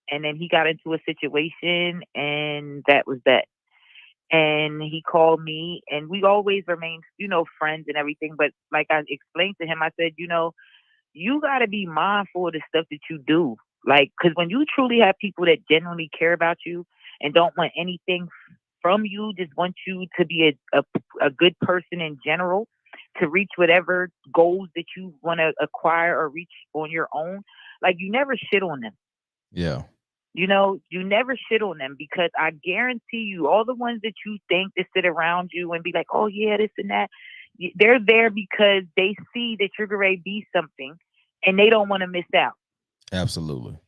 And then he got into a situation and that was that. And he called me and we always remained, friends and everything. But like I explained to him, I said, you got to be mindful of the stuff that you do. Like, because when you truly have people that genuinely care about you and don't want anything from you, just want you to be a good person in general, to reach whatever goals that you want to acquire or reach on your own, like you never shit on them.
Yeah.
You never shit on them because I guarantee you all the ones that you think that sit around you and be like, oh yeah, this and that, they're there because they see that you're going to be something and they don't want to miss out.
Absolutely.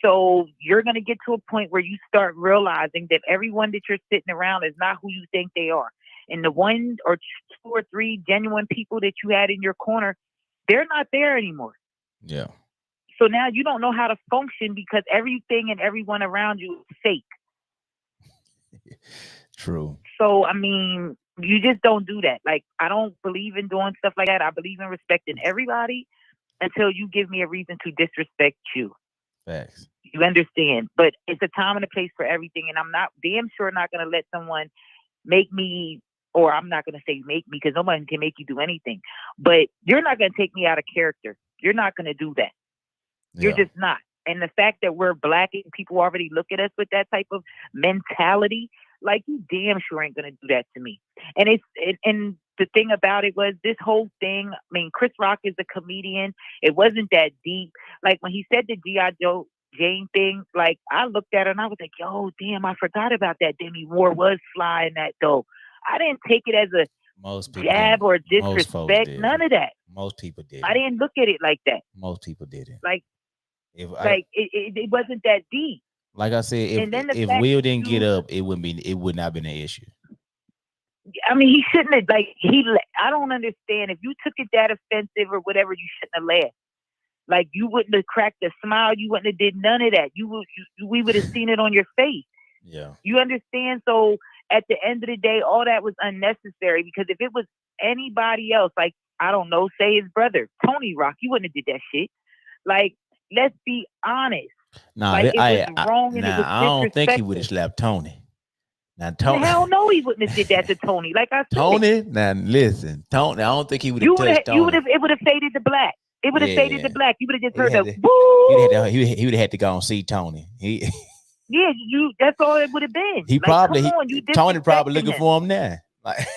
So you're going to get to a point where you start realizing that everyone that you're sitting around is not who you think they are. And the 1 or 2 or 3 genuine people that you had in your corner, they're not there anymore.
Yeah.
So now you don't know how to function because everything and everyone around you is fake.
True.
So, I mean, you just don't do that. Like, I don't believe in doing stuff like that. I believe in respecting everybody until you give me a reason to disrespect you.
Facts.
You understand? But it's a time and a place for everything. And I'm damn sure not going to let someone make me, or I'm not going to say make me because nobody can make you do anything. But you're not going to take me out of character. You're not going to do that. You're just not. And the fact that we're Black and people already look at us with that type of mentality, like you damn sure ain't going to do that to me. And and the thing about it was this whole thing, I mean, Chris Rock is a comedian. It wasn't that deep. Like when he said the G.I. Joe Jane thing, like I looked at her and I was like, yo, damn, I forgot about that. Demi Moore was fly in that though. I didn't take it as a jab or disrespect. None of that.
Most people did.
I didn't look at it like that.
Most people didn't.
Like, it wasn't that deep.
Like I said, if Will didn't get up, it would not have been an issue.
I mean, he shouldn't have. I don't understand. If you took it that offensive or whatever, you shouldn't have laughed. Like you wouldn't have cracked a smile. You wouldn't have did none of that. We would have seen it on your face.
Yeah.
You understand? So at the end of the day, all that was unnecessary because if it was anybody else, like I don't know, say his brother Tony Rock, he wouldn't have did that shit. Like. Let's be honest.
Nah,
like, I
don't think he would have slapped Tony. Now, Tony,
hell no, he wouldn't have did that to Tony. Like I said,
Tony. Now, listen, Tony. I don't think he would have touched Tony.
It would have faded to black. It would have faded to black. You would have just heard the
woo. He would have had to go and see Tony.
Yeah, that's all it would have been.
He probably Tony probably looking for him now. Like,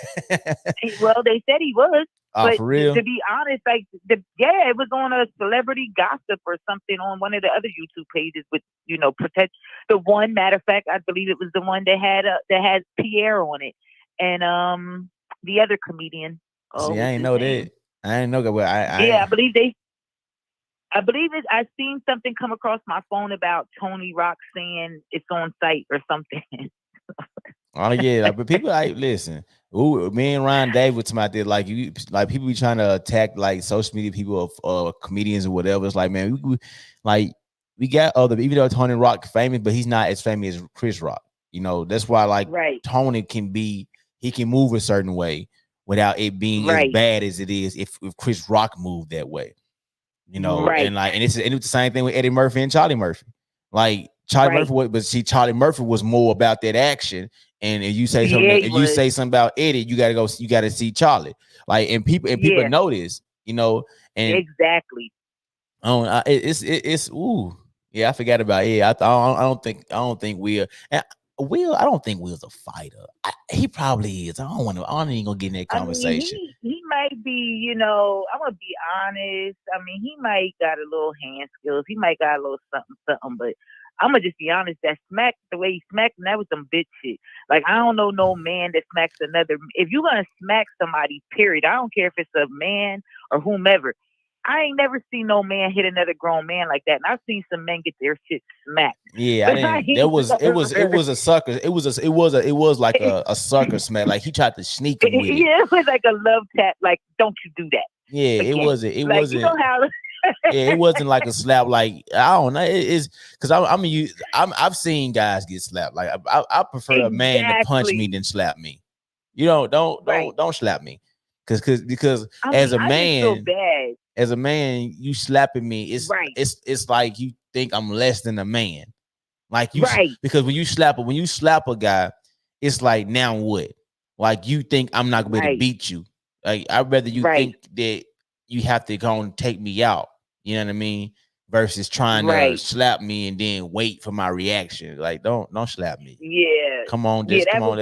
well, they said he was. But
for real?
To be honest, it was on a celebrity gossip or something on one of the other YouTube pages with, protect the one. Matter of fact, I believe it was the one that had Pierre on it, and the other comedian.
See, I ain't know that. I ain't know that. Well,
I believe I believe it. I seen something come across my phone about Tony Rock saying it's on site or something.
Oh yeah, like, but people like listen. Ooh, me and Ryan Dave was talking about that. Like you, like people be trying to attack like social media people of comedians or whatever. It's like, man, like we got other, even though Tony Rock famous, but he's not as famous as Chris Rock. You know, that's why like
Right.
Tony he can move a certain way without it being as bad as it is if Chris Rock moved that way. You know, and it's the same thing with Eddie Murphy and Charlie Murphy. Like Charlie Murphy Charlie Murphy was more about that action. And if you say something, say something about Eddie, you gotta see Charlie. Like, and people know this, you know, and
exactly.
It's ooh, yeah, I forgot about I don't think Will. And Will, I don't think Will's a fighter. He probably is. I don't even gonna get in that conversation.
I mean, he might be, you know, I'm gonna be honest. I mean, he might got a little hand skills. He might got a little something, but I'm gonna just be honest. That smack, the way he smacked, that was some bitch shit. Like, I don't know no man that smacks another. If you're gonna smack somebody, period, I don't care if it's a man or whomever. I ain't never seen no man hit another grown man like that. And I've seen some men get their shit smacked.
Yeah, I didn't. It was a sucker. It was like a sucker smack. Like he tried to sneak him with it.
Yeah, it was like a love tap. Like, don't you do that.
Yeah,
again.
It
like,
wasn't.
You know how
yeah, it wasn't like a slap. Like, I don't know. It's because I've seen guys get slapped. Like I prefer a man to punch me than slap me. You know, don't slap me. Because as a man, as a man, you slapping me, it's like you think I'm less than a man. Like you, because when you slap a guy, it's like, now what? Like, you think I'm not gonna be able to beat you. Like, I'd rather you think that you have to go and take me out. You know what I mean? Versus trying to slap me and then wait for my reaction. Like, don't slap me.
Yeah.
Come on, come on.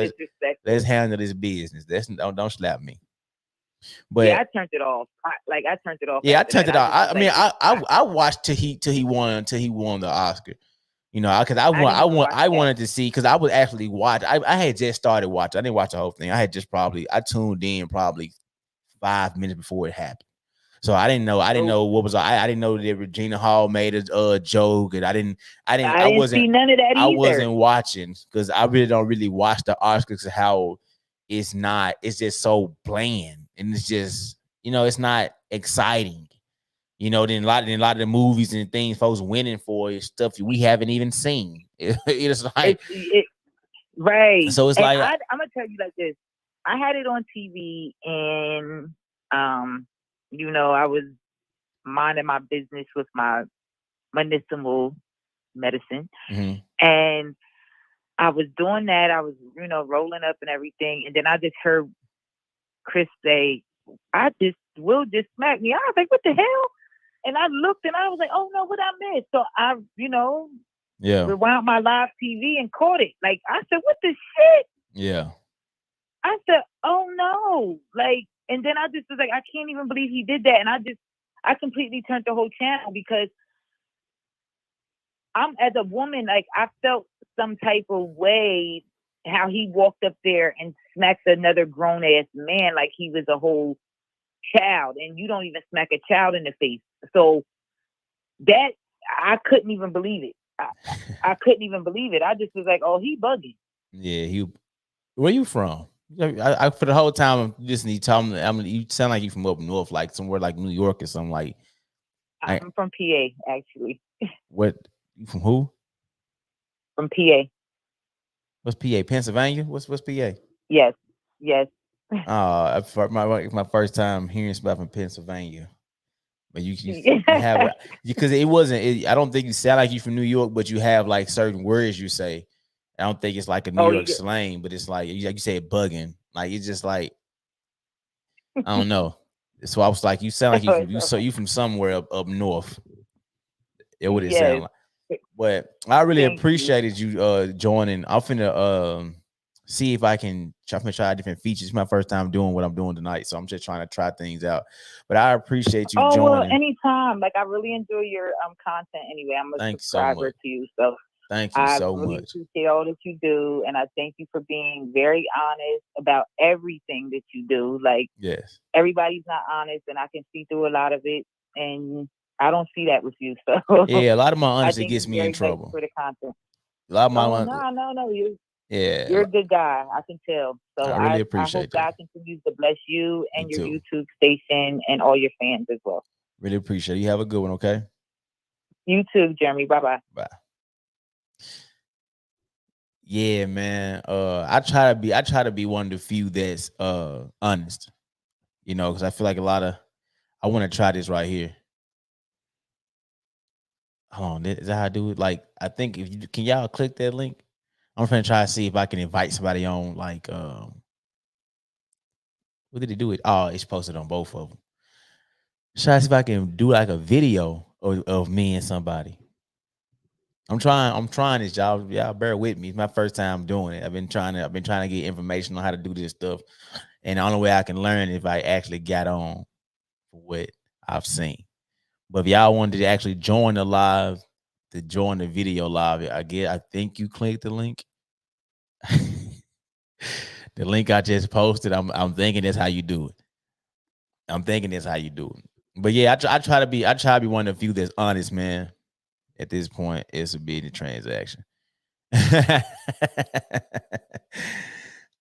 Let's handle this business. Don't slap me. But
yeah, I turned it off. I turned it off.
Yeah, I turned it off. I watched till he won the Oscar. You know, because I wanted to see, because I would actually watch. I had just started watching. I didn't watch the whole thing. I tuned in probably 5 minutes before it happened. So I didn't know what was. I didn't know that Regina Hall made a joke, and I didn't
see none of that either.
I wasn't watching because I really don't watch the Oscars. How it's just so bland, and it's just, it's not exciting. Then a lot of the movies and things folks winning for is stuff we haven't even seen. It's like
right.
So it's like,
I'm gonna tell you like this. I had it on TV, and I was minding my business with my medicinal medicine, and I was doing that. I was, rolling up and everything, and then I just heard Chris say, Will just smacked me. I was like, what the hell? And I looked and I was like, oh no, what I missed? So I, rewound my live TV and caught it. Like, I said, what the shit?
Yeah.
I said, oh no. Like, and then I just was like, I can't even believe he did that. And I completely turned the whole channel, because I'm, as a woman, like, I felt some type of way how he walked up there and smacked another grown ass man like he was a whole child, and you don't even smack a child in the face. So that, I couldn't even believe it. I couldn't even believe it. I just was like, oh, he bugging.
Yeah, where you from? I for the whole time you just need to tell me. You sound like you from up north, like somewhere like New York or something. Like,
I'm from PA, actually.
What? You from who?
From PA.
What's PA? Pennsylvania? What's PA?
Yes.
My first time hearing stuff from Pennsylvania. But you have, because it wasn't. I don't think you sound like you from New York, but you have like certain words you say. I don't think it's like a New York slang, but it's like you say bugging. Like, it's just like, I don't know. So I was like, you sound like you from somewhere up north. It would sound like. But I really appreciated you joining. I'm finna see if I can try different features. It's my first time doing what I'm doing tonight, so I'm just trying to try things out. But I appreciate you joining.
Well, anytime. Like, I really enjoy your content anyway. I'm a subscriber to you, so
thank you so
really
much.
appreciate all that you do, and I thank you for being very honest about everything that you do. Like,
yes,
everybody's not honest, and I can see through a lot of it. And I don't see that with you. So
Yeah, a lot of my
I
honesty
think
gets
it's
me in
very nice
trouble.
for the content.
A lot of my
Oh no,
yeah,
you're a good guy. I can tell. So
I really
I hope
appreciate that.
God continues to bless you
Me
and your
too.
YouTube station and all your fans as well.
Really appreciate it. You have a good one, okay?
You too, Jeremy. Bye bye.
Bye. Yeah, man. I try to be one of the few that's honest. You know, because I feel like I want to try this right here. Hold on, is that how I do it? Like, I think if you can y'all click that link. I'm gonna try to see if I can invite somebody on. Like, what did he do it? Oh, it's posted on both of them. Try to see if I can do like a video of me and somebody. I'm trying this, y'all. Y'all bear with me. It's my first time doing it. I've been trying to get information on how to do this stuff. And the only way I can learn is if I actually got on for what I've seen. But if y'all wanted to actually join the live, to join the video live, I think you click the link. The link I just posted, I'm thinking that's how you do it. I'm thinking that's how you do it. But yeah, I try to be one of the few that's honest, man. At this point, it's a big transaction.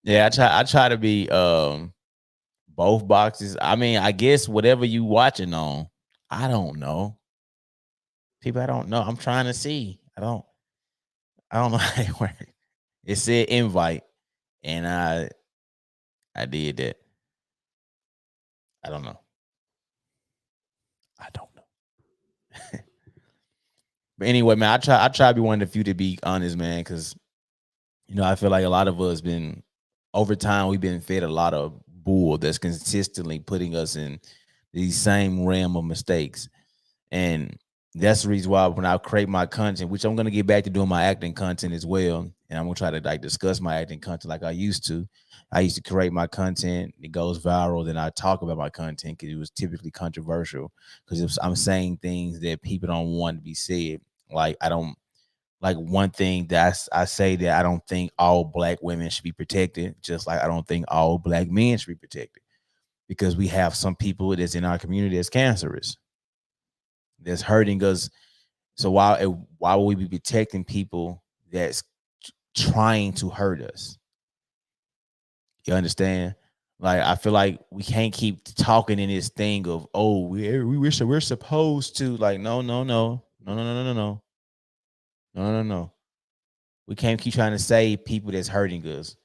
Yeah, I try to be both boxes. I mean, I guess whatever you watching on, I don't know. People I don't know. I'm trying to see. I don't know how it works. It said invite, and I did that. I don't know. But anyway, man, I try to be one of the few to be honest, man, because I feel like a lot of us been over time we've been fed a lot of bull that's consistently putting us in these same realm of mistakes. And that's the reason why when I create my content, which I'm gonna get back to doing my acting content as well, and I'm gonna try to like discuss my acting content like I used to. I used to create my content, it goes viral, then I talk about my content because it was typically controversial because I'm saying things that people don't want to be said. Like I don't like one thing that I say that I don't think all black women should be protected, just like I don't think all black men should be protected because we have some people that's in our community that's cancerous, that's hurting us. So why would we be protecting people that's trying to hurt us? You understand? Like I feel like we can't keep talking in this thing of we're supposed to like no. We can't keep trying to save people that's hurting us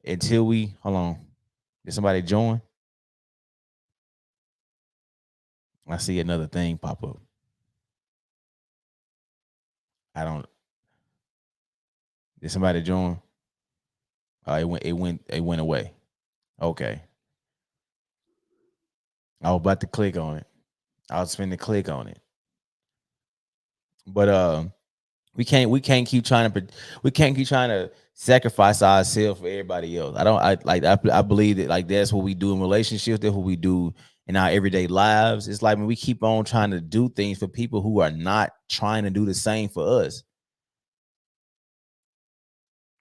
until we hold on. Did somebody join? I see another thing pop up. I don't. Did somebody join? It went away. Okay. I was about to click on it. I was finna click on it. But we can't keep trying to sacrifice ourselves for everybody else. I believe that like that's what we do in relationships, that's what we do in our everyday lives. It's like when we keep on trying to do things for people who are not trying to do the same for us.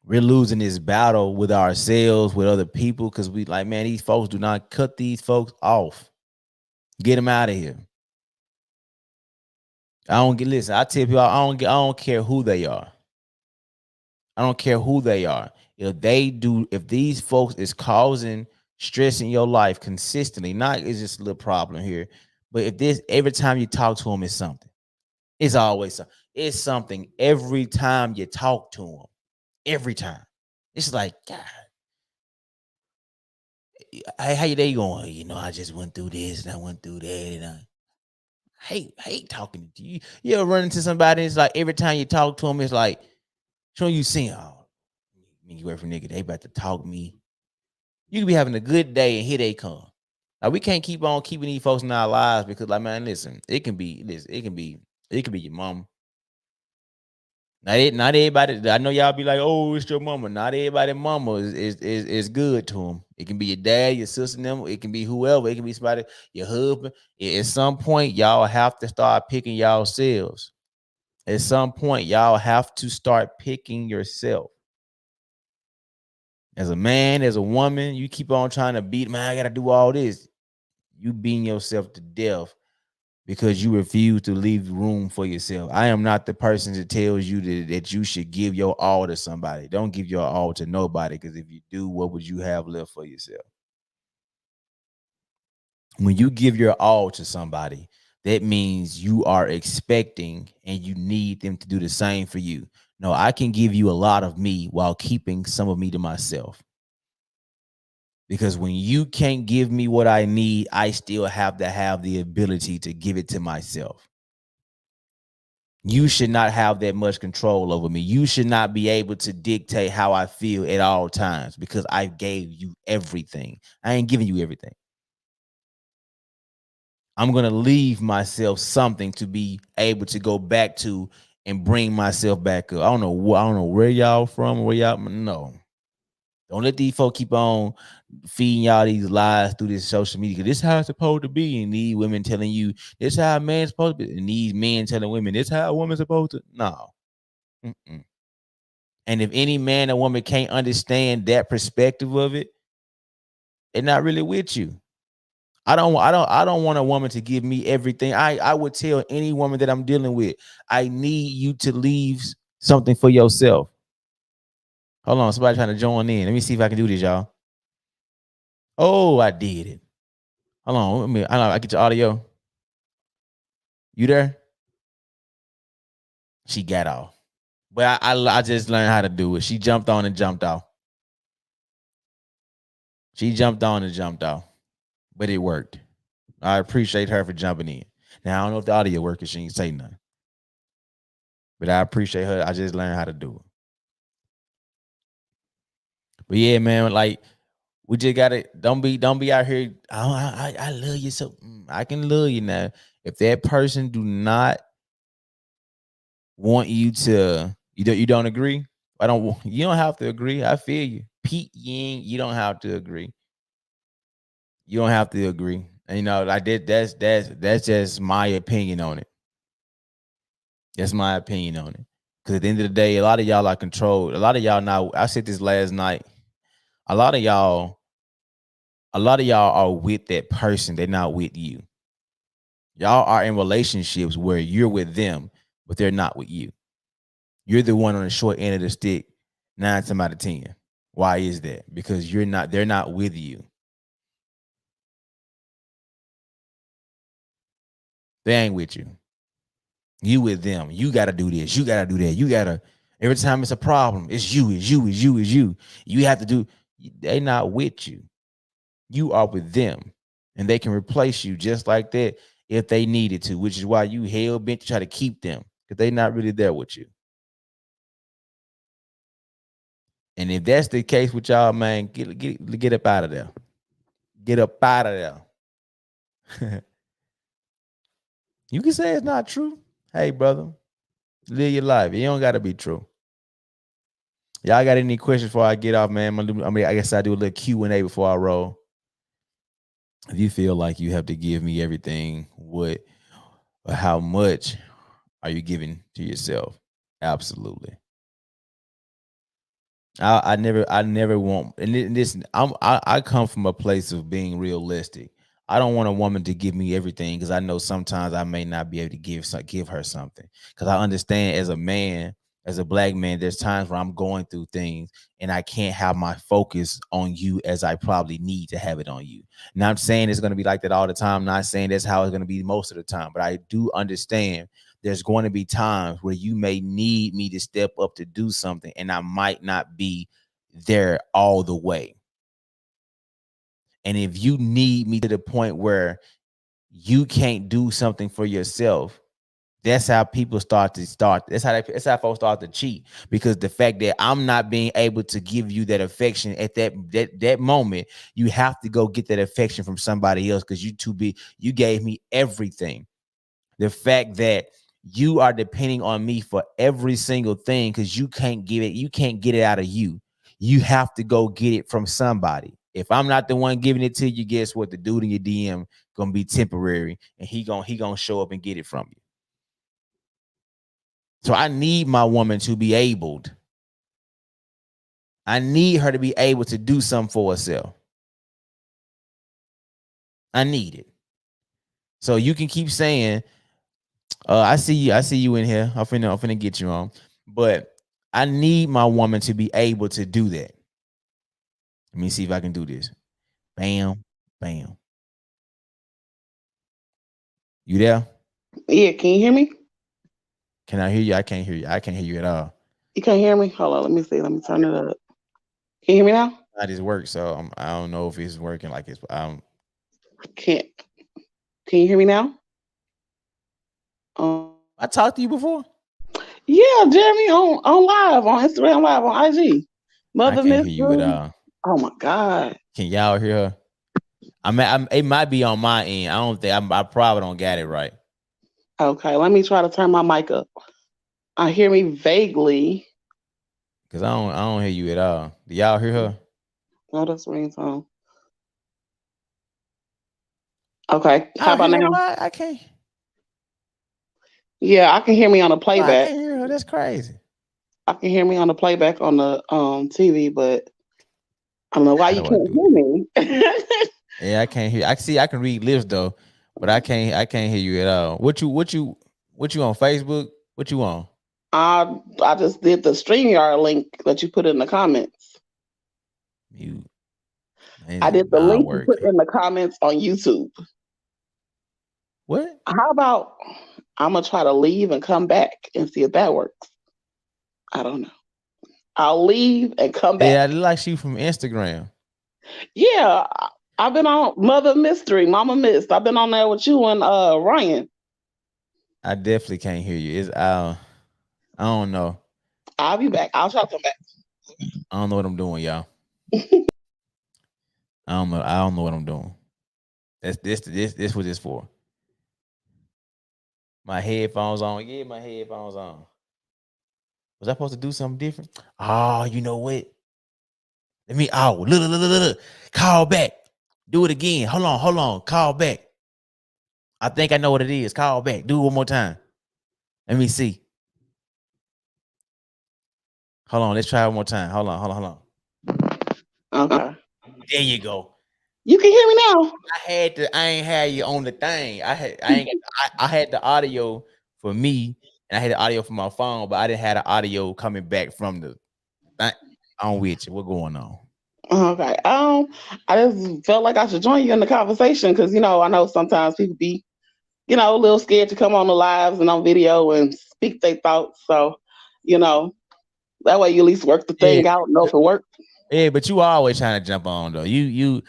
We're losing this battle with ourselves, with other people, because we like, man, these folks do not cut these folks off. Get them out of here. Listen, I tell people I don't care who they are. I don't care who they are. If these folks is causing stress in your life consistently, not it's just a little problem here, but if this every time you talk to them is something, it's always something. It's something every time you talk to them. Every time. It's like, God, how your day going? I just went through this and I went through that, and I hate talking to you. You ever run into somebody? It's like every time you talk to them, it's like, show you seeing, you wait for nigga, they about to talk me. You could be having a good day and here they come. Like we can't keep on keeping these folks in our lives because, like, man, listen, it can be your mom. Not everybody. I know y'all be like, oh, it's your mama. Not everybody mama is good to them. It can be your dad, your sister, them. It can be whoever. It can be somebody, your husband. At some point, y'all have to start picking yourselves. At some point, y'all have to start picking yourself. As a man, as a woman, you keep on trying to beat, man, I got to do all this. You beating yourself to death because you refuse to leave room for yourself. I am not the person that tells you that you should give your all to somebody. Don't give your all to nobody, because if you do, what would you have left for yourself? When you give your all to somebody, that means you are expecting and you need them to do the same for you. No, I can give you a lot of me while keeping some of me to myself. Because when you can't give me what I need, I still have to have the ability to give it to myself. You should not have that much control over me. You should not be able to dictate how I feel at all times, because I gave you everything. I ain't giving you everything. I'm going to leave myself something to be able to go back to and bring myself back up. I don't know where y'all from, where y'all, no. Don't let these folks keep on feeding y'all these lies through this social media. This is how it's supposed to be. And these women telling you this is how a man's supposed to be. And these men telling women this is how a woman's supposed to. No. Mm-mm. And if any man or woman can't understand that perspective of it, they're not really with you. I don't want a woman to give me everything. I would tell any woman that I'm dealing with, I need you to leave something for yourself. Hold on, somebody trying to join in. Let me see if I can do this, y'all. Oh, I did it. Hold on, I get your audio. You there? She got off. But I just learned how to do it. She jumped on and jumped off. She jumped on and jumped off. But it worked. I appreciate her for jumping in. Now, I don't know if the audio works, because she ain't say nothing. But I appreciate her. I just learned how to do it. But yeah, man, like, we just gotta don't be out here. I love you so. I can love you now. If that person do not want you to, you don't agree. You don't have to agree. I feel you, Pete Ying. You don't have to agree. You don't have to agree. And like that's just my opinion on it. That's my opinion on it. Because at the end of the day, a lot of y'all are controlled. A lot of y'all now. I said this last night. A lot of y'all are with that person. They're not with you. Y'all are in relationships where you're with them, but they're not with you. You're the one on the short end of the stick 9 times out of 10. Why is that? Because they're not with you. They ain't with you. You with them. You got to do this. You got to do that. Every time it's a problem, it's you. You have to do, they not with you. You are with them. And they can replace you just like that if they needed to, which is why you hell bent to try to keep them, because they're not really there with you. And if that's the case with y'all, man, get up out of there. Get up out of there. You can say it's not true. Hey, brother, live your life. It don't got to be true. Y'all got any questions before I get off, man? I guess I do a little Q&A before I roll. If you feel like you have to give me everything, what or how much are you giving to yourself? Absolutely. I never want, and listen, I come from a place of being realistic. I don't want a woman to give me everything, because I know sometimes I may not be able to give her something. Because I understand, as a man, as a black man, there's times where I'm going through things and I can't have my focus on you as I probably need to have it on you. Not saying it's going to be like that all the time. Not saying that's how it's going to be most of the time, but I do understand there's going to be times where you may need me to step up to do something, and I might not be there all the way. And if you need me to the point where you can't do something for yourself, that's how people start. That's how folks start to cheat, because the fact that I'm not being able to give you that affection at that moment, you have to go get that affection from somebody else, because you gave me everything. The fact that you are depending on me for every single thing, because you can't get it out of you. You have to go get it from somebody. If I'm not the one giving it to you, guess what? The dude in your DM gonna be temporary, and he gonna show up and get it from you. So I need my woman to be able. I need her to be able to do something for herself. I need it. So you can keep saying, I see you in here. I'm finna get you on. But I need my woman to be able to do that. Let me see if I can do this. Bam, bam. You there?
Yeah, can you hear me?
Can I hear you? I can't hear you. I can't hear you at all.
You can't hear me? Hold on, let me see. Let me turn it up. Can you hear me now?
Not his work, so I don't know if it's working like it's.
Can't. Can you hear me now?
I talked to you before.
Yeah, Jeremy on live on Instagram live on IG.
I
Mother
can't
Miss
hear you at
Blue.
all.
Oh my God.
Can y'all hear her? It might be on my end. I don't think I probably don't got it right.
Okay, let me try to turn my mic up. I hear me vaguely.
Cause I don't hear you at all. Do y'all hear her?
Oh, that's ringtone. Okay, how
I
about
hear her.
now?
Why I can't?
Yeah, I can hear me on the
Why I
playback.
can't hear her? That's crazy.
I can hear me on the playback on the TV, but I don't know why
How
you
do I
can't
do
hear
it?
me.
Yeah, I can't hear. I can read lips though, but I can't hear you at all. What you on Facebook? What you on?
I just did the StreamYard link that you put in the comments.
Mute.
I
It's
did the
not
link you put
working.
in the comments on YouTube.
What?
How about I'm gonna try to leave and come back and see if that works. I don't know. I'll leave and come
Yeah, I
back.
look like she from Instagram.
Yeah, I've been on Mother Mystery, Mama Mist. I've been on there with you and Ryan.
I definitely can't hear you. It's I don't know.
I'll be back. I'll try to come back.
I don't know what I'm doing, y'all. I don't know. I don't know what I'm doing. That's this what it's for. My headphones on. Yeah, my headphones on. Was I supposed to do something different? Oh, you know what? Let me look. Call back. Do it again. Hold on. Call back. I think I know what it is. Call back. Do it one more time. Let me see. Hold on. Let's try it one more time. Hold on.
Okay.
There you go.
You can hear me now.
I ain't had you on the thing. I had the audio for me and I had the audio for my phone, but I didn't have the audio coming back from the thing. I'm with you. What going on?
Okay. I just felt like I should join you in the conversation because I know sometimes people be, a little scared to come on the lives and on video and speak their thoughts. So, you know, that way you at least work the
Yeah.
thing out, know if it works.
Yeah, but you always trying to jump on though. You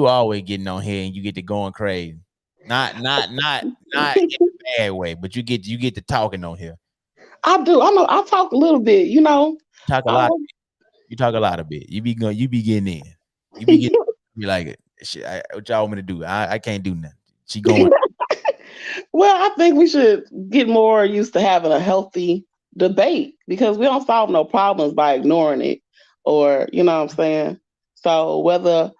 always getting on here and you get to going crazy. Not in a bad way, but you get to talking on here.
I do. I know. I talk a little bit.
Talk a
I
lot. You talk a lot of bit. You be getting in. You be getting be like shit. What y'all want me to do? I can't do nothing. She going.
Well, I think we should get more used to having a healthy debate because we don't solve no problems by ignoring it, or you know what I'm saying. So whether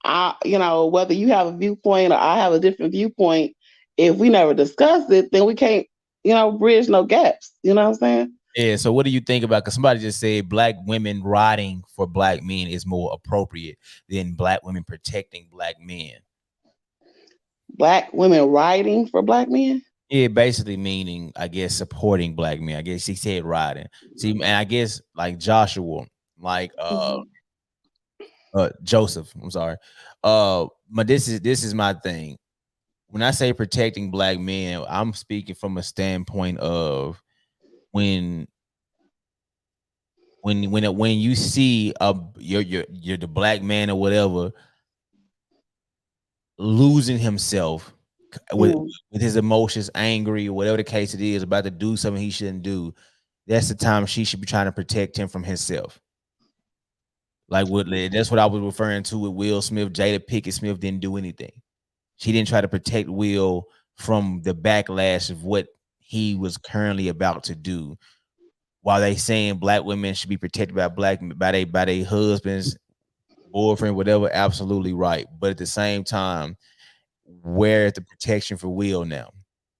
you have a viewpoint or I have a different viewpoint, if we never discuss it, then we can't, bridge no gaps. You know what I'm saying?
Yeah. So what do you think about? Because somebody just said black women riding for black men is more appropriate than black women protecting black men.
Black women riding for black men.
Yeah, basically meaning, I guess, supporting black men. I guess he said riding. See, and I guess like Joshua, like Joseph. I'm sorry. But this is my thing. When I say protecting black men, I'm speaking from a standpoint of when when you see you're the black man or whatever losing himself with
Mm.
with his emotions, angry or whatever the case it is, about to do something he shouldn't do. That's the time she should be trying to protect him from himself. Like that's what I was referring to with Will Smith. Jada Pinkett Smith didn't do anything. She didn't try to protect Will from the backlash of what he was currently about to do. While they saying black women should be protected by their husbands, boyfriend, whatever, absolutely right. But at the same time, where is the protection for Will now?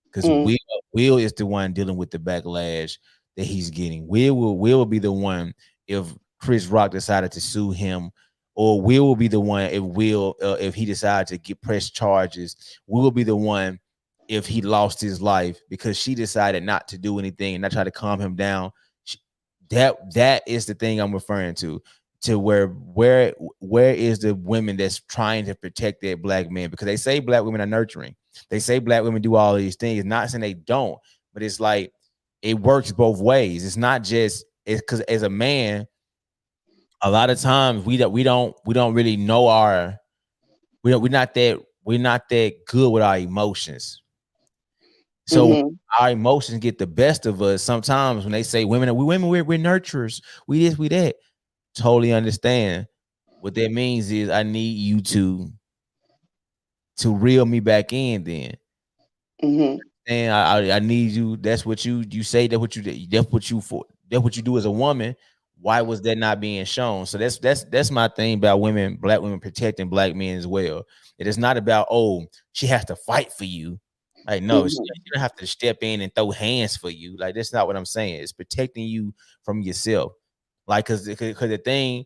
Because
Mm.
Will is the one dealing with the backlash that he's getting. Will be the one if Chris Rock decided to sue him, or Will be the one if he decided to get press charges. Will be the one if he lost his life because she decided not to do anything and not try to calm him down. That is the thing I'm referring to where is the women that's trying to protect their black men, because they say black women are nurturing. They say black women do all these things. Not saying they don't, but it's like it works both ways. It's not just it's because as a man, a lot of times we don't really know our we're not that good with our emotions. So
Mm-hmm.
our emotions get the best of us sometimes when they say we're nurturers, we this, we that. Totally understand. What that means is I need you to reel me back in then.
Mm-hmm.
And I need you. That's what you say. That's what you do as a woman. Why was that not being shown? So that's my thing about women, black women protecting black men as well. It is not about, oh, she has to fight for you. Like, no,
Mm-hmm.
you don't have to step in and throw hands for you. Like, that's not what I'm saying. It's protecting you from yourself. Like, cause the thing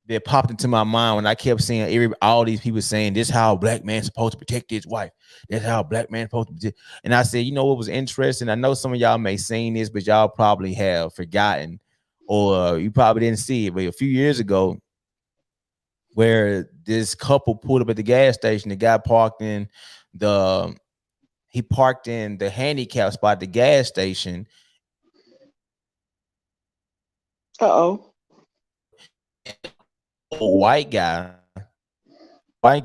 that popped into my mind when I kept seeing all these people saying this how a black man's supposed to protect his wife. That's how a black man's supposed to protect. And I said, you know what was interesting? I know some of y'all may seen this, but y'all probably have forgotten, or you probably didn't see it. But a few years ago, where this couple pulled up at the gas station, the guy the parked in the handicap spot at the gas station.
Uh-oh.
Old white guy,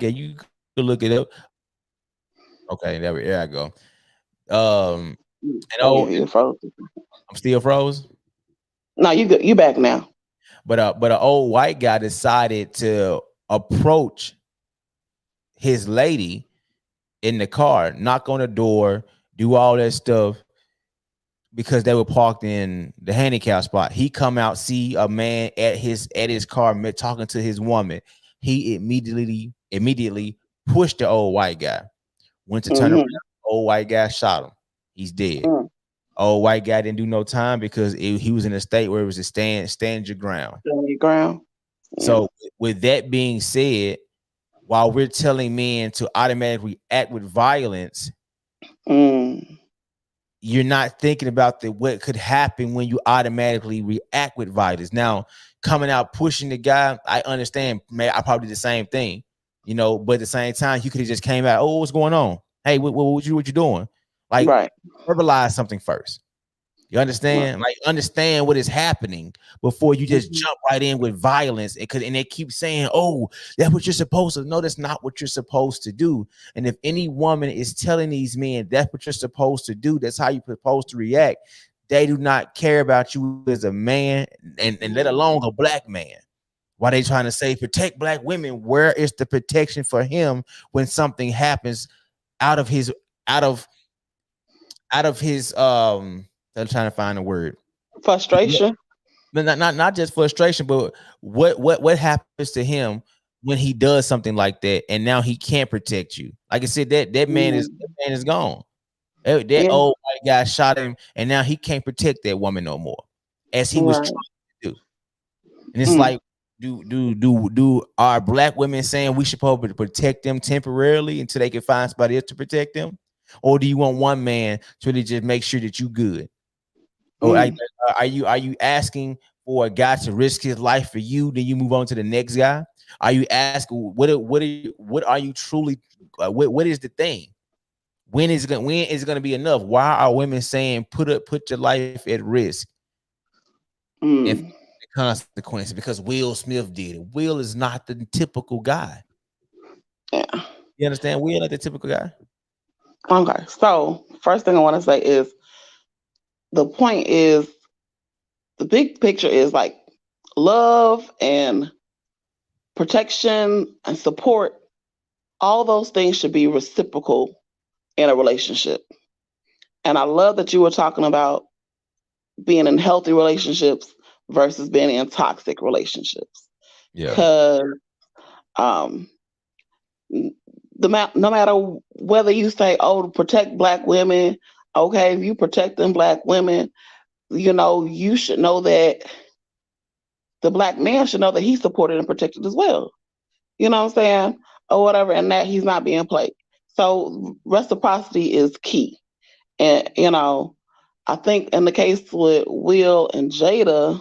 you could look it up. Okay, there I go. And
Oh yeah, you're frozen.
I'm still froze.
No, you good. You back now.
But an old white guy decided to approach his lady in the car, knock on the door, do all that stuff because they were parked in the handicap spot. He come out, see a man at his car talking to his woman. He immediately pushed the old white guy. Went to turn around.
Mm-hmm.
Old white guy shot him. He's dead.
Mm.
Old white guy didn't do no time because he was in a state where it was a stand your ground.
On the ground. Yeah.
So with that being said, while we're telling men to automatically act with violence, you're not thinking about what could happen when you automatically react with violence. Now, coming out pushing the guy, I understand. Man, I probably did the same thing, but at the same time, you could have just came out. Oh, what's going on? Hey, what you doing? Like,
right.
Verbalize something first. You understand? Like, understand what is happening before you just jump right in with violence. And they keep saying, oh, that's what you're supposed to. No, that's not what you're supposed to do. And if any woman is telling these men that's what you're supposed to do, that's how you're supposed to react, they do not care about you as a man, and let alone a black man. Why they trying to say protect black women? Where is the protection for him when something happens out of his I'm trying to find a word.
Frustration.
But not just frustration, but what happens to him when he does something like that and now he can't protect you? Like I said, that man is gone. That old white guy shot him, and now he can't protect that woman no more, as he was trying to do. And it's like, do our black women saying we should probably protect them temporarily until they can find somebody else to protect them? Or do you want one man to really just make sure that you good? Or are you asking for a guy to risk his life for you? Then you move on to the next guy. Are you asking what are you truly? What is the thing? When is it going to be enough? Why are women saying put your life at risk? If the consequences, because Will Smith did it. Will is not the typical guy.
Yeah.
You understand? Will not the typical guy.
Okay. So first thing I want to say is the point is the big picture is like love and protection and support. All those things should be reciprocal in a relationship. And I love that you were talking about being in healthy relationships versus being in toxic relationships.
Yeah.
Because no matter whether you say, oh, to protect black women, okay, if you protect them black women, you should know that the black man should know that he's supported and protected as well. You know what I'm saying? Or whatever, and that he's not being played. So reciprocity is key. And, I think in the case with Will and Jada,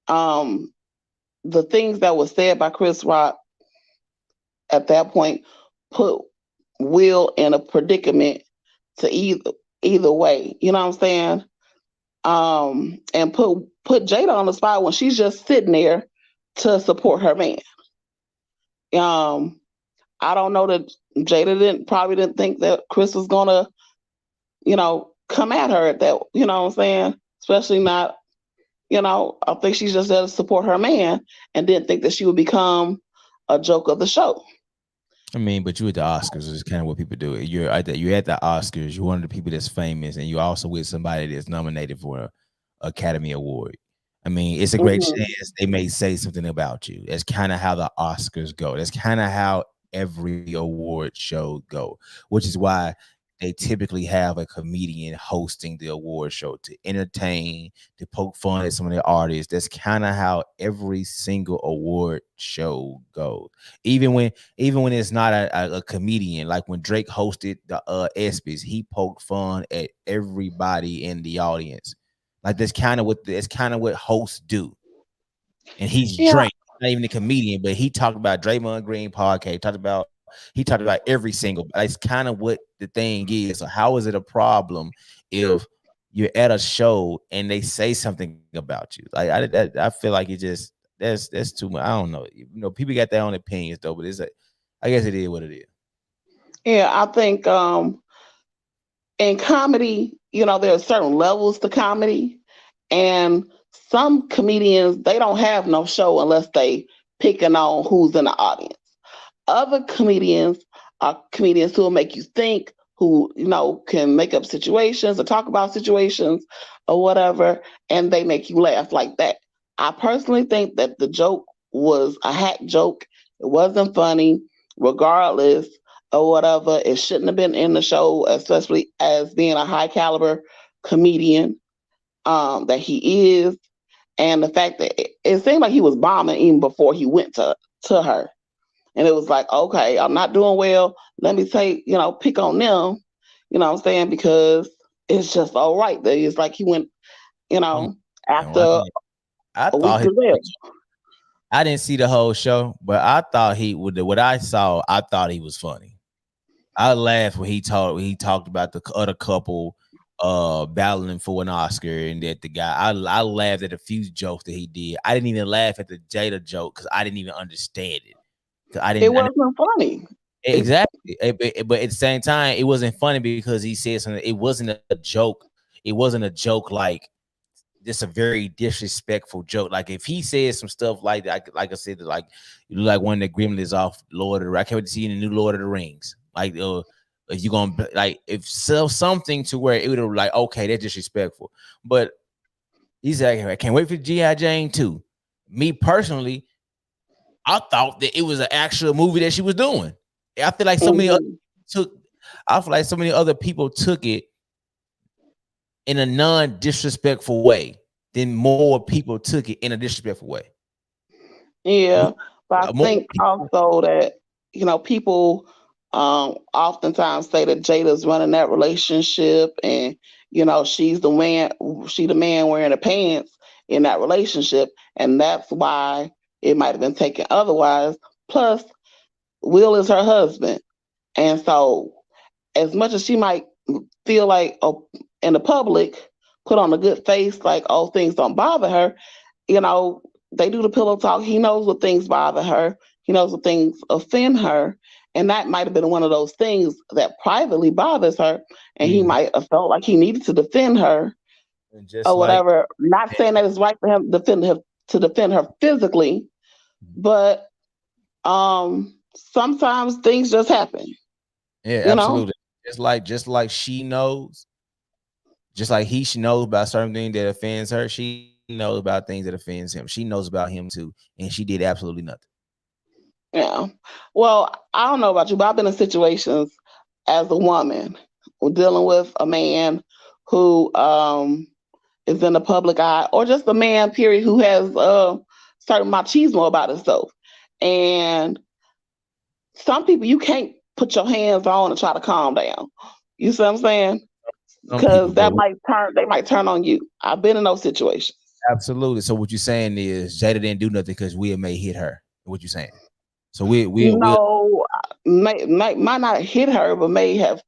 the things that were said by Chris Rock at that point put Will in a predicament to either way. You know what I'm saying? And put Jada on the spot when she's just sitting there to support her man. I don't know that Jada probably didn't think that Chris was gonna, come at her at that, you know what I'm saying? Especially not, I think she's just there to support her man and didn't think that she would become a joke of the show.
I mean, but you at the Oscars is kind of what people do. You're at the Oscars. You're one of the people that's famous, and you're also with somebody that's nominated for an Academy Award. I mean, it's a great chance they may say something about you. That's kind of how the Oscars go. That's kind of how every award show go, which is why they typically have a comedian hosting the award show to entertain, to poke fun at some of the artists. That's kind of how every single award show goes. Even when it's not a comedian, like when Drake hosted the ESPYs, he poked fun at everybody in the audience. Like that's kind of what hosts do. And he's Drake, not even a comedian, but he talked about Draymond Green podcast. He talked about every single. That's kind of what the thing is. So how is it a problem if you're at a show and they say something about you? Like I feel like it just that's too much. I don't know. People got their own opinions though, but I guess it is what it is.
Yeah, I think in comedy, there are certain levels to comedy, and some comedians, they don't have no show unless they picking on who's in the audience. Other comedians are comedians who will make you think, who, can make up situations or talk about situations or whatever, and they make you laugh like that. I personally think that the joke was a hack joke. It wasn't funny, regardless or whatever. It shouldn't have been in the show, especially as being a high caliber comedian that he is. And the fact that it seemed like he was bombing even before he went to her. And it was like, okay, I'm not doing well. Let me say, pick on them, you know what I'm saying? Because it's just all right. It's like he went, after a week to live.
I didn't see the whole show, but I thought what I saw, I thought he was funny. I laughed when he talked about the other couple battling for an Oscar, and that the guy, I laughed at a few jokes that he did. I didn't even laugh at the Jada joke because I didn't even understand it.
It wasn't funny.
Exactly. But at the same time, it wasn't funny because he said something. It wasn't a joke. It wasn't a joke like just a very disrespectful joke. Like if he says some stuff like that, like I said, like you look like one of the gremlins off Lord of the Rings. I can't wait to see you in the new Lord of the Rings. Like if you're gonna like if something to where it would have like, okay, that's disrespectful. But he's like, I can't wait for G.I. Jane 2. Me personally, I thought that it was an actual movie that she was doing. I feel like so many other people took it in a non-disrespectful way than more people took it in a disrespectful way.
Yeah, but I think also that people oftentimes say that Jada's running that relationship, and she's the man wearing the pants in that relationship, and that's why it might have been taken otherwise. Plus, Will is her husband. And so as much as she might feel like in the public, put on a good face, like, oh, things don't bother her, they do the pillow talk. He knows what things bother her. He knows what things offend her. And that might have been one of those things that privately bothers her. And he might have felt like he needed to defend her or whatever. Not saying that it's right for him to defend her physically, but sometimes things just happen.
Yeah, absolutely. Just like she knows, just like he knows about certain things that offends her, she knows about things that offends him. She knows about him too, and she did absolutely nothing.
Yeah. Well, I don't know about you, but I've been in situations as a woman dealing with a man who is in the public eye, or just a man, period, who has certain machismo about himself. And some people, you can't put your hands on and try to calm down. You see what I'm saying?
Some people,
Because
but
they might turn on you. I've been in those situations.
absolutely. So what you're saying is Jada didn't do nothing because Will may hit her. What you saying? So we
No, might not hit her, but may have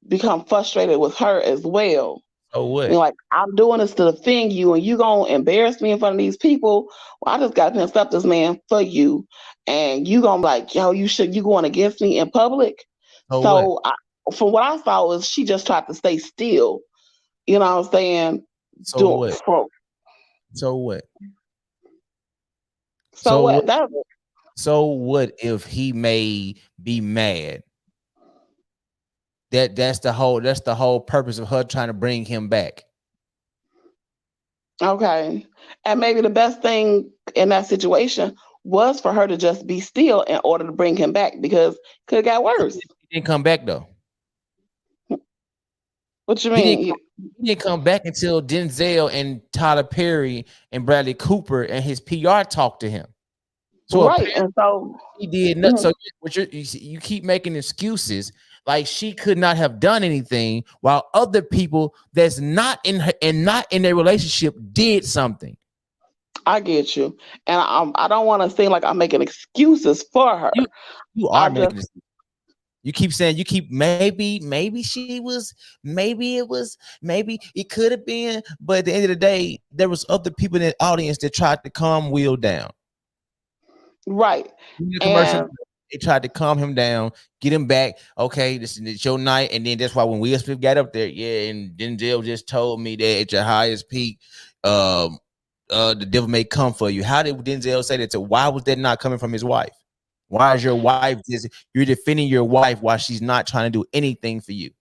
become frustrated with her as well.
so
I mean,
what?
like, I'm doing this to defend you, and you gonna embarrass me in front of these people. Well, I just got to accept this man for you, and you gonna be like, yo, you going against me in public.
So what?
So, from what I saw, was she just tried to stay still. You know what I'm saying?
So what? So what?
So
So
what?
what? So what if he may be mad? That's the whole purpose of her trying to bring him back.
Okay. And maybe the best thing in that situation was for her to just be still in order to bring him back, because it could have got worse.
He didn't come back though.
What you
He
mean?
didn't come back until Denzel and Tyler Perry and Bradley Cooper and his PR talked to him. So
Right. And so
he did not. So what you keep making excuses like she could not have done anything while other people that's not in her and not in their relationship did something.
I get you. And I don't want to seem like I'm making excuses for her.
You are making excuses. You keep saying maybe it could have been, but at the end of the day, there was other people in the audience that tried to calm Will down.
Right.
In the commercial, they tried to calm him down, get him back. Okay, this is your night, and then that's why when Will Smith got up there, and Denzel just told me that at your highest peak, the devil may come for you. How did Denzel say that? So why was that not coming from his wife? Why is your wife you're defending your wife while she's not trying to do anything for you?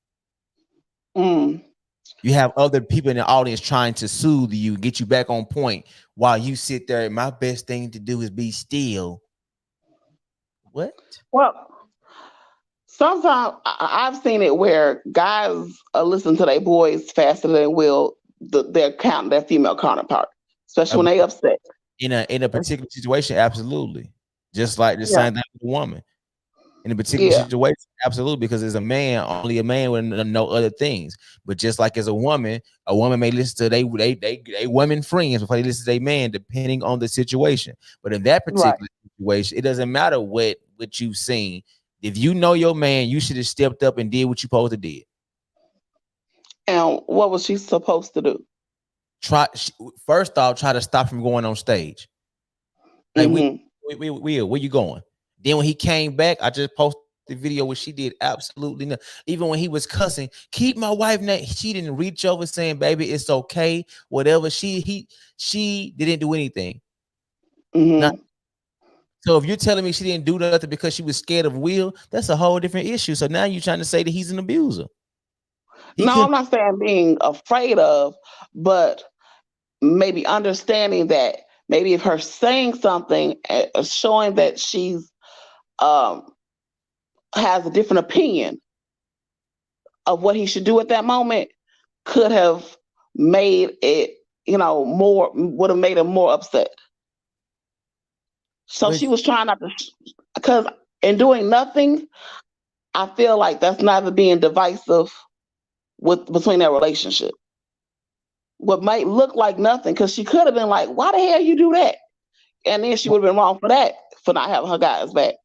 You have other people in the audience trying to soothe you, get you back on point while you sit there. My best thing to do is be still. What?
Well, sometimes I've seen it where guys listen to their boys faster than will their female counterpart, especially when they upset.
In a particular situation, absolutely. Just like the same thing with a woman. In a particular situation, absolutely, because as a man, only a man would know other things. But just like as a woman may listen to they women friends before they listen to their man, depending on the situation. But in that particular situation, it doesn't matter what you've seen. If you know your man, you should have stepped up and did what you supposed to did.
And what was she supposed to do?
First off, try to stop from going on stage. Like where you going? Then when he came back, I just posted the video where she did absolutely nothing. Even when he was cussing, keep my wife name. She didn't reach over saying, "Baby, it's okay." Whatever. She didn't do anything. So if you're telling me she didn't do nothing because she was scared of Will, that's a whole different issue. So now you're trying to say that he's an abuser.
I'm not saying being afraid of, but maybe understanding that maybe if her saying something, showing that she's has a different opinion of what he should do at that moment, could have made it, would have made him more upset. So she was trying not to, because in doing nothing, I feel like that's neither being divisive between their relationship. What might look like nothing, because she could have been like, "Why the hell you do that?" And then she would have been wrong for that, for not having her guys back.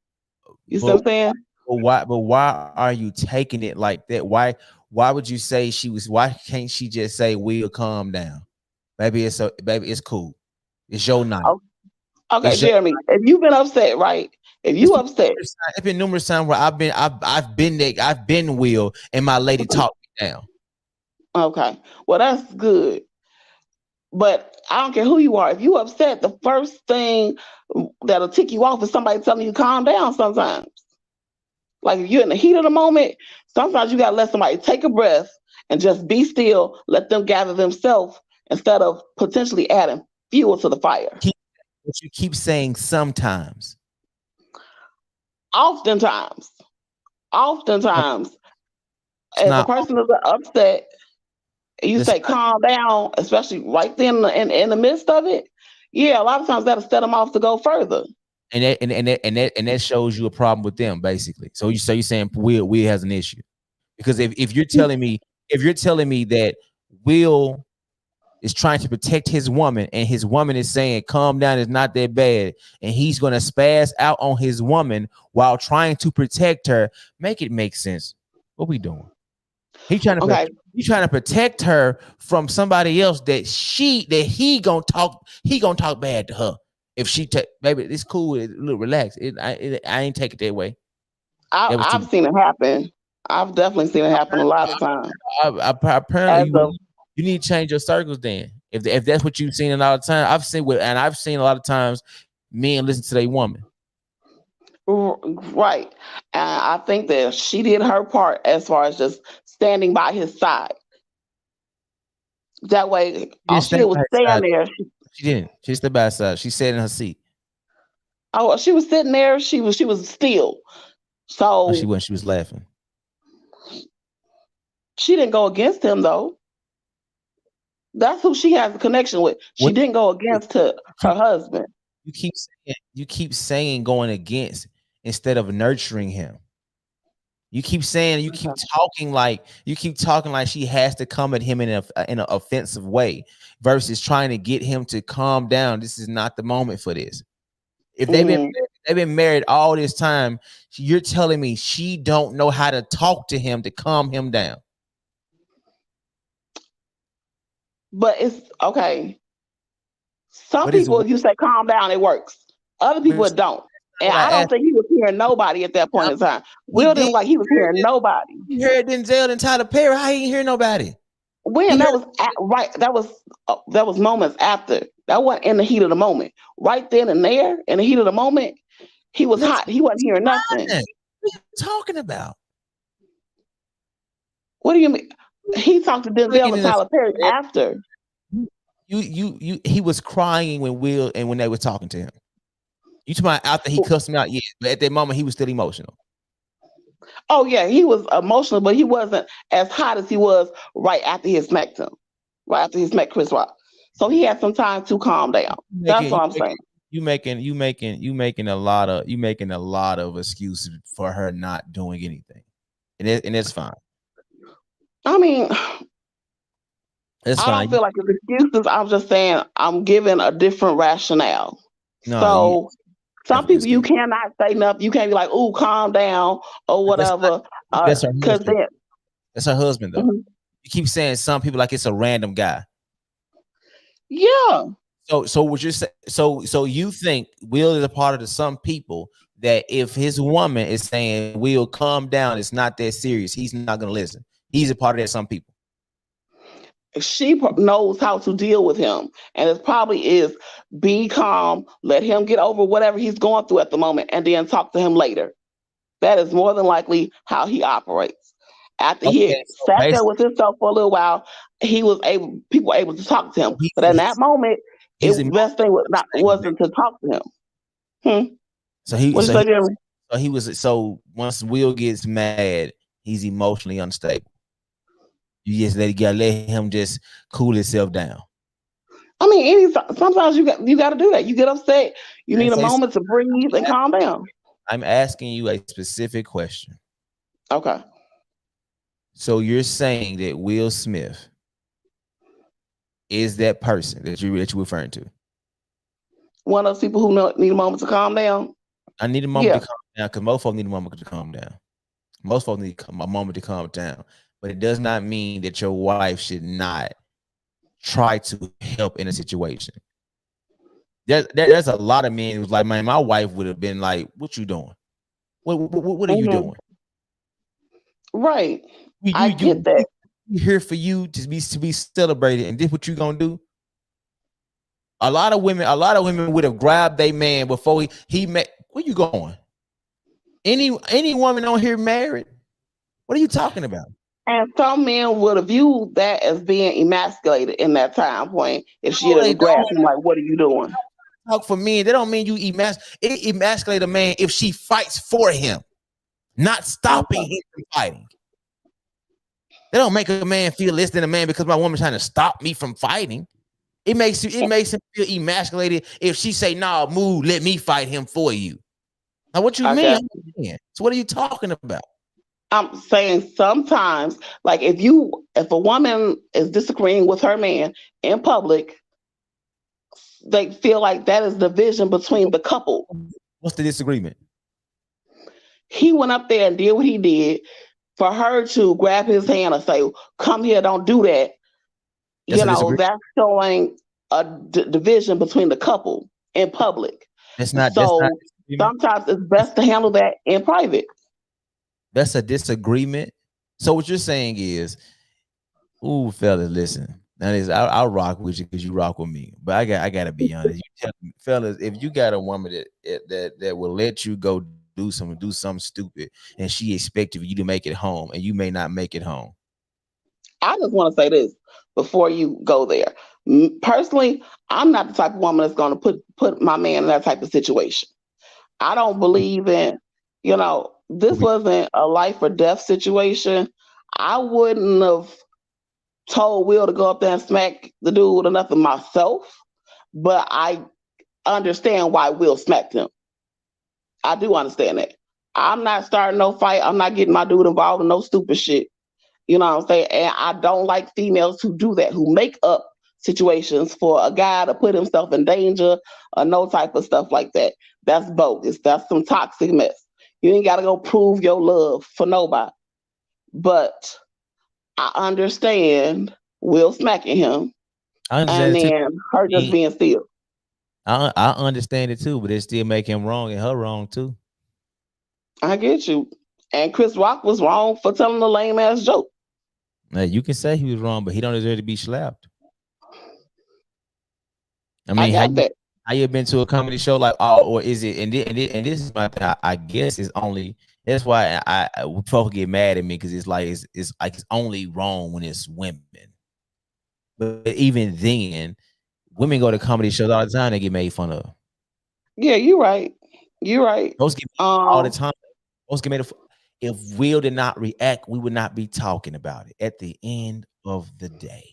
You see what I'm saying?
But why are you taking it like that? Why would you say why can't she just say, "Will, calm down? Baby, it's cool. It's your night."
Okay, Jeremy, if you've been upset, right? If you upset,
it's been numerous times where I've been there, I've been Will, and my lady talked me down.
Okay, well that's good. But I don't care who you are. If you upset, the first thing that'll tick you off is somebody telling you calm down sometimes. Like if you're in the heat of the moment, sometimes you gotta let somebody take a breath and just be still, let them gather themselves instead of potentially adding fuel to the fire.
But you keep saying sometimes.
Oftentimes, if a person is upset, you say calm down, especially right then in the midst of it. Yeah, a lot of times that'll set them off to go further.
that shows you a problem with them, basically. So you're saying Will has an issue, because if you're telling me that Will is trying to protect his woman, and his woman is saying calm down, it's not that bad, and he's gonna spaz out on his woman while trying to protect her, make it make sense. What we doing? He's trying to protect her from somebody else that he gonna talk bad to her. If she baby, it's cool, look, relax. I ain't take it that way.
I've seen it happen. I've definitely seen it happen a lot of times.
Apparently, you need to change your circles then. If that's what you've seen a lot of times, I've seen a lot of times men listen to their woman.
Right. And I think that she did her part as far as just standing by his side. That way, all she did was stand there.
She didn't. She stood by her side. She sat in her seat.
Oh, she was sitting there. She was still. So
no, she wasn't. She was laughing.
She didn't go against him though. That's who she has a connection with. She didn't go against her husband.
You keep saying going against instead of nurturing him. You keep talking like she has to come at him in an offensive way versus trying to get him to calm down. This is not the moment for this. If they've been married all this time, you're telling me she don't know how to talk to him to calm him down.
But it's okay. Some people, if you say calm down, it works. Other people, it don't. And I don't think he was hearing nobody at that point in time. Will didn't like he was hearing nobody.
He heard Denzel and Tyler Perry. How he didn't hear nobody?
When that was right, that was moments after. That wasn't in the heat of the moment. Right then and there, in the heat of the moment, he was hot. He wasn't hearing nothing.
What are you talking about?
What do you mean? He talked to Denzel and Tyler Perry after.
He was crying when Will and when they were talking to him. You talking about after he cussed him out? Yeah, but at that moment he was still emotional.
Oh yeah, he was emotional, but he wasn't as hot as he was right after he smacked him. Right after he smacked Chris Rock. So he had some time to calm down. That's what I'm saying.
You making a lot of excuses for her not doing anything, and it's fine.
I mean,
it's
I
fine.
don't feel like it's excuses. I'm just saying I'm giving a different rationale.
No,
so some people you cannot say nothing. You can't be like, "Ooh, calm down" or whatever.
That's her husband. That's her husband, though.
Mm-hmm.
You keep saying some people like it's a random guy.
Yeah.
So what you're saying? So you think Will is a part of the some people that if his woman is saying Will calm down, it's not that serious, he's not gonna listen. He's a part of that some people.
She knows how to deal with him, and it probably is be calm, let him get over whatever he's going through at the moment, and then talk to him later. That is more than likely how he operates. After he sat there with himself for a little while, people were able to talk to him. But in that moment, the best thing wasn't to talk to him.
So once Will gets mad, he's emotionally unstable. You just let him just cool himself down.
I mean, sometimes you got to do that. You get upset. You need a moment to breathe and calm down.
I'm asking you a specific question.
Okay. So
you're saying that Will Smith is that person that you're referring to?
One of those people who need a moment to calm down?
I need a moment to calm down because most folks need a moment to calm down. Most folks need a moment to calm down. But it does not mean that your wife should not try to help in a situation. There's a lot of men who's like, man, my wife would have been like, what you doing? What are you doing?
Right. I get that.
We're here for you to be celebrated, and this what you gonna do? A lot of women would have grabbed their man before he met. Where you going? Any woman on here married? What are you talking about?
And some men would have viewed that as being emasculated in that time point. If she didn't grab him, like, what are you doing?
Talk for men. They don't mean you emasculate a man if she fights for him, not stopping him from fighting. They don't make a man feel less than a man because my woman's trying to stop me from fighting. It makes him feel emasculated if she say, "Nah, move, let me fight him for you." Now, what you mean? So, what are you talking about?
I'm saying sometimes, like if a woman is disagreeing with her man in public, they feel like that is division between the couple.
What's the disagreement?
He went up there and did what he did. For her to grab his hand and say, "Come here, don't do that," that's showing a division between the couple in public.
That's not.
Sometimes it's best to handle that in private.
That's a disagreement. So what you're saying is, ooh, fellas, listen. Now I'll rock with you because you rock with me. But I gotta be honest. You tell me, fellas, if you got a woman that will let you go do something stupid, and she expects you to make it home, and you may not make it home.
I just want to say this before you go there. Personally, I'm not the type of woman that's going to put my man in that type of situation. I don't believe in, this wasn't a life or death situation. I wouldn't have told Will to go up there and smack the dude or nothing myself, but I understand why Will smacked him. I do understand that. I'm not starting no fight. I'm not getting my dude involved in no stupid shit. You know what I'm saying? And I don't like females who do that, who make up situations for a guy to put himself in danger or no type of stuff like that. That's bogus. That's some toxic mess. You ain't got to go prove your love for nobody. But I understand Will smacking him and then her just being still.
I understand it too, but it still make him wrong and her wrong too.
I get you. And Chris Rock was wrong for telling a lame ass joke.
Now you can say he was wrong, but he don't deserve to be slapped. I mean, how you been to a comedy show like, or is it? And this is my thing. I guess it's only. That's why people get mad at me because it's like it's only wrong when it's women. But even then, women go to comedy shows all the time. They get made fun of.
Yeah, you're right. You're right.
Those get all the time. Those get made. If Will did not react, we would not be talking about it. At the end of the day,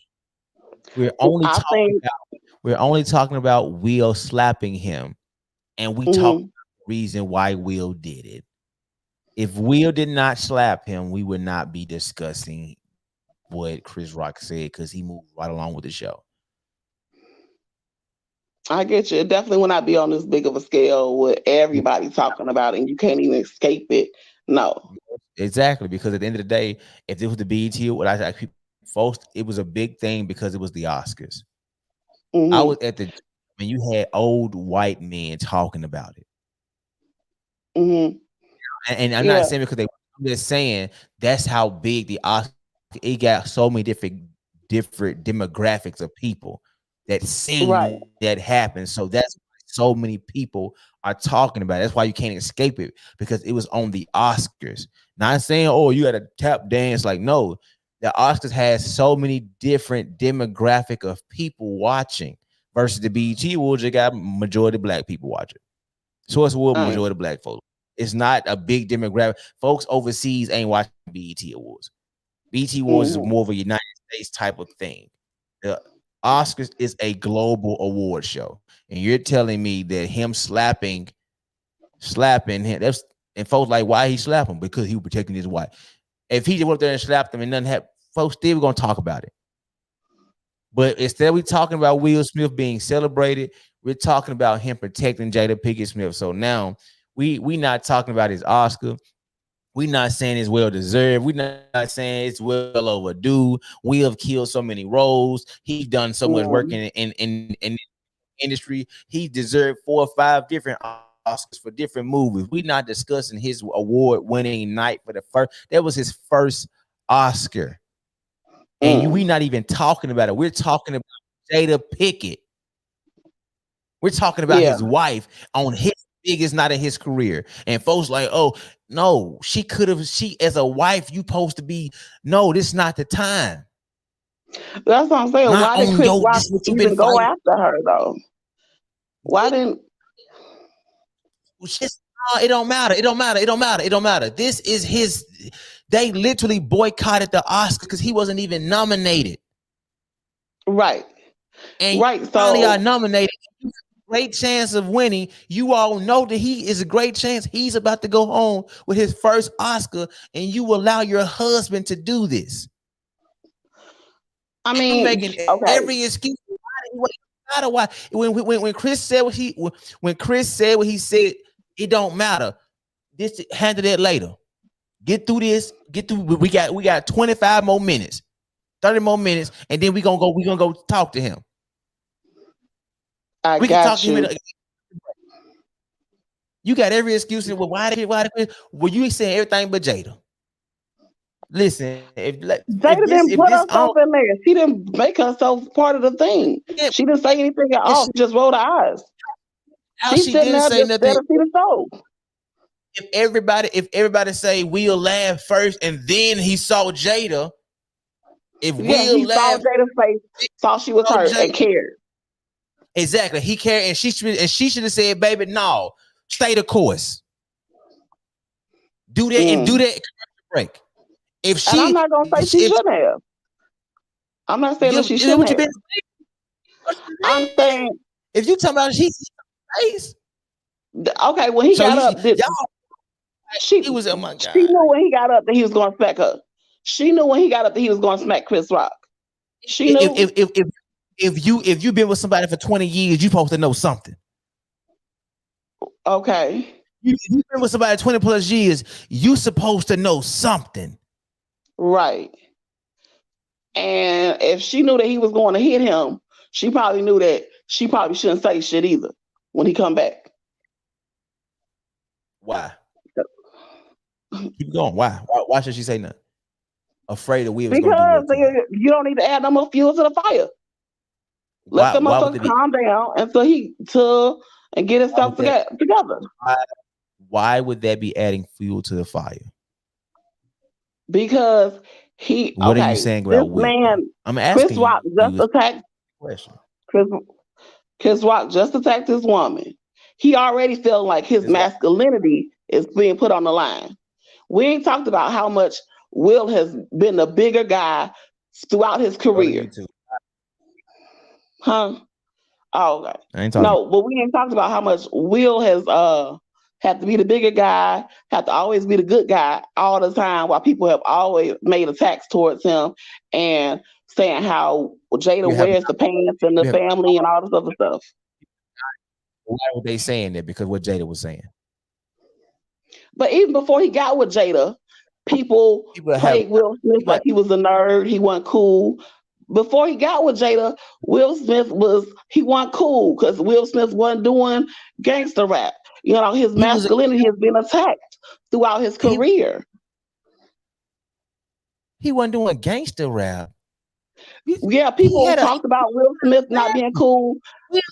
we're only talking about Will slapping him, and we talk about the reason why Will did it. If Will did not slap him, we would not be discussing what Chris Rock said because he moved right along with the show.
I get you. It definitely will not be on this big of a scale with everybody talking about it and you can't even escape it. No.
Exactly, because at the end of the day, if it was the BET, folks, it was a big thing because it was the Oscars. I was at when you had old white men talking about it. And I'm not saying because I'm just saying that's how big the Oscar. It got so many different demographics of people that seen that happen. So that's why so many people are talking about it. That's why you can't escape it because it was on the Oscars. Not saying, oh, you had a tap dance. Like, no, the Oscars has so many different demographic of people watching versus the BET Awards. You got majority black people watching. So it's what majority black folks. It's not a big demographic. Folks overseas ain't watching BET Awards. BET Awards is more of a United States type of thing. The Oscars is a global award show. And you're telling me that him slapping him, and folks like, why he slap him? Because he was protecting his wife. If he just went up there and slapped him and nothing happened, folks still going to talk about it. But instead we talking about Will Smith being celebrated, we're talking about him protecting Jada Pinkett Smith. So now we not talking about his Oscar. We're not saying it's well deserved. We're not saying it's well overdue. We have killed so many roles. He's done so much work in the industry. He deserved 4 or 5 different Oscars for different movies. We're not discussing his award-winning night for the first. That was his first Oscar. And we not even talking about it. We're talking about Jada Pinkett. We're talking about his wife on his biggest night of his career. And folks like, oh, no, she as a wife, you supposed to be, no, this is not the time.
That's what I'm saying. Why did Chris Rock even go after her, though? Why didn't...
It don't matter. It don't matter. It don't matter. It don't matter. This is his... They literally boycotted the Oscar because he wasn't even nominated.
Right.
and
right.
you finally are
So
nominated. Great chance of winning. You all know that he is a great chance. He's about to go home with his first Oscar, and you allow your husband to do this.
I
You're
mean,
making
okay.
every excuse. Why? When Chris said what he said, it don't matter. This handle that later. Get through this. Get through. We got 25 more minutes, 30 more minutes, and then we're gonna go talk to him.
I
We can talk
got
to him.
you.
You got every excuse. Well, why? Well, you ain't saying everything but Jada. Listen, if
Jada
this
didn't put
on,
herself in there. She didn't make herself part of the thing. She didn't say anything at all. She just rolled her eyes.
how
She's
she
sitting
didn't
there
say
just there
nothing.
to see the show.
If everybody say Will laughed first and then he saw Jada, if
Yeah,
Will
he saw
laughed,
Jada's face, saw she was hurt, and cared.
Exactly, he cared, and she should have said, "Baby, no, stay the course. Do that and do that break." If she,
and I'm not gonna say she shouldn't have. I'm not saying that she shouldn't have. I'm saying
if you talking about she's face.
Okay, when he got up, she
was, oh my God.
She knew when he got up that he was going to smack her. She knew when he got up that he was going to smack Chris Rock. She knew.
If you've been with somebody for 20 years, you're supposed to know something.
Okay.
If you've been with somebody 20 plus years, you're supposed to know something.
Right. And if she knew that he was going to hit him, she probably knew that she probably shouldn't say shit either when he come back.
Why? Keep going. Why should she say nothing? Afraid that we was
because you don't need to add no more fuel to the fire. Let the motherfucker calm down and get himself together.
Why would that be adding fuel to the fire?
Because
what are you saying about Will?
Man,
I'm asking
Chris Rock just attacked. Chris Rock just attacked his woman. He already felt like his masculinity is being put on the line. We ain't talked about how much Will has been a bigger guy throughout his career. Huh? Oh, okay. No, but we ain't talked about how much Will has had to be the bigger guy, have to always be the good guy all the time, while people have always made attacks towards him and saying how Jada wears the pants and the family and all this other stuff.
Why were they saying that? Because what Jada was saying.
But even before he got with Jada, people played Will Smith like he was a nerd. He wasn't cool. Before he got with Jada, Will Smith wasn't cool because Will Smith wasn't doing gangster rap. You know, his masculinity has been attacked throughout his career.
He wasn't doing gangster rap.
Yeah, people talked about Will Smith not being cool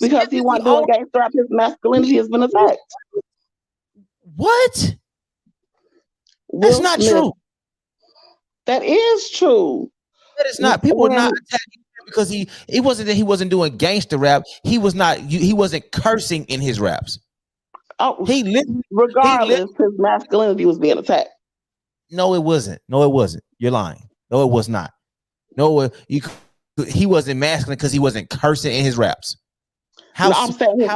because he wasn't doing gangster rap. His masculinity has been attacked.
What? That's not true.
That is true.
That is not. People are not attacking him because it wasn't that he wasn't doing gangster rap. He wasn't cursing in his raps.
Oh, regardless, his masculinity was being attacked.
No, it wasn't. You're lying. No, it was not. No, he wasn't masculine because he wasn't cursing in his raps.
I'm saying his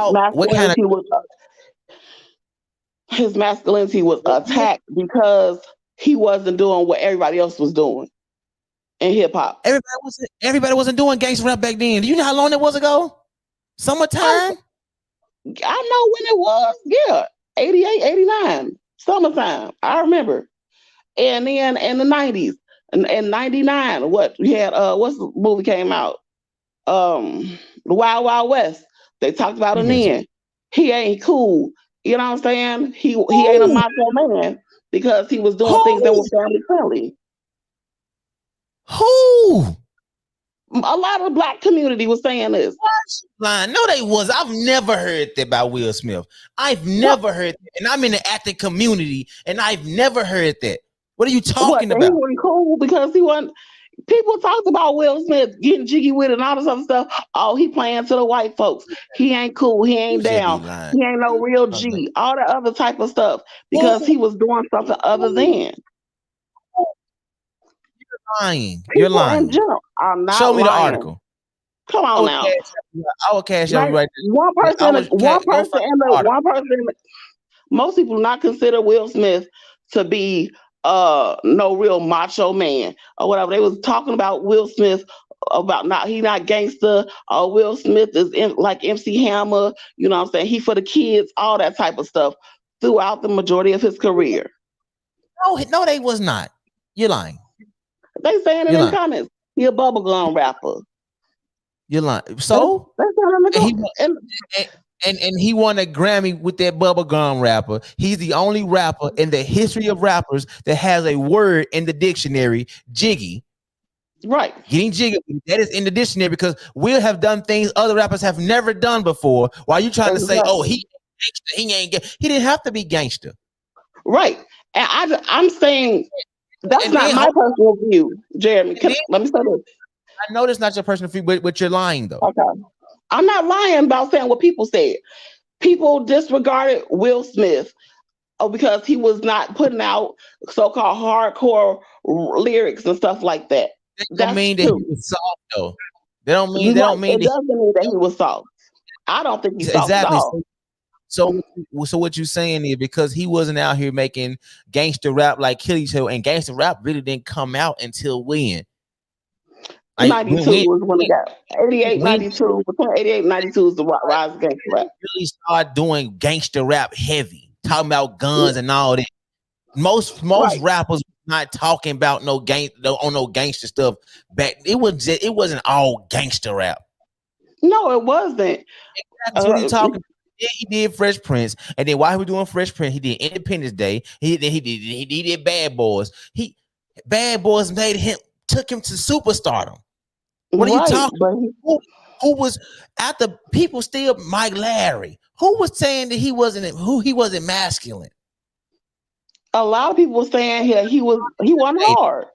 masculinity was attacked because he wasn't doing what everybody else was doing in hip hop.
Everybody wasn't doing gangster rap back then. Do you know how long it was ago? Summertime?
I know when it was. Yeah. 88, 89. Summertime. I remember. And then in the 90s. In 99, what we had what's the movie came out? The Wild Wild West. They talked about him then. He ain't cool. You know what I'm saying? He ain't a macho man because he was doing things that were family friendly.
Who?
A lot of the black community was saying this.
Line. No, they was. I've never heard that about Will Smith. I've never heard that. And I'm in the acting community and I've never heard that. What are you talking about?
He wasn't cool because he wasn't. People talked about Will Smith getting jiggy with it and all this other stuff. Oh, he playing to the white folks. He ain't cool. He ain't down. He ain't no real G. All that other type of stuff because he was doing something other than.
You're lying. You're lying.
I'm not
Show me
lying.
the article.
Come on now.
I would cash out
Like,
right
one person, most people not consider Will Smith to be no real macho man or whatever. They was talking about Will Smith about he not gangster. Will Smith is like MC Hammer. You know what I'm saying? He for the kids, all that type of stuff throughout the majority of his career.
No, they was not. You're lying.
They saying it in comments. He a bubblegum rapper.
You're lying. So and he won a Grammy with that bubblegum rapper. He's the only rapper in the history of rappers that has a word in the dictionary, jiggy.
Right.
Getting jiggy, that is in the dictionary because Will have done things other rappers have never done before. While you trying to say, oh, he ain't he didn't have to be gangster.
Right. And I'm saying that's not my personal view, Jeremy. Let me say this.
I know that's not your personal view, but you're lying though.
Okay. I'm not lying about saying what people said. People disregarded Will Smith because he was not putting out so-called hardcore lyrics and stuff like that.
That don't mean that he was soft though. It doesn't mean
that he was soft. I don't think he's soft at all.
So what you're saying is because he wasn't out here making gangster rap like Kill Each Other, and gangster rap really didn't come out until when?
92 was when it got 88, 92. Between 88 and 92 is the rise of gangster rap.
Really started doing gangster rap heavy, talking about guns and all that. Most rappers not talking about no gangster stuff back. It wasn't all gangster rap.
No, it wasn't.
That's what he talking about. Yeah, he did Fresh Prince, and then while he was doing Fresh Prince, he did Independence Day. He did Bad Boys. Bad Boys took him to superstardom. What are you talking about? Who was after people still Mike Larry? Who was saying that he wasn't masculine?
A lot of people were saying he wasn't hard.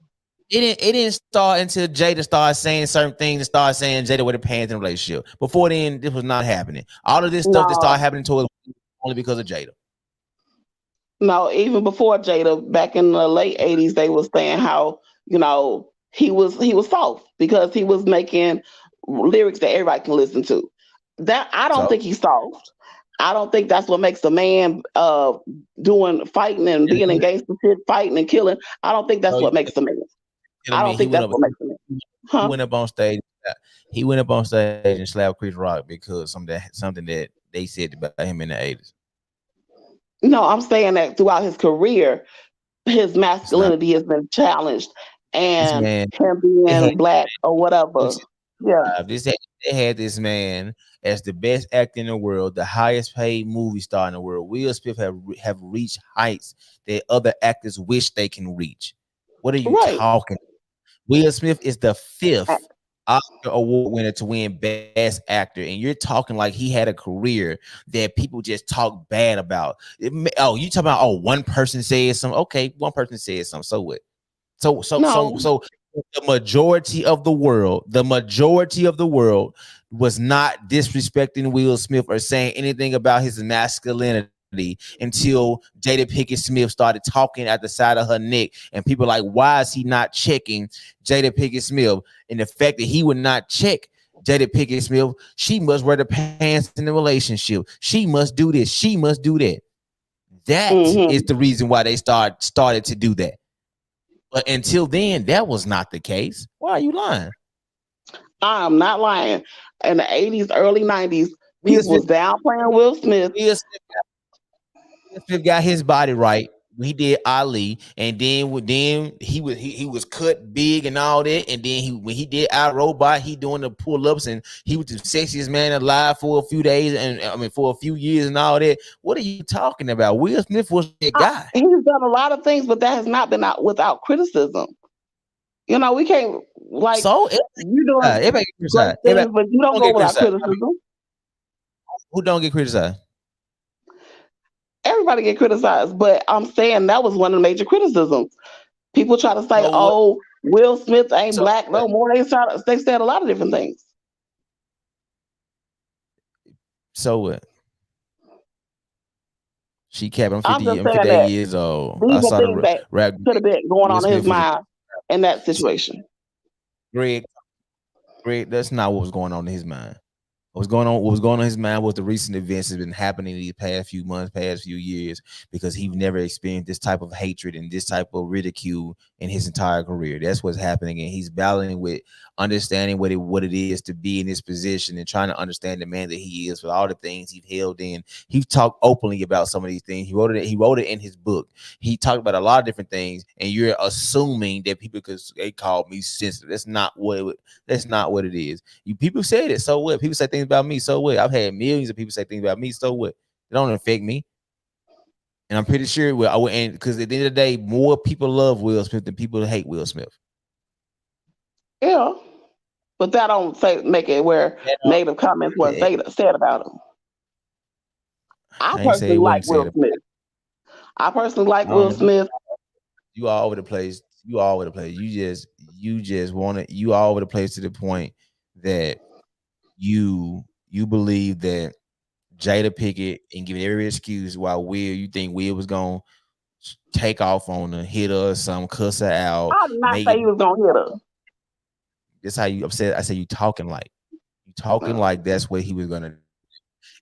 It didn't start until Jada started saying certain things and started saying Jada with the pants in a relationship. Before then, this was not happening. All of this stuff that started happening to us only because of Jada.
No, even before Jada, back in the late 80s, they were saying how, he was soft because he was making lyrics that everybody can listen to. That I don't think he's soft. I don't think that's what makes a man doing fighting and being in gangster shit, fighting and killing. I don't think that's what makes a man. I don't think that's what makes a man.
He went up on stage. He went up on stage and slapped Chris Rock because something that they said about him in the 80s.
No, I'm saying that throughout his career, his masculinity has been challenged, and him being black or whatever. Yeah,
they had this man as the best actor in the world, the highest paid movie star in the world. Will Smith have reached heights that other actors wish they can reach. What are you talking? Will Smith is the 5th Oscar award winner to win Best Actor, and you're talking like he had a career that people just talk bad about. You talking about one person said something? Okay, one person said something. So what? So the majority of the world was not disrespecting Will Smith or saying anything about his masculinity until Jada Pinkett Smith started talking at the side of her neck, and people like, why is he not checking Jada Pinkett Smith? And the fact that he would not check Jada Pinkett Smith, she must wear the pants in the relationship. She must do this. She must do that. That is the reason why they started to do that. But until then, that was not the case. Why are you lying?
I'm not lying. In the 80s, early 90s, people was downplaying Will Smith.
Will Smith got his body right. He did Ali, and then he was cut big and all that. And then when he did iRobot, he doing the pull-ups, and he was the sexiest man alive for a few days, and for a few years and all that. What are you talking about? Will Smith was that guy.
He's done a lot of things, but that has not been out without criticism. We can't you doing
everybody get criticized,
but you don't go without criticism.
Who don't get criticized?
Everybody get criticized, but I'm saying that was one of the major criticisms. People try to say, Will Smith ain't black no more. They said a lot of different things.
So what? She kept him 58 years old.
These are things that could have been going on in his mind in that situation.
Greg, Greg, that's not what was going on in his mind. What was going on in his mind was the recent events that's been happening these past few months, past few years, because he never experienced this type of hatred and this type of ridicule in his entire career. That's what's happening, and he's battling with understanding what it is to be in this position and trying to understand the man that he is with all the things he's held in. He talked openly about some of these things. He wrote it. He wrote it in his book. He talked about a lot of different things, and you're assuming that people, because they called me sensitive. That's not what it is. You people said it. So what? People say things about me. So what? I've had millions of people say things about me. So what? It don't affect me. And I'm pretty sure and because at the end of the day, more people love Will Smith than people hate Will Smith.
Yeah, but that don't make it where negative comments were said about him. I personally like Will Smith. I personally like Will Smith.
You all over the place. You all over the place. You just want it. You all over the place to the point that you believe that Jada Pickett and give every excuse why you think Will was gonna take off on her, hit her or something, cuss her out.
I did not say he was gonna hit her.
That's how you upset. I said you talking like that's what he was gonna do.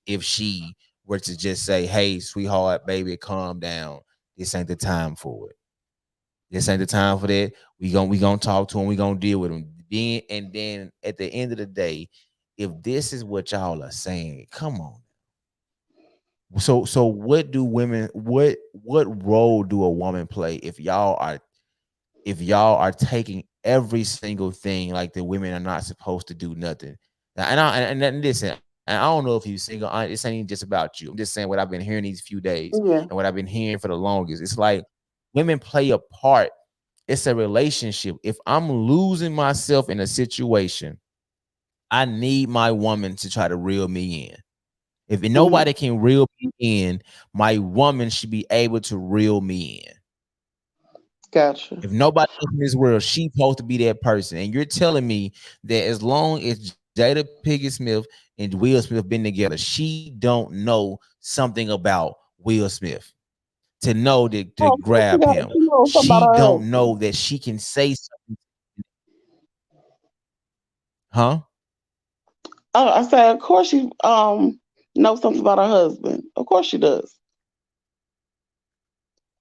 If she were to just say, "Hey, sweetheart, baby, calm down. This ain't the time for it. This ain't the time for that. We gonna talk to him. We gonna deal with him." And then at the end of the day, if this is what y'all are saying, come on. So what do women? What role do a woman play if y'all are taking every single thing like the women are not supposed to do nothing? And listen, I don't know if you're single. This ain't just about you. I'm just saying what I've been hearing these few days and what I've been hearing for the longest. It's like women play a part. It's a relationship. If I'm losing myself in a situation, I need my woman to try to reel me in. If nobody can reel me in, my woman should be able to reel me in.
Gotcha.
If nobody in this world, she's supposed to be that person. And you're telling me that as long as Jada Pinkett Smith and Will Smith been together, she don't know something about Will Smith to know to grab him. She don't know that she can say something. Huh?
Oh, I said, of course she knows something about her husband. Of course she does.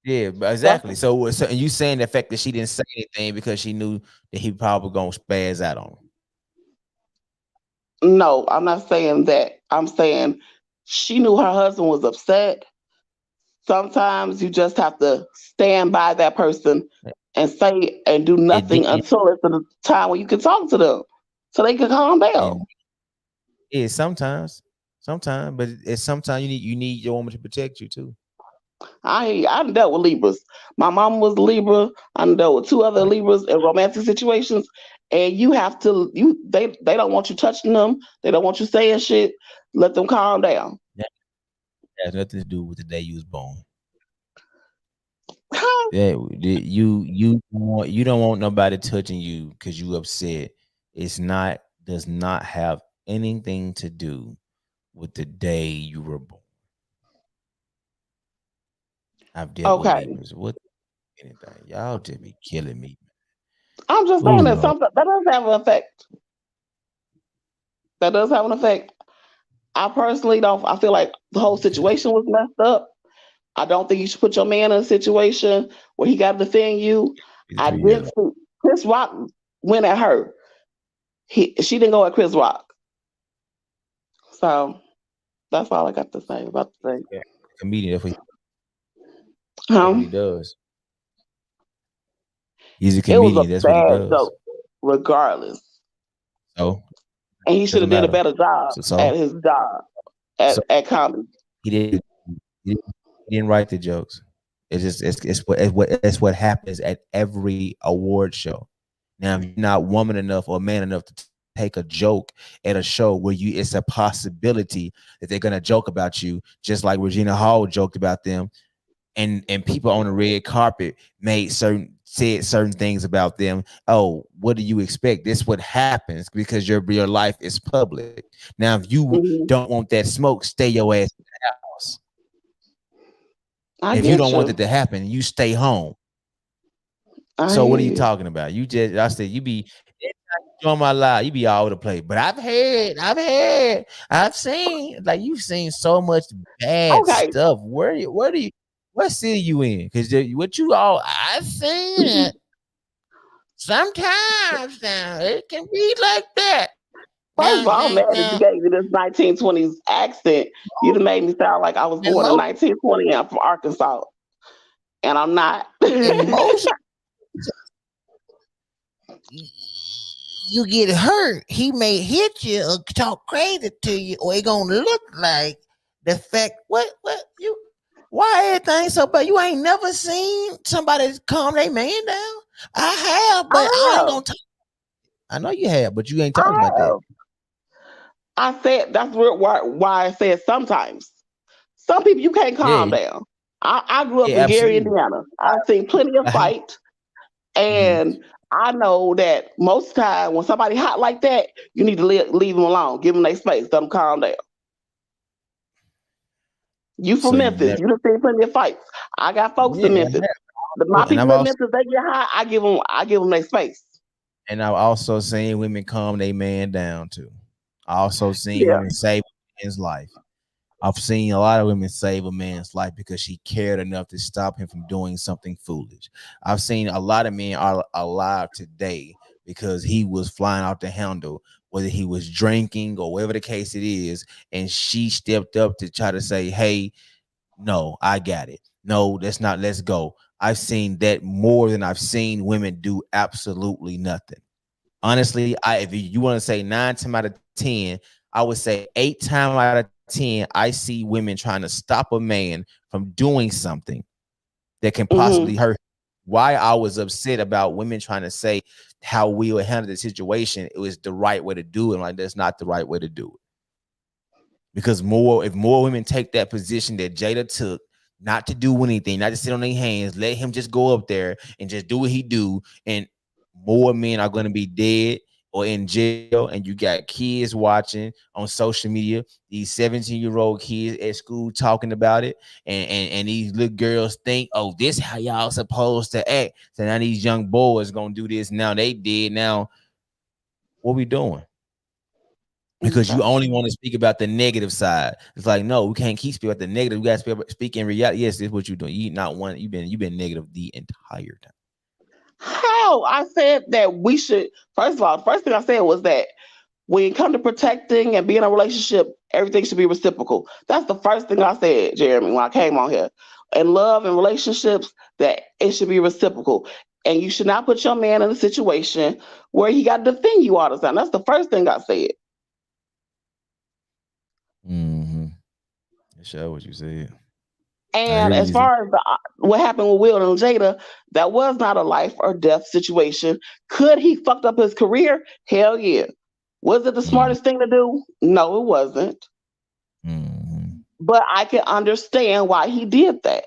Yeah, exactly. So and you saying the fact that she didn't say anything because she knew that he probably gonna spaz out on her.
No, I'm not saying that. I'm saying she knew her husband was upset. Sometimes you just have to stand by that person and say and do nothing until it's the time when you can talk to them, so they can calm down.
Yeah, sometimes, but sometimes you need your woman to protect you too.
I dealt with Libras. My mom was Libra. I dealt with 2 other Libras in romantic situations, and you have to they don't want you touching them. They don't want you saying shit. Let them calm down.
That has nothing to do with the day you was born. Yeah, you don't want nobody touching you because you upset. Does not have anything to do with the day you were born. I've dealt with Libras. What anything? Y'all just be killing me.
I'm just saying that something that does have an effect. That does have an effect. I personally don't. I feel like the whole situation was messed up. I don't think you should put your man in a situation where he got to defend you. I didn't see Chris Rock went at her. She didn't go at Chris Rock. So that's all I got to say about the thing.
Yeah, comedian, that's what he does. He's a comedian. That's what he does. Joke,
regardless.
So,
and he should have did a better job at his job at comedy.
He didn't write the jokes. It's what happens at every award show. Now, if you're not woman enough or man enough to take a joke at a show where it's a possibility that they're gonna joke about you, just like Regina Hall joked about them, and people on the red carpet said certain things about them. Oh, what do you expect? This is what happens because your life is public. Now, if you don't want that smoke, stay your ass in the house. If you don't want it to happen, you stay home. So what are you talking about? I said you be on my live, you be all over the place. But I've seen, like, you've seen so much bad
Okay.
stuff. What city you in? Because what you all, I've seen it. Sometimes now it can be like that.
First of all, I'm mad that you
Now,
gave me this 1920s accent. You done made me sound like I was
and
born in 1920 and I'm from Arkansas. And I'm not.
most you get hurt, he may hit you or talk crazy to you, or it gonna look like the fact why everything so bad? You ain't never seen somebody calm their man down. I have, but I ain't gonna talk. I know you have, but you ain't talking about that.
I said that's why I said sometimes. Some people you can't calm down. I grew up in Gary, Indiana. I've seen plenty of fights, and I know that most of the time when somebody hot like that, you need to leave them alone, give them their space, let them calm down. You from Memphis? You done seen plenty of fights. I got folks in Memphis. My people in Memphis, they get hot. I give them their space.
And I've also seen women calm their man down too. I also seen women save a man's life. I've seen a lot of women save a man's life because she cared enough to stop him from doing something foolish. I've seen a lot of men are alive today because he was flying out the handle, whether he was drinking or whatever the case it is, and she stepped up to try to say, hey, no, I got it. No, that's not, let's go. I've seen that more than I've seen women do absolutely nothing. Honestly, if you want to say 9 times out of 10, I would say 8 times out of 10, I see women trying to stop a man from doing something that can possibly hurt. Why I was upset about women trying to say how we would handle the situation, it was the right way to do it. Like, that's not the right way to do it. Because if more women take that position that Jada took, not to do anything, not to sit on their hands, let him just go up there and just do what he do, and more men are going to be dead or in jail, and you got kids watching on social media, these 17-year-old kids at school talking about it, and these little girls think, oh, this how y'all supposed to act. So now these young boys gonna do this. Now they did. Now what we doing? Because you only want to speak about the negative side. It's like, no, we can't keep speaking about the negative. We got to speak in reality. Yes, this is what you're doing. You've been negative the entire time.
How? I said that we should, first of all, the first thing I said was that when it comes to protecting and being in a relationship, everything should be reciprocal. That's the first thing I said, Jeremy, when I came on here. In love and relationships, that it should be reciprocal. And you should not put your man in a situation where he got to defend you all the time. That's the first thing I said.
That's sure what you said.
And as far as what happened with Will and Jada, that was not a life or death situation. Could he fucked up his career? Hell yeah. Was it the smartest thing to do? No, it wasn't. But I can understand why he did that.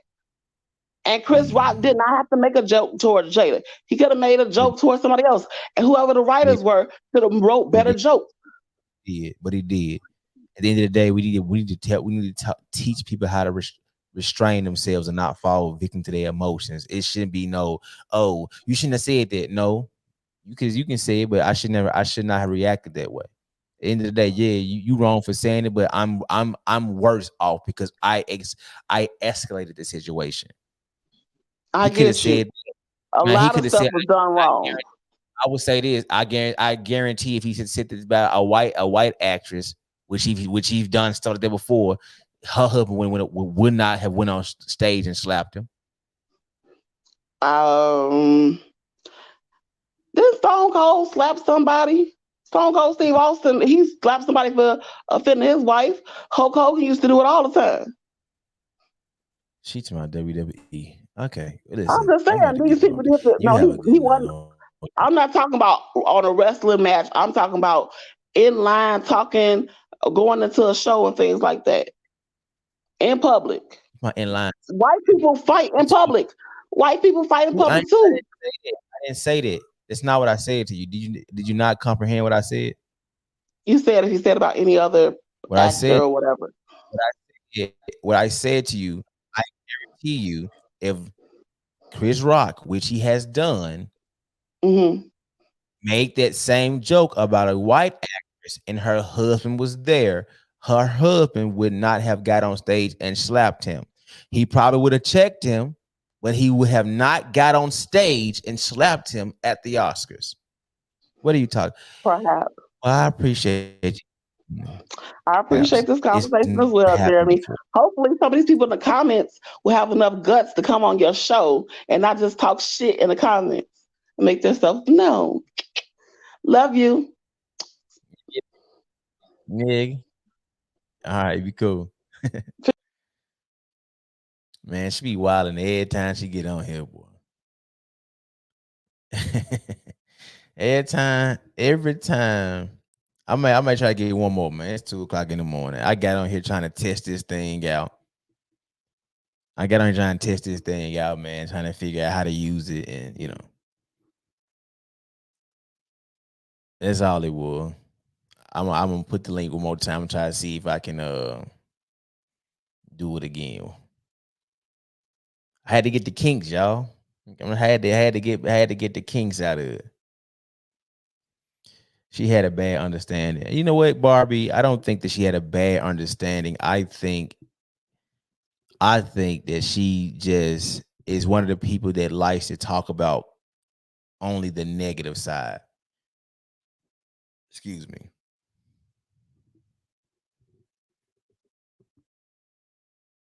And Chris Rock did not have to make a joke towards Jada. He could have made a joke towards somebody else. And whoever the writers were could have wrote better jokes.
But he did. At the end of the day, we need to teach people how to restrain themselves and not fall victim to their emotions. It shouldn't be oh, you shouldn't have said that. No, you can say it, but I should not have reacted that way. At the end of the day, yeah, you wrong for saying it, but I'm worse off because I escalated the situation.
I get you. A lot of stuff was done wrong.
I would say this. I guarantee if he said this about a white actress, which he's done stuff like that before, her husband would not have went on stage and slapped him.
Did Stone Cold slap somebody? Stone Cold Steve Austin, he slapped somebody for offending his wife. Hulk Hogan used to do it all the time.
She's my WWE. Okay, listen,
I'm just saying these people did it. No, he wasn't. I'm not talking about on a wrestling match. I'm talking about in line talking, going into a show and things like that. In public.
In line.
White people fight in public. White people fight in public too.
I didn't say that. That's not what I said to you. Did you not comprehend what I said?
You said if you said about any other actor or whatever.
What I said to you, I guarantee you, if Chris Rock, which he has done, make that same joke about a white actress and her husband was there, her husband would not have got on stage and slapped him. He probably would have checked him, but he would have not got on stage and slapped him at the Oscars. What are you talking?
Perhaps.
Well, I appreciate you.
I appreciate this conversation as well, Jeremy.
Before.
Hopefully, some of these people in the comments will have enough guts to come on your show and not just talk shit in the comments and make themselves known. Love you.
Nig. All right, be cool. Man, she be wilding every time she get on here, boy. every time. I might try to get one more, man. It's 2:00 in the morning. I got on here trying to test this thing out. Man, trying to figure out how to use it, and that's all it was. I'm gonna put the link one more time and try to see if I can do it again. I had to get the kinks, y'all. I had to get the kinks out of it. She had a bad understanding. You know what, Barbie? I don't think that she had a bad understanding. I think that she just is one of the people that likes to talk about only the negative side. Excuse me.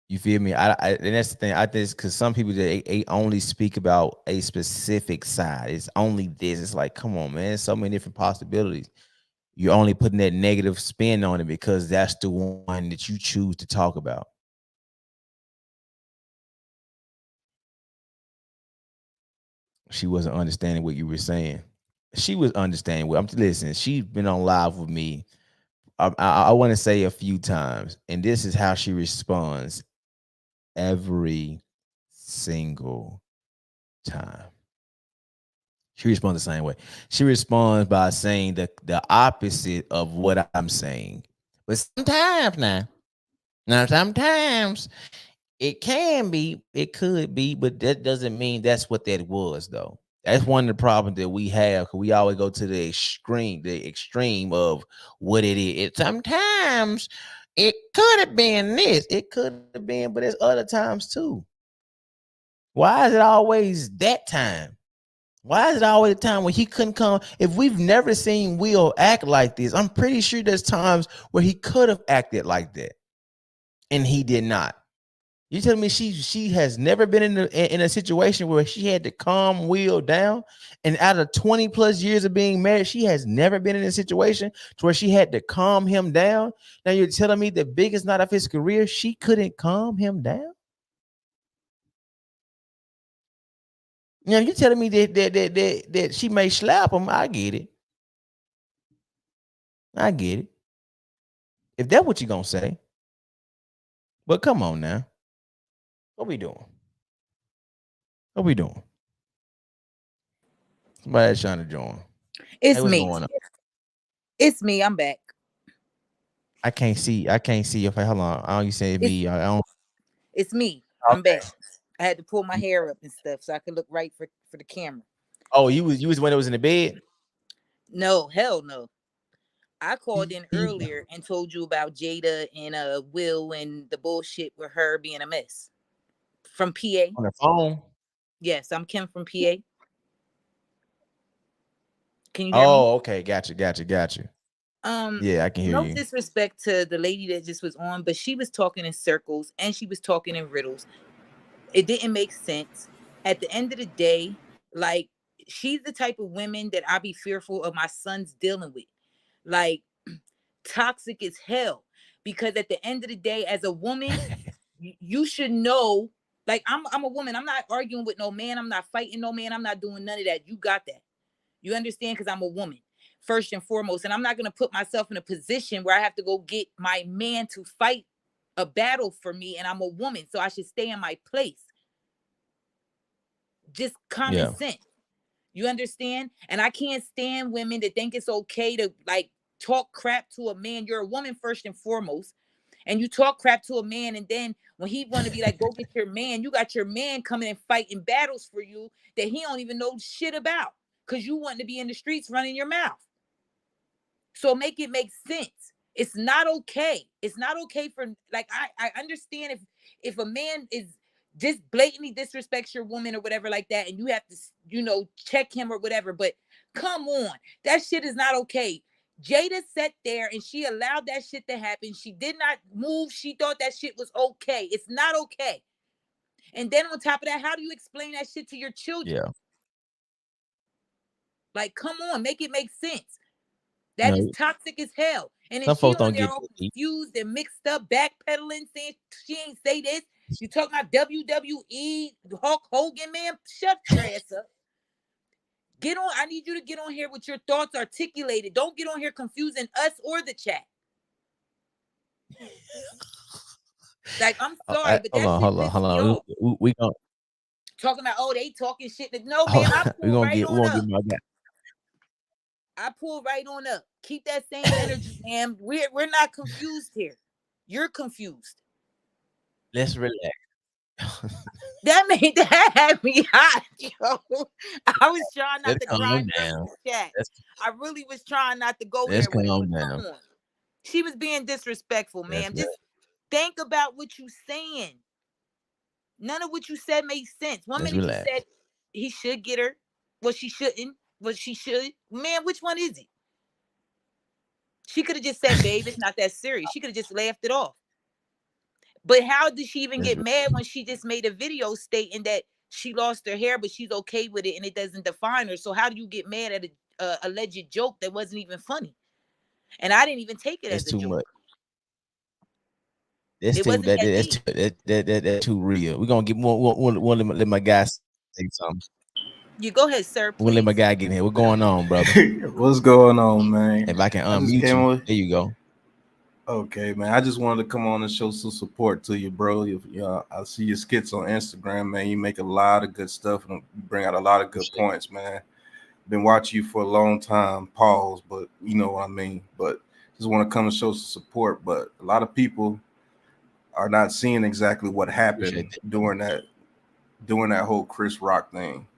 You feel me? And that's the thing. I think because some people they only speak about a specific side. It's only this. It's like, come on, man. So many different possibilities. You're only putting that negative spin on it because that's the one that you choose to talk about. She wasn't understanding what you were saying. She was understanding what I'm listening. She's been on live with me. I want to say a few times, and this is how she responds every single time. She responds the same way. She responds by saying the opposite of what I'm saying. But sometimes it can be, it could be, but that doesn't mean that's what that was, though. That's one of the problems that we have. We always go to the extreme of what it is. Sometimes it could have been this, it could have been, but there's other times too. Why is it always that time? Why is it always the time when he couldn't come? If we've never seen Will act like this, I'm pretty sure there's times where he could have acted like that, and he did not. You telling me she has never been in a situation where she had to calm Will down, and out of 20 plus years of being married, she has never been in a situation to where she had to calm him down. Now you're telling me the biggest night of his career, she couldn't calm him down? Now you're telling me that she may slap him. I get it. If that's what you're gonna say. But come on now. What we doing? Somebody's trying to join.
It's
what's
me.
Going on?
It's me. I'm back.
I can't see if hold on. I don't you say me. I don't.
It's me.
Okay.
I'm back. I had to pull my hair up and stuff so I could look right for the camera.
Oh, you was when it was in the bed?
No, hell no. I called in earlier and told you about Jada and Will and the bullshit with her being a mess. From PA.
On the phone?
Yes, I'm Kim from PA. Can you hear me?
Oh, okay. Got you. Yeah, I can hear you.
No disrespect to the lady that just was on, but she was talking in circles and she was talking in riddles. It didn't make sense. At the end of the day, like, she's the type of women that I be fearful of my sons dealing with. Like, toxic as hell. Because at the end of the day, as a woman, you should know, like, I'm a woman. I'm not arguing with no man. I'm not fighting no man. I'm not doing none of that. You got that. You understand? Because I'm a woman, first and foremost. And I'm not going to put myself in a position where I have to go get my man to fight a battle for me. And I'm a woman, so I should stay in my place. Just common sense. You understand? And I can't stand women that think it's okay to, like, talk crap to a man. You're a woman first and foremost. And you talk crap to a man, and then when he want to be like, go get your man, you got your man coming and fighting battles for you that he don't even know shit about. because you want to be in the streets running your mouth. So make it make sense. It's not okay. It's not okay for, like, I understand if a man is just blatantly disrespects your woman or whatever like that, and you have to, check him or whatever, but come on, that shit is not okay. Jada sat there and she allowed that shit to happen. She did not move. She thought that shit was okay. It's not okay. And then on top of that, how do you explain that shit to your children?
Yeah.
Like, come on, make it make sense. That is toxic as hell. And then
Some
she
folks
on
don't
there
get
all confused and mixed up, backpedaling, saying she ain't say this. You talking about WWE, Hulk Hogan, man? Shut your ass up. Get on. I need you to get on here with your thoughts articulated. Don't get on here confusing us or the chat. Like, I'm sorry, but that
hold on. We gonna
talking about, oh, they talking shit. No, man, I pull right on up.
My guy.
I pull right on up. Keep that same energy, man. We're not confused here. You're confused.
Let's relax.
That had me hot, yo. I was trying not to cry during the chat. I really was trying not to go there with it. Come on. She was being disrespectful, man. Just think about what you saying. None of what you said made sense. One minute you said he should get her. Well, she shouldn't. Well, she should. Man, which one is it? She could have just said, babe, it's not that serious. She could have just laughed it off. But how did she even get mad when she just made a video stating that she lost her hair, but she's okay with it and it doesn't define her? So how do you get mad at a alleged joke that wasn't even funny? And I didn't even take it as a joke.
Much. That's too real. We're gonna get one let my guys say something.
You go ahead, sir. Please.
We'll let my guy get in here. What's going on, brother?
What's going on, man?
If I can unmute you, there you go.
Okay, man. I just wanted to come on and show some support to you, bro. I see your skits on Instagram, man. You make a lot of good stuff and you bring out a lot of good points, man. Been watching you for a long time. Pause, but you know what I mean. But just want to come and show some support. But a lot of people are not seeing exactly what happened during that whole Chris Rock thing.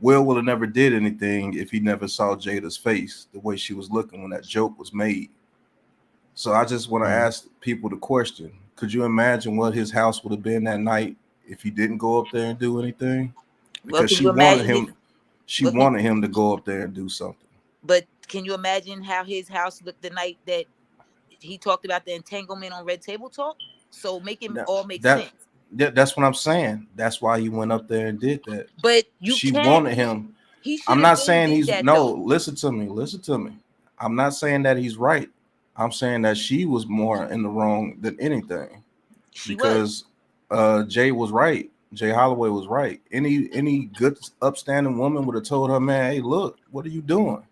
Will would have never did anything if he never saw Jada's face, the way she was looking when that joke was made. So I just want to ask people the question: could you imagine what his house would have been that night if he didn't go up there and do anything? Because she wanted him. She wanted him to go up there and do something.
But can you imagine how his house looked the night that he talked about the entanglement on Red Table Talk? So make it all make sense.
That's what I'm saying. That's why he went up there and did that.
But
she wanted him. I'm not saying he's listen to me. I'm not saying that he's right. I'm saying that she was more in the wrong than anything. Because Jay was right. Jay Holloway was right. Any good upstanding woman would have told her, man, hey, look, what are you doing?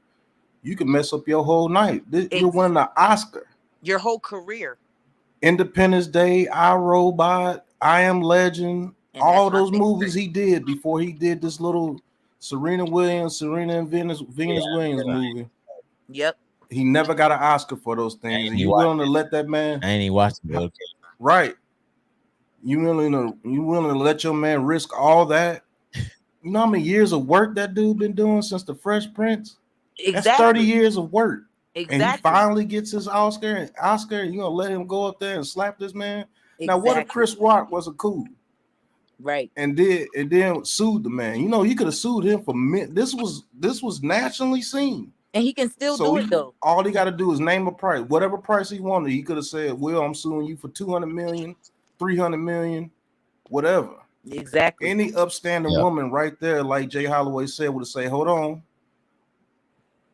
You can mess up your whole night. You're winning an Oscar.
Your whole career.
Independence Day, I, Robot, I Am Legend, and all those movies he did before he did this little Serena and Venus Williams movie.
Yep.
He never got an Oscar for those things. And you willing to let that man?
I ain't even watching it. Okay.
Right. You willing to let your man risk all that? You know how many years of work that dude been doing since the Fresh Prince?
Exactly.
That's 30 years of work.
Exactly.
And he finally gets his Oscar, you gonna let him go up there and slap this man? Exactly. Now, what if Chris Rock wasn't cool?
Right.
And then sued the man. You know, he could have sued him for this was nationally seen.
And he can still do it though.
All he got to do is name a price. Whatever price he wanted, he could have said, well, I'm suing you for 200 million, 300 million, whatever.
Exactly.
Any upstanding woman right there, like Jay Holloway said, would have said, hold on.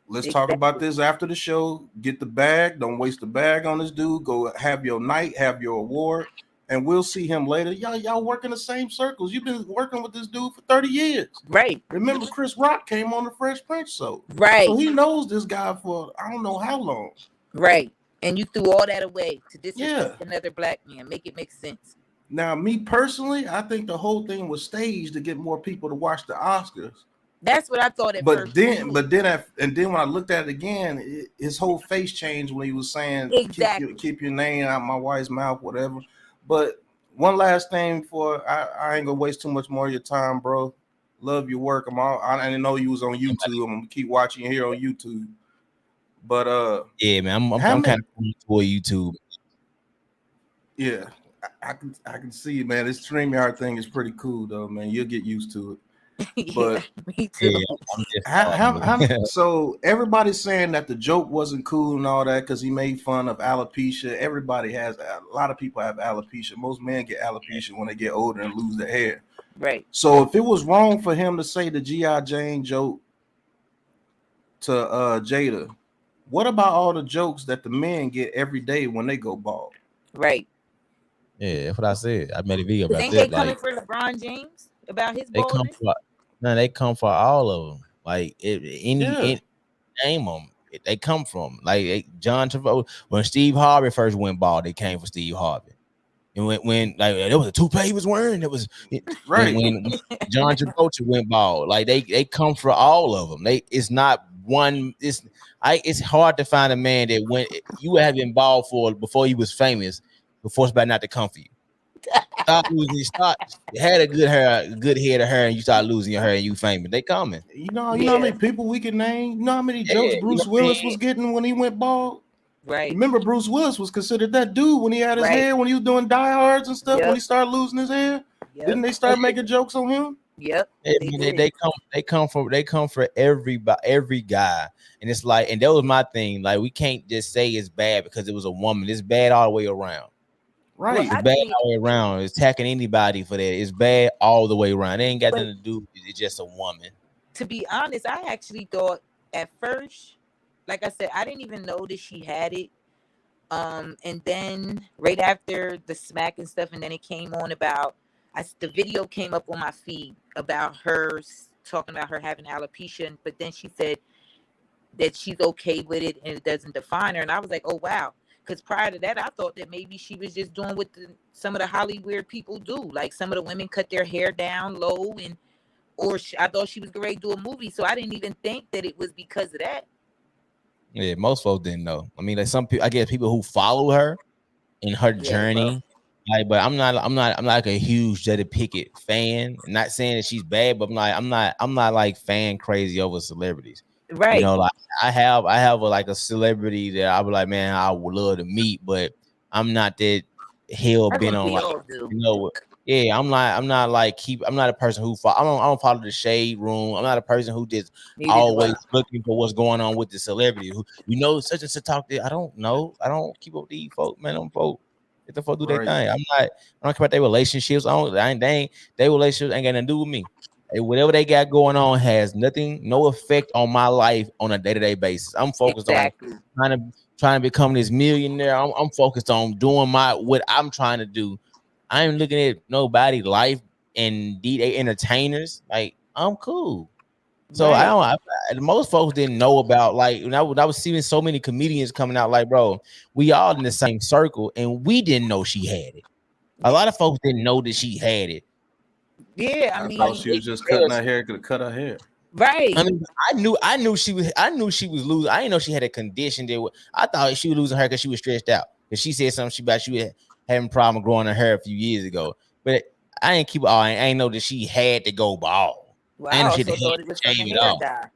Let's talk about this after the show. Get the bag. Don't waste the bag on this dude. Go have your night, have your award, and we'll see him later. Y'all work in the same circles. You've been working with this dude for 30 years.
Right.
Remember, Chris Rock came on the Fresh Prince show.
Right.
So he knows this guy for I don't know how long.
Right. And you threw all that away to disrespect another black man. Make it make sense.
Now, me personally, I think the whole thing was staged to get more people to watch the Oscars.
That's what I thought at
first. Then when I looked at it again, his whole face changed when he was saying, keep your name out my wife's mouth, whatever. But one last thing I ain't gonna waste too much more of your time, bro. Love your work. I didn't know you was on YouTube. I'm gonna keep watching you here on YouTube. But
yeah, man, I'm kind of for YouTube.
Yeah, I can see it, man. This StreamYard thing is pretty cool, though, man. You'll get used to it. But
me too.
So everybody's saying that the joke wasn't cool and all that because he made fun of alopecia. A lot of people have alopecia. Most men get alopecia when they get older and lose their hair.
Right.
So if it was wrong for him to say the G.I. Jane joke to Jada, what about all the jokes that the men get every day when they go bald?
Right.
Yeah, that's what I said. I made a video about
Ain't
that.
they coming for LeBron James about his baldness?
They come for all of them. Like any name them. They come from like John Travolta. When Steve Harvey first went bald, they came for Steve Harvey. And when like there was a toupee he was wearing, it was
right.
When John Travolta went bald, like they come for all of them. It's not one. It's hard to find a man that when you have been bald for before he was famous, before it's about not to come for you. Stop losing. You had a good head of hair, and you start losing your hair, and you famous. They coming.
You know how many people we can name. You know how many jokes Bruce Willis was getting when he went bald.
Right.
Remember, Bruce Willis was considered that dude when he had his hair, when he was doing Die Hards and stuff.
Yep.
When he started losing his hair, didn't they start making jokes on him?
Yep.
They come for every guy, and it's like, and that was my thing. Like we can't just say it's bad because it was a woman. It's bad all the way around.
Right.
It's bad all the way around. It's attacking anybody for that. It's bad all the way around. It ain't got nothing to do. It's just a woman.
To be honest, I actually thought at first, like I said, I didn't even know that she had it. And then right after the smack and stuff, and then it came on about the video came up on my feed about her talking about her having alopecia, but then she said that she's okay with it and it doesn't define her. And I was like, oh wow. Because prior to that, I thought that maybe she was just doing what some of the Hollywood people do. Like some of the women cut their hair down low, I thought she was going to do a movie. So I didn't even think that it was because of that.
Yeah, most folks didn't know. I mean, like some people, I guess people who follow her in her journey. Like, but I'm not like a huge Jada Pinkett fan. I'm not saying that she's bad, but I'm not like fan crazy over celebrities.
Right.
You know, like I have a celebrity that I would like, man, I would love to meet, but I'm not that hell bent on like, you know, yeah, I'm not a person who I don't follow the shade room. I'm not a person who just always looking for what's going on with the celebrity. Who such and such talk that I don't know. I don't keep up with these folk, man. Them folk. Let the folk do their thing. I don't care about their relationships. Their relationships ain't got nothing to do with me. Whatever they got going on has no effect on my life on a day-to-day basis. I'm focused on trying to become this millionaire. I'm focused on doing what I'm trying to do. I ain't looking at nobody's life and they entertainers. Like, I'm cool. So most folks didn't know about, like, when I was seeing so many comedians coming out, like, bro, we all in the same circle and we didn't know she had it. A lot of folks didn't know that she had it.
Yeah, I mean,
thought she was just cutting her hair. Could have cut her hair.
Right.
I mean, I knew she was losing. I didn't know she had a condition I thought she was losing her because she was stressed out. Because she said something she was having a problem growing her hair a few years ago. But I ain't know that she had to go bald.
Well, I also thought it was from the hair dye.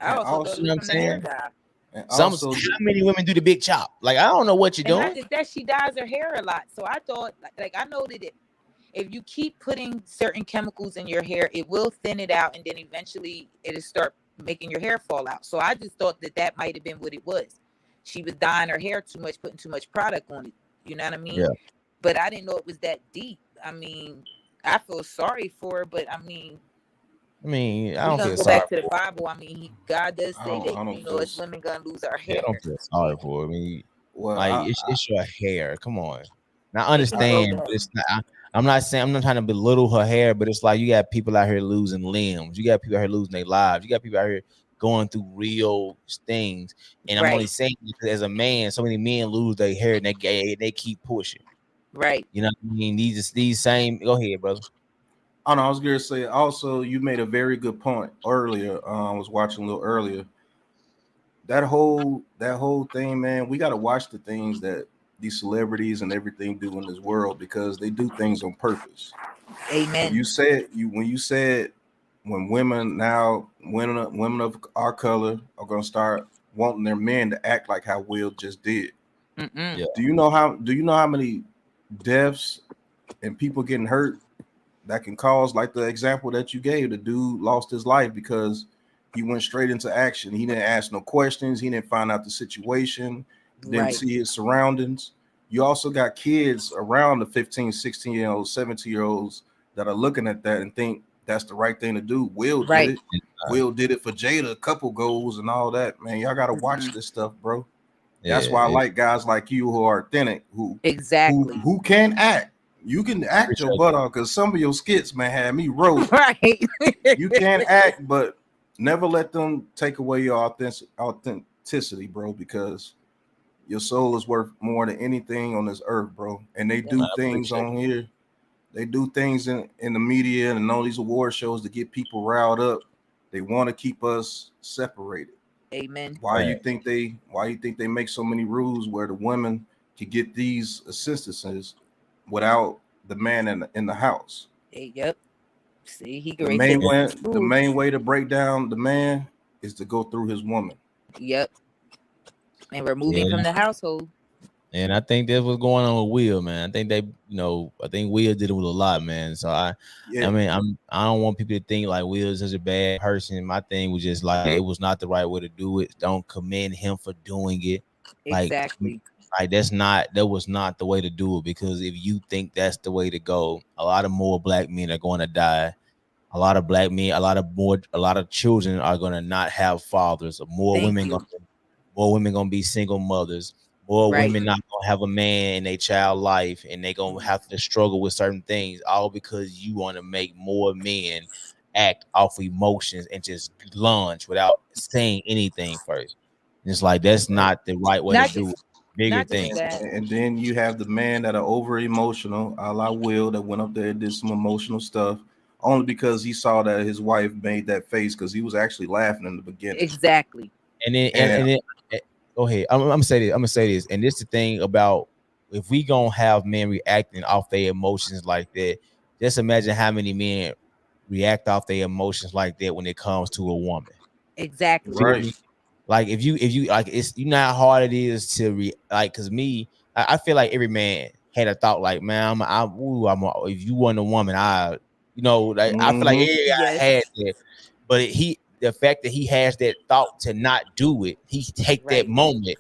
I also thought it was from the hair dye.
How many women do the big chop? Like, I don't know what you're doing.
Not just that, she dyes her hair a lot. So I thought, like I know that if you keep putting certain chemicals in your hair, it will thin it out, and then eventually it'll start making your hair fall out. So I just thought that might have been what it was. She was dyeing her hair too much, putting too much product on it. You know what I mean? Yeah. But I didn't know it was that deep. I mean, I feel sorry for her, but I don't feel sorry. Go back to the Bible. I mean, God does say that it's women gonna lose our hair.
I don't feel sorry for her. I mean, it's your hair. Come on. Now I understand, but it's not. I'm not trying to belittle her hair, but it's like you got people out here losing limbs. You got people out here losing their lives. You got people out here going through real things. And I'm only saying because as a man, so many men lose their hair and they keep pushing.
Right.
You know what I mean? These same. Go ahead, brother.
Oh no, I was gonna say also you made a very good point earlier. I was watching a little earlier. That whole thing, man, we gotta watch the things that these celebrities and everything do in this world because they do things on purpose.
Amen.
When you said when women of our color are gonna start wanting their men to act like how Will just did.
Yeah.
Do you know how many deaths and people getting hurt that can cause, like the example that you gave? The dude lost his life because he went straight into action. He didn't ask no questions. He didn't find out the situation, didn't
Right.
see his surroundings. You also got kids around the 15, 16-year-olds, 17-year-olds that are looking at that and think that's the right thing to do. Will did
Right.
it. Will did it for Jada, a couple goals and all that. Man, y'all got to watch this stuff, bro. That's why I like guys like you who are authentic,
Exactly.
who can act. You can act your
Appreciate
butt off, because some of your skits, man, had me rolling.
Right.
You can act, but never let them take away your authenticity, bro, because your soul is worth more than anything on this earth, bro. And they do things on here. They do things in the media and all these award shows to get people riled up. They want to keep us separated.
Amen.
Why you think they make so many rules where the women can get these assistances without the man in the house?
Yep. See, he
The
can
main way to break down the man is to go through his woman.
Yep. And remove him from the household.
And I think that's what's going on with Will, man. I think I think Will did it with a lot, man. So I mean, I don't want people to think like Will is such a bad person. My thing was just like, it was not the right way to do it. Don't commend him for doing it.
Exactly.
Like that was not the way to do it, because if you think that's the way to go, a lot of more black men are going to die. A lot of black men, a lot of children are going to not have fathers. More women gonna be single mothers. More women not gonna have a man in their child life, and they gonna have to struggle with certain things, all because you want to make more men act off emotions and just lunge without saying anything first. It's like that's not the right way to do it. Bigger things.
And then you have the man that are over emotional, a la Will, that went up there and did some emotional stuff only because he saw that his wife made that face, because he was actually laughing in the beginning.
Exactly.
And then go ahead. I'm gonna say this. And this is the thing about, if we gonna have men reacting off their emotions like that, just imagine how many men react off their emotions like that when it comes to a woman.
Exactly.
Right.
Like if you like, it's, you know how hard it is to because me, I feel like every man had a thought like, man, if you want a woman, I feel like every guy had that. But the fact that he has that thought to not do it, he take that moment,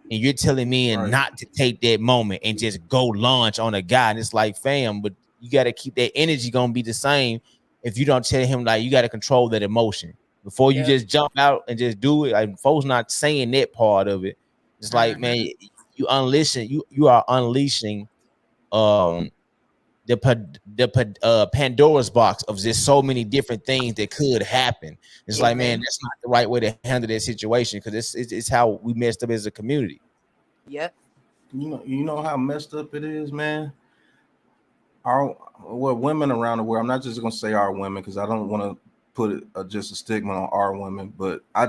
and you're telling me not to take that moment and just go launch on a guy. And it's like, fam, but you got to keep that energy gonna be the same. If you don't tell him, like, you got to control that emotion before you just jump out and just do it. Like, folks not saying that part of it. It's like, man, you are unleashing the Pandora's box of just so many different things that could happen. It's like, man, that's not the right way to handle that situation, because it's how we messed up as a community.
Yep.
You know how messed up it is, man. Women around the world, I'm not just gonna say our women, because I don't want to put just a stigma on our women, but I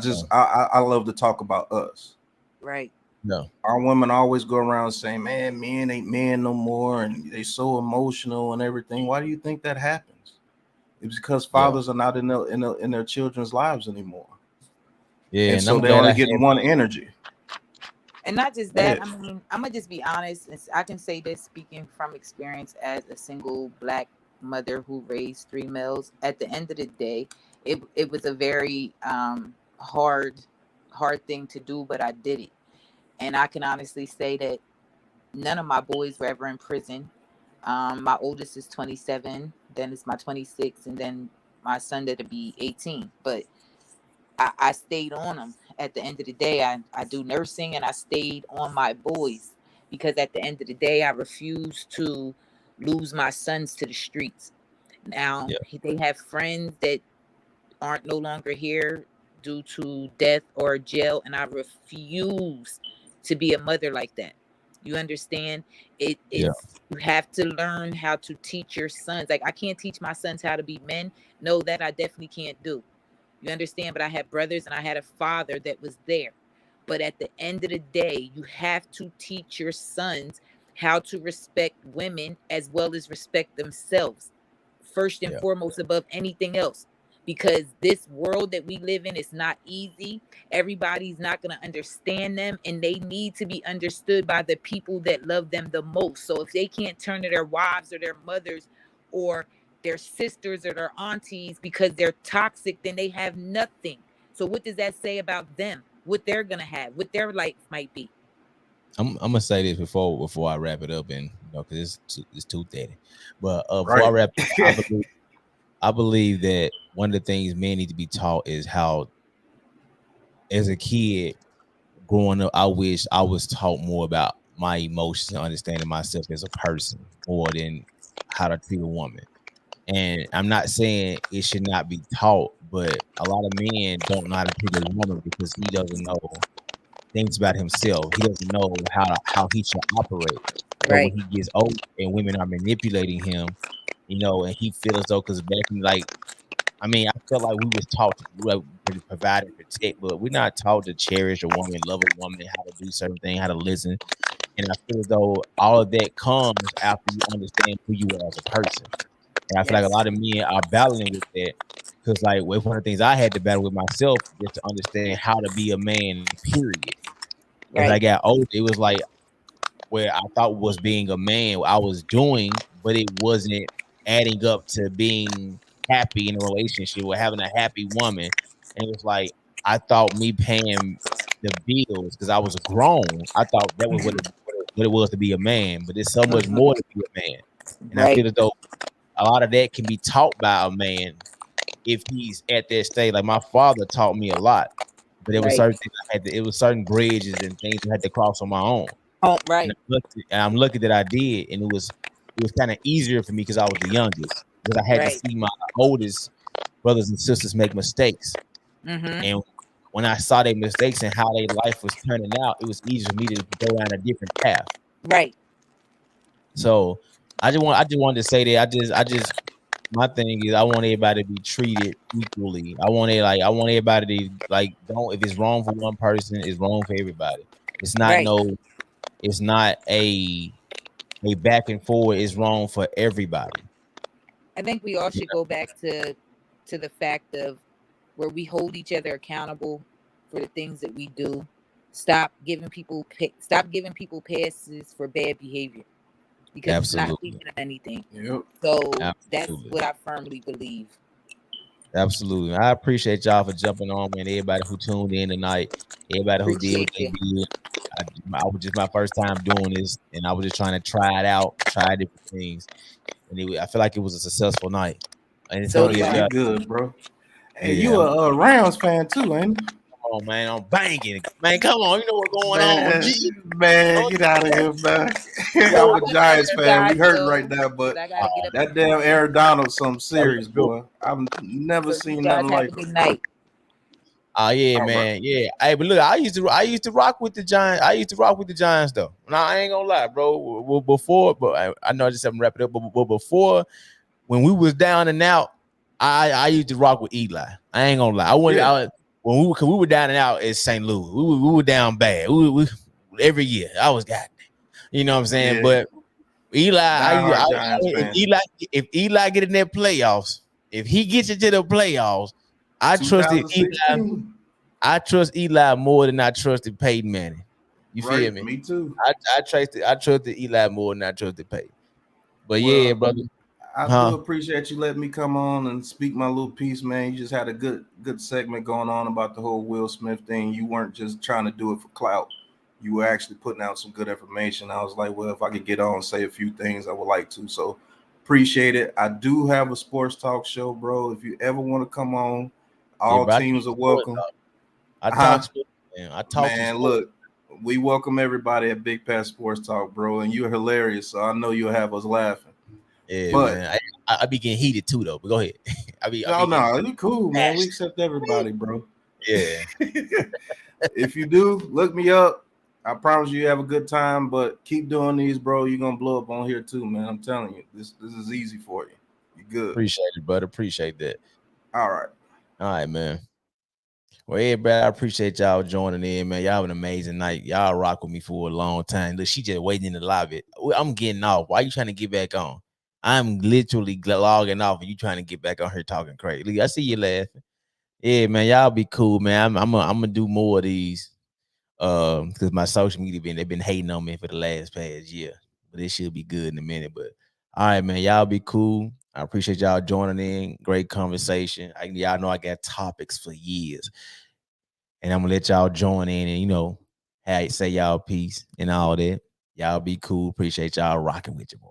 love to talk about us.
Right.
No.
Our women always go around saying, man, men ain't men no more, and they so emotional and everything. Why do you think that happens? It's because fathers are not in their children's lives anymore.
Yeah,
and so they only getting one energy.
And not just that, I mean, I'm gonna just be honest. I can say this, speaking from experience as a single black mother who raised 3 males. At the end of the day, it was a very hard thing to do, but I did it. And I can honestly say that none of my boys were ever in prison. My oldest is 27, then it's my 26, and then my son that'll be 18. But I stayed on them. At the end of the day, I do nursing, and I stayed on my boys, because at the end of the day, I refused to lose my sons to the streets. Now, they have friends that aren't no longer here due to death or jail, and I refuse to be a mother like that. You understand? It's you have to learn how to teach your sons. Like, I can't teach my sons how to be men. No, that I definitely can't do. You understand? But I had brothers and I had a father that was there. But at the end of the day, you have to teach your sons how to respect women as well as respect themselves, first and foremost, above anything else. because this world that we live in is not easy. Everybody's not going to understand them, and they need to be understood by the people that love them the most. So if they can't turn to their wives or their mothers or their sisters or their aunties because they're toxic, then they have nothing. So what does that say about them? What they're going to have, what their life might be?
I'm gonna say this before I wrap it up, and because it's 2:30. But before I wrap, I believe that one of the things men need to be taught is how, as a kid growing up, I wish I was taught more about my emotions and understanding myself as a person more than how to treat a woman. And I'm not saying it should not be taught, but a lot of men don't know how to treat a woman because he doesn't know things about himself. He doesn't know how he should operate. So when he gets old and women are manipulating him, and he feels as though, because back in I felt like we was taught to provide and protect, but we're not taught to cherish a woman, love a woman, how to do certain things, how to listen. And I feel as though all of that comes after you understand who you are as a person. And I feel like a lot of men are battling with that, because one of the things I had to battle with myself is to understand how to be a man, period. As I got older, it was like where I thought was being a man, I was doing, but it wasn't adding up to being happy in a relationship or having a happy woman. And it was like, I thought me paying the bills because I was grown, I thought that was what it was to be a man, but there's so much more to be a man. And I feel as though a lot of that can be taught by a man if he's at that stage. Like my father taught me a lot, but there was certain things it was certain bridges and things I had to cross on my own.
Oh, right.
And I'm lucky that I did, and it was kind of easier for me because I was the youngest, because I had to see my oldest brothers and sisters make mistakes. And when I saw their mistakes and how their life was turning out, it was easier for me to go down a different path.
Right.
So I just wanted to say that I just my thing is I want everybody to be treated equally. I want everybody to don't, if it's wrong for one person, it's wrong for everybody. It's not it's not a back and forward. It's wrong for everybody.
I think we all should go back to the fact of where we hold each other accountable for the things that we do. Stop giving people passes for bad behavior, because it's not teaching them anything. So that's what I firmly believe.
Absolutely. I appreciate y'all for jumping on, man. Everybody who tuned in tonight, everybody who did what they did. I was just my first time doing this, and I was just trying to try it out, try different things, and I feel like it was a successful night. And
so you good, bro. Hey, you a Rams fan too, ain't you?
Come on, man, I'm banging, man. Come on, you know what's going on, G?
Man, get out of here, man. I'm a Giants fan. We hurting right now, but that damn Aaron Donald, something serious, boy. I've never seen nothing like it.
Oh yeah, man. Yeah. Hey, but look, I used to rock with the Giants. I used to rock with the Giants though. Now I ain't gonna lie, bro. Well, before, but I know I just haven't wrapped it up. But before, when we was down and out, I used to rock with Eli. I ain't gonna lie. When we were down and out at St. Louis, we were down bad. We every year I was got, you know what I'm saying. Yeah. But Eli, if Eli get in their playoffs, if he gets into the playoffs, I trusted Eli. I trust Eli more than I trusted Peyton Manning. You feel me?
Me too.
I trusted Eli more than I trusted Peyton. But yeah, brother.
I do appreciate you letting me come on and speak my little piece, man. You just had a good segment going on about the whole Will Smith thing. You weren't just trying to do it for clout. You were actually putting out some good information. I was like, well, if I could get on and say a few things, I would like to. So appreciate it. I do have a sports talk show, bro. If you ever want to come on, all teams are welcome.
I talk,
man. Look, we welcome everybody at Big Pass Sports Talk, bro. And you're hilarious, so I know you'll have us laughing.
Yeah, but man. I be getting heated too, though. But go ahead.
No, you cool, man. We accept everybody, bro.
Yeah.
If you do, look me up. I promise you have a good time. But keep doing these, bro. You're gonna blow up on here too, man. I'm telling you, this is easy for you. You good?
Appreciate it, brother. Appreciate that.
All right,
man. Well, yeah, bro, I appreciate y'all joining in, man. Y'all have an amazing night. Y'all rock with me for a long time. Look, she just waiting in the lobby. I'm getting off. Why you trying to get back on? I'm literally logging off and you trying to get back on here talking crazy. I see you laughing. Yeah, man, y'all be cool, man. I'm gonna do more of these. Because my social media they've been hating on me for the last past year. But it should be good in a minute. But all right, man, y'all be cool. I appreciate y'all joining in. Great conversation. Y'all know I got topics for years. And I'm gonna let y'all join in and say y'all peace and all that. Y'all be cool. Appreciate y'all rocking with your boy.